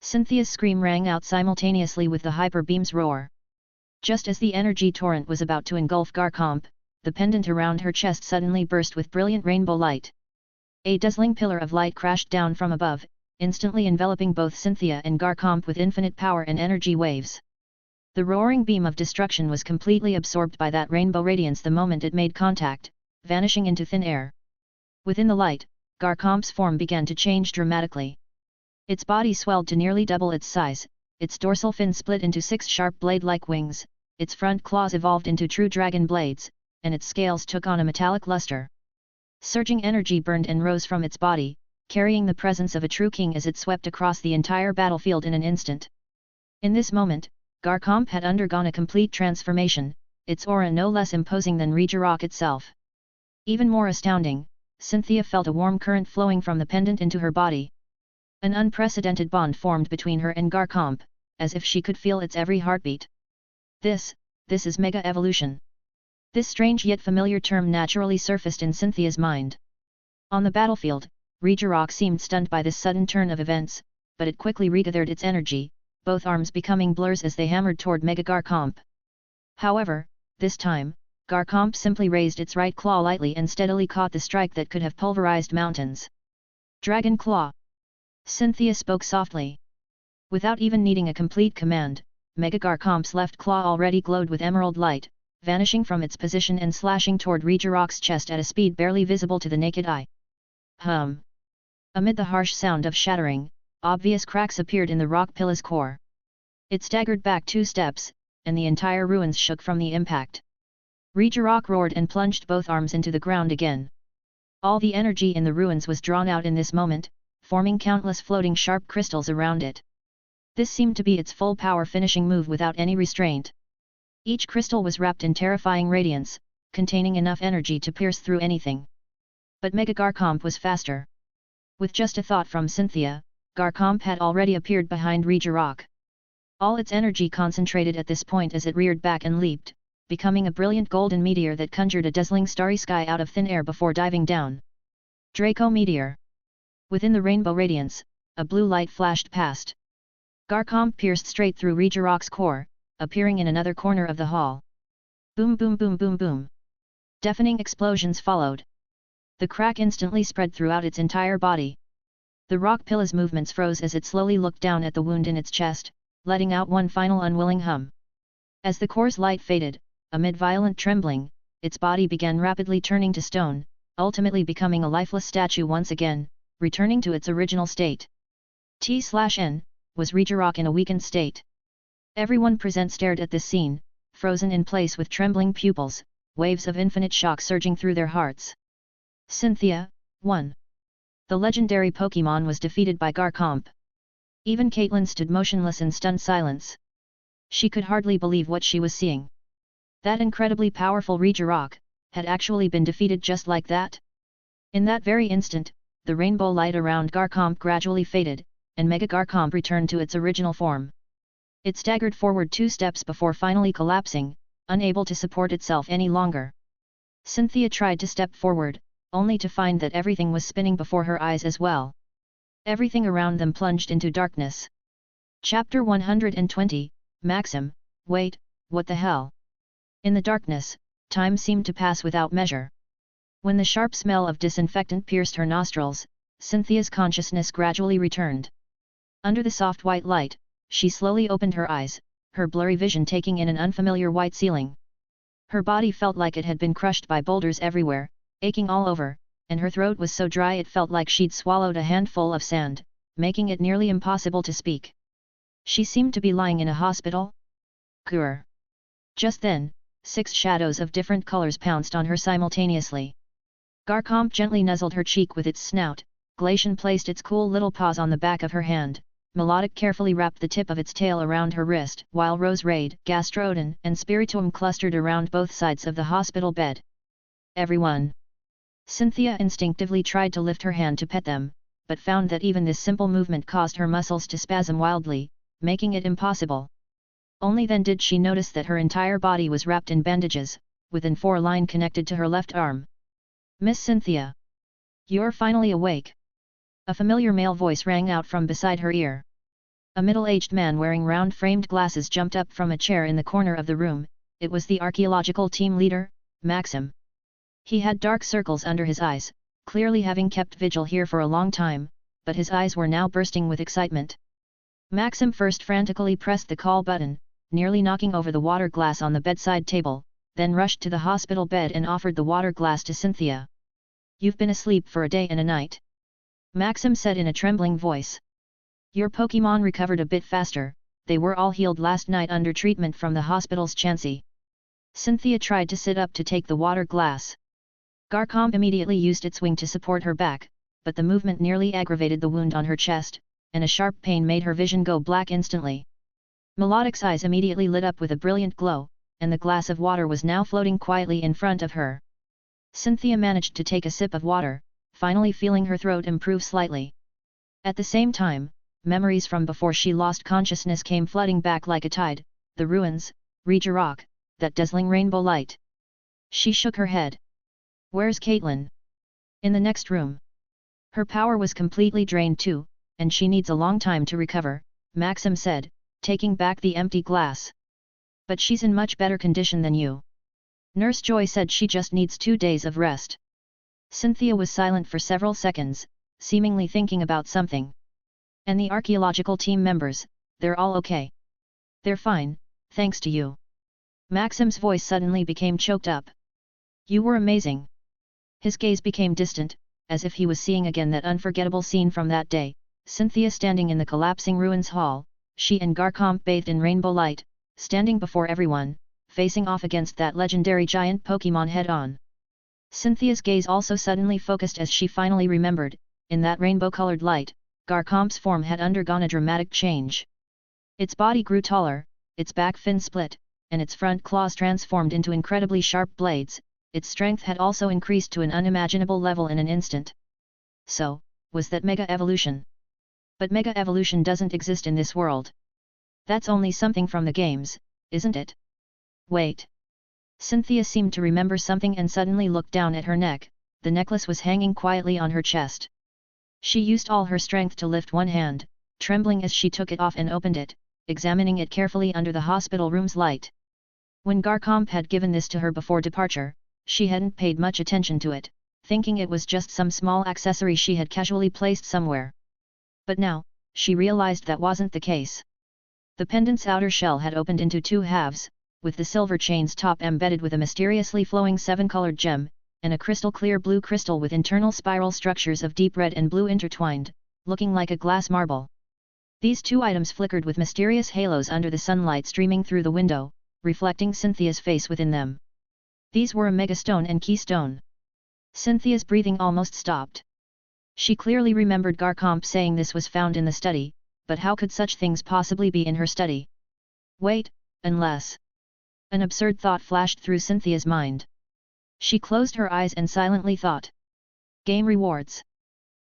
Cynthia's scream rang out simultaneously with the hyper beam's roar. Just as the energy torrent was about to engulf Garchomp, the pendant around her chest suddenly burst with brilliant rainbow light. A dazzling pillar of light crashed down from above, instantly enveloping both Cynthia and Garchomp with infinite power and energy waves. The roaring beam of destruction was completely absorbed by that rainbow radiance the moment it made contact, vanishing into thin air. Within the light, Garchomp's form began to change dramatically. Its body swelled to nearly double its size, its dorsal fin split into 6 sharp blade-like wings, its front claws evolved into true dragon blades, and its scales took on a metallic luster. Surging energy burned and rose from its body, carrying the presence of a true king as it swept across the entire battlefield in an instant. In this moment, Garchomp had undergone a complete transformation, its aura no less imposing than Regirock itself. Even more astounding, Cynthia felt a warm current flowing from the pendant into her body. An unprecedented bond formed between her and Garcomp, as if she could feel its every heartbeat. This is Mega Evolution. This strange yet familiar term naturally surfaced in Cynthia's mind. On the battlefield, Regirock seemed stunned by this sudden turn of events, but it quickly regathered its energy, both arms becoming blurs as they hammered toward Mega Garcomp. However, this time, Garcomp simply raised its right claw lightly and steadily caught the strike that could have pulverized mountains. Dragon Claw! Cynthia spoke softly. Without even needing a complete command, Mega Garcomp's left claw already glowed with emerald light, vanishing from its position and slashing toward Regirock's chest at a speed barely visible to the naked eye. Hum! Amid the harsh sound of shattering, obvious cracks appeared in the rock pillow's core. It staggered back 2 steps, and the entire ruins shook from the impact. Regirock roared and plunged both arms into the ground again. All the energy in the ruins was drawn out in this moment, forming countless floating sharp crystals around it. This seemed to be its full power finishing move without any restraint. Each crystal was wrapped in terrifying radiance, containing enough energy to pierce through anything. But Mega Garcomp was faster. With just a thought from Cynthia, Garcomp had already appeared behind Regirock. All its energy concentrated at this point as it reared back and leaped, becoming a brilliant golden meteor that conjured a dazzling starry sky out of thin air before diving down. Draco Meteor! Within the rainbow radiance, a blue light flashed past. Garcomp pierced straight through Regirock's core, appearing in another corner of the hall. Boom boom boom boom boom. Deafening explosions followed. The crack instantly spread throughout its entire body. The rock pillow's movements froze as it slowly looked down at the wound in its chest, letting out one final unwilling hum. As the core's light faded, amid violent trembling, its body began rapidly turning to stone, ultimately becoming a lifeless statue once again, returning to its original state. T/N, was Regirock in a weakened state. Everyone present stared at this scene, frozen in place with trembling pupils, waves of infinite shock surging through their hearts. Cynthia, 1. The legendary Pokémon was defeated by Garcomp. Even Caitlin stood motionless in stunned silence. She could hardly believe what she was seeing. That incredibly powerful Regirock had actually been defeated just like that? In that very instant, the rainbow light around Garcomp gradually faded, and Mega Garcomp returned to its original form. It staggered forward 2 steps before finally collapsing, unable to support itself any longer. Cynthia tried to step forward, only to find that everything was spinning before her eyes as well. Everything around them plunged into darkness. Chapter 120, Maxim, wait, what the hell? In the darkness, time seemed to pass without measure. When the sharp smell of disinfectant pierced her nostrils, Cynthia's consciousness gradually returned. Under the soft white light, she slowly opened her eyes, her blurry vision taking in an unfamiliar white ceiling. Her body felt like it had been crushed by boulders everywhere, aching all over, and her throat was so dry it felt like she'd swallowed a handful of sand, making it nearly impossible to speak. She seemed to be lying in a hospital? Grr. Just then, 6 shadows of different colors pounced on her simultaneously. Garcomp gently nuzzled her cheek with its snout, Glacian placed its cool little paws on the back of her hand, Melodic carefully wrapped the tip of its tail around her wrist, while Roserade, Gastrodon, and Spiritomb clustered around both sides of the hospital bed. Everyone! Cynthia instinctively tried to lift her hand to pet them, but found that even this simple movement caused her muscles to spasm wildly, making it impossible. Only then did she notice that her entire body was wrapped in bandages, with an 4-line connected to her left arm. "Miss Cynthia! You're finally awake!" A familiar male voice rang out from beside her ear. A middle-aged man wearing round-framed glasses jumped up from a chair in the corner of the room. It was the archaeological team leader, Maxim. He had dark circles under his eyes, clearly having kept vigil here for a long time, but his eyes were now bursting with excitement. Maxim first frantically pressed the call button, nearly knocking over the water glass on the bedside table, then rushed to the hospital bed and offered the water glass to Cynthia. "You've been asleep for a day and a night," Maxim said in a trembling voice. "Your Pokémon recovered a bit faster, they were all healed last night under treatment from the hospital's Chansey." Cynthia tried to sit up to take the water glass. Garcomp immediately used its wing to support her back, but the movement nearly aggravated the wound on her chest, and a sharp pain made her vision go black instantly. Melodic's eyes immediately lit up with a brilliant glow, and the glass of water was now floating quietly in front of her. Cynthia managed to take a sip of water, finally feeling her throat improve slightly. At the same time, memories from before she lost consciousness came flooding back like a tide, the ruins, Rock, that dazzling rainbow light. She shook her head. Where's Caitlin? In the next room. Her power was completely drained too, and she needs a long time to recover, Maxim said, taking back the empty glass. But she's in much better condition than you. Nurse Joy said she just needs 2 days of rest. Cynthia was silent for several seconds, seemingly thinking about something. And the archaeological team members, they're all okay. They're fine, thanks to you. Maxim's voice suddenly became choked up. You were amazing. His gaze became distant, as if he was seeing again that unforgettable scene from that day, Cynthia standing in the collapsing ruins hall, she and Garcomp bathed in rainbow light, standing before everyone, facing off against that legendary giant Pokémon head-on. Cynthia's gaze also suddenly focused as she finally remembered, in that rainbow-colored light, Garcomp's form had undergone a dramatic change. Its body grew taller, its back fin split, and its front claws transformed into incredibly sharp blades. Its strength had also increased to an unimaginable level in an instant. So, was that Mega Evolution? But Mega Evolution doesn't exist in this world. That's only something from the games, isn't it? Wait. Cynthia seemed to remember something and suddenly looked down at her neck. The necklace was hanging quietly on her chest. She used all her strength to lift one hand, trembling as she took it off and opened it, examining it carefully under the hospital room's light. When Garcomp had given this to her before departure, she hadn't paid much attention to it, thinking it was just some small accessory she had casually placed somewhere. But now, she realized that wasn't the case. The pendant's outer shell had opened into 2 halves, with the silver chain's top embedded with a mysteriously flowing 7-colored gem, and a crystal-clear blue crystal with internal spiral structures of deep red and blue intertwined, looking like a glass marble. These 2 items flickered with mysterious halos under the sunlight streaming through the window, reflecting Cynthia's face within them. These were a megastone and keystone. Cynthia's breathing almost stopped. She clearly remembered Garcomp saying this was found in the study, but how could such things possibly be in her study? Wait, unless... An absurd thought flashed through Cynthia's mind. She closed her eyes and silently thought. Game rewards.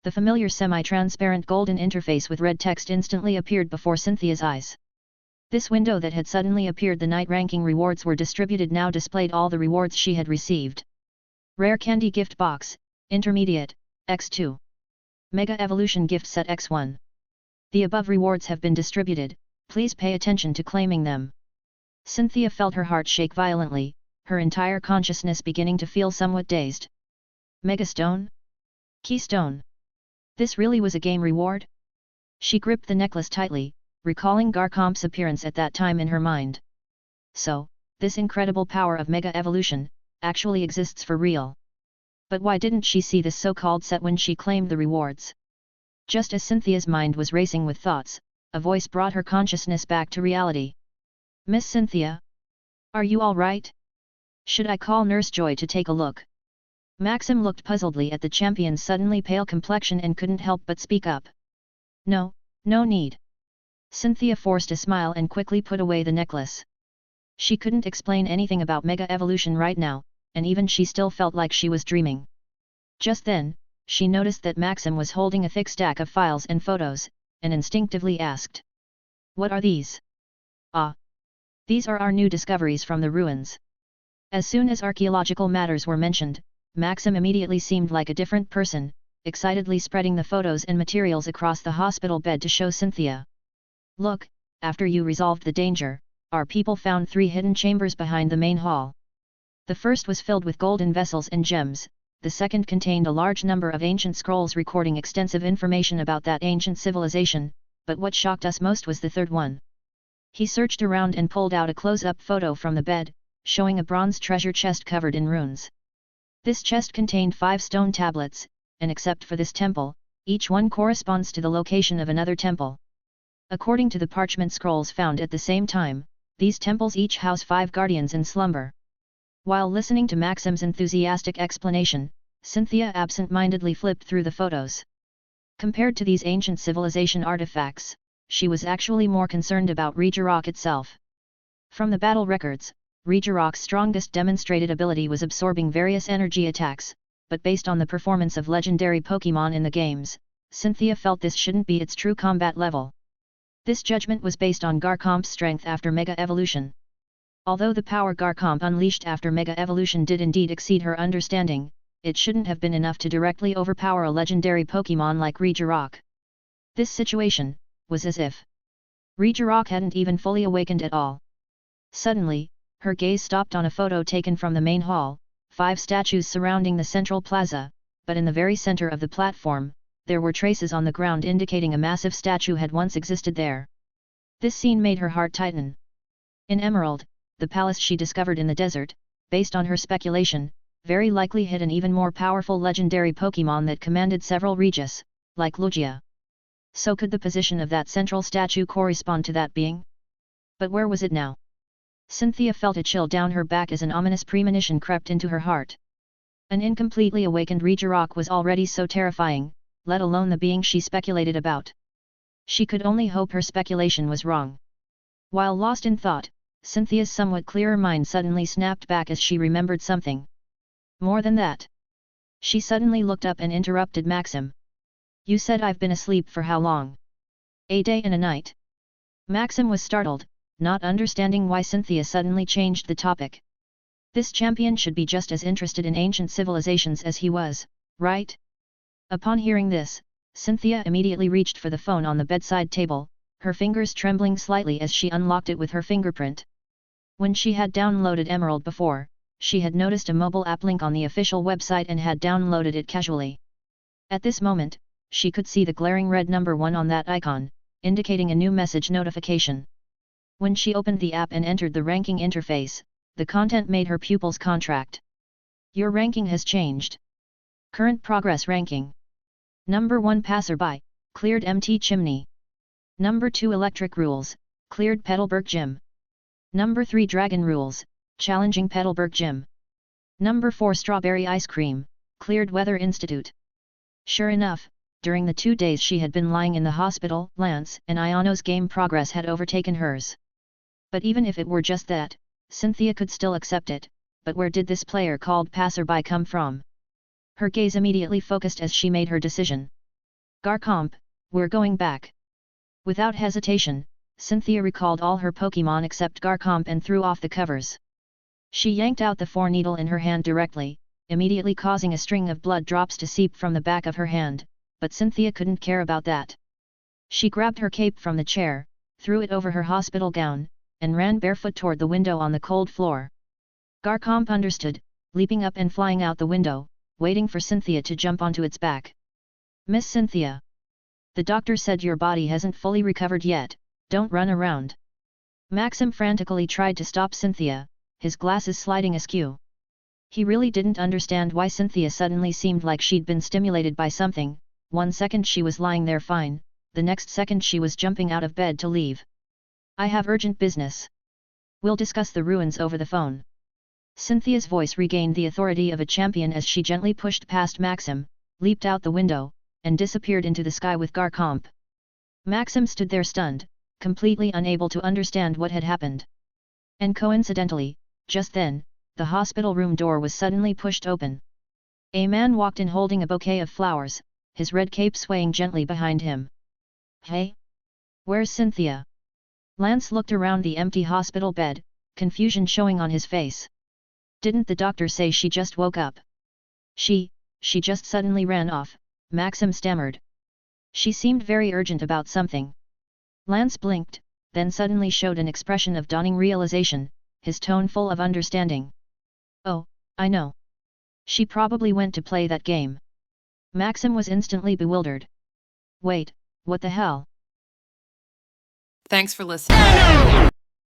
The familiar semi-transparent golden interface with red text instantly appeared before Cynthia's eyes. This window that had suddenly appeared, the night ranking rewards were distributed, now displayed all the rewards she had received. Rare Candy Gift Box, Intermediate, X2. Mega Evolution Gift Set X1. The above rewards have been distributed, please pay attention to claiming them. Cynthia felt her heart shake violently, her entire consciousness beginning to feel somewhat dazed. Megastone? Keystone? This really was a game reward? She gripped the necklace tightly, recalling Garcomp's appearance at that time in her mind. So, this incredible power of Mega Evolution actually exists for real. But why didn't she see this so-called set when she claimed the rewards? Just as Cynthia's mind was racing with thoughts, a voice brought her consciousness back to reality. Miss Cynthia? Are you all right? Should I call Nurse Joy to take a look? Maxim looked puzzledly at the champion's suddenly pale complexion and couldn't help but speak up. No, no need. Cynthia forced a smile and quickly put away the necklace. She couldn't explain anything about Mega Evolution right now, and even she still felt like she was dreaming. Just then, she noticed that Maxim was holding a thick stack of files and photos, and instinctively asked. What are these? Ah. These are our new discoveries from the ruins. As soon as archaeological matters were mentioned, Maxim immediately seemed like a different person, excitedly spreading the photos and materials across the hospital bed to show Cynthia. Look, after you resolved the danger, our people found 3 hidden chambers behind the main hall. The first was filled with golden vessels and gems, the second contained a large number of ancient scrolls recording extensive information about that ancient civilization, but what shocked us most was the third one. He searched around and pulled out a close-up photo from the bed, showing a bronze treasure chest covered in runes. This chest contained 5 stone tablets, and except for this temple, each one corresponds to the location of another temple. According to the parchment scrolls found at the same time, these temples each house 5 guardians in slumber. While listening to Maxim's enthusiastic explanation, Cynthia absent-mindedly flipped through the photos. Compared to these ancient civilization artifacts, she was actually more concerned about Rock itself. From the battle records, Rock's strongest demonstrated ability was absorbing various energy attacks, but based on the performance of legendary Pokémon in the games, Cynthia felt this shouldn't be its true combat level. This judgment was based on Garchomp's strength after Mega Evolution. Although the power Garchomp unleashed after Mega Evolution did indeed exceed her understanding, it shouldn't have been enough to directly overpower a legendary Pokémon like Regirock. This situation was as if Regirock hadn't even fully awakened at all. Suddenly, her gaze stopped on a photo taken from the main hall, 5 statues surrounding the central plaza, but in the very center of the platform, there were traces on the ground indicating a massive statue had once existed there. This scene made her heart tighten. In Emerald, the palace she discovered in the desert, based on her speculation, very likely hid an even more powerful legendary Pokémon that commanded several Regis, like Lugia. So could the position of that central statue correspond to that being? But where was it now? Cynthia felt a chill down her back as an ominous premonition crept into her heart. An incompletely awakened Regirock was already so terrifying, let alone the being she speculated about. She could only hope her speculation was wrong. While lost in thought, Cynthia's somewhat clearer mind suddenly snapped back as she remembered something. More than that. She suddenly looked up and interrupted Maxim. "You said I've been asleep for how long?" "A day and a night." Maxim was startled, not understanding why Cynthia suddenly changed the topic. This champion should be just as interested in ancient civilizations as he was, right? Upon hearing this, Cynthia immediately reached for the phone on the bedside table, her fingers trembling slightly as she unlocked it with her fingerprint. When she had downloaded Emerald before, she had noticed a mobile app link on the official website and had downloaded it casually. At this moment, she could see the glaring red number 1 on that icon, indicating a new message notification. When she opened the app and entered the ranking interface, the content made her pupils contract. "Your ranking has changed. Current progress ranking. Number 1 Passerby, cleared MT Chimney. Number 2 Electric Rules, cleared Petalburg Gym. Number 3 Dragon Rules, challenging Petalburg Gym. Number 4 Strawberry Ice Cream, cleared Weather Institute." Sure enough, during the 2 days she had been lying in the hospital, Lance and Iono's game progress had overtaken hers. But even if it were just that, Cynthia could still accept it, but where did this player called Passerby come from? Her gaze immediately focused as she made her decision. "Garchomp, we're going back." Without hesitation, Cynthia recalled all her Pokémon except Garchomp and threw off the covers. She yanked out the 4-needle in her hand directly, immediately causing a string of blood drops to seep from the back of her hand, but Cynthia couldn't care about that. She grabbed her cape from the chair, threw it over her hospital gown, and ran barefoot toward the window on the cold floor. Garchomp understood, leaping up and flying out the window, waiting for Cynthia to jump onto its back. "Miss Cynthia. The doctor said your body hasn't fully recovered yet, don't run around." Maxim frantically tried to stop Cynthia, his glasses sliding askew. He really didn't understand why Cynthia suddenly seemed like she'd been stimulated by something. One second she was lying there fine, the next second she was jumping out of bed to leave. "I have urgent business. We'll discuss the ruins over the phone." Cynthia's voice regained the authority of a champion as she gently pushed past Maxim, leaped out the window, and disappeared into the sky with Garchomp. Maxim stood there stunned, completely unable to understand what had happened. And coincidentally, just then, the hospital room door was suddenly pushed open. A man walked in holding a bouquet of flowers, his red cape swaying gently behind him. "Hey? Where's Cynthia?" Lance looked around the empty hospital bed, confusion showing on his face. "Didn't the doctor say she just woke up?" She just suddenly ran off," Maxim stammered. "She seemed very urgent about something." Lance blinked, then suddenly showed an expression of dawning realization, his tone full of understanding. "Oh, I know. She probably went to play that game." Maxim was instantly bewildered. "Wait, what the hell?" Thanks for listening.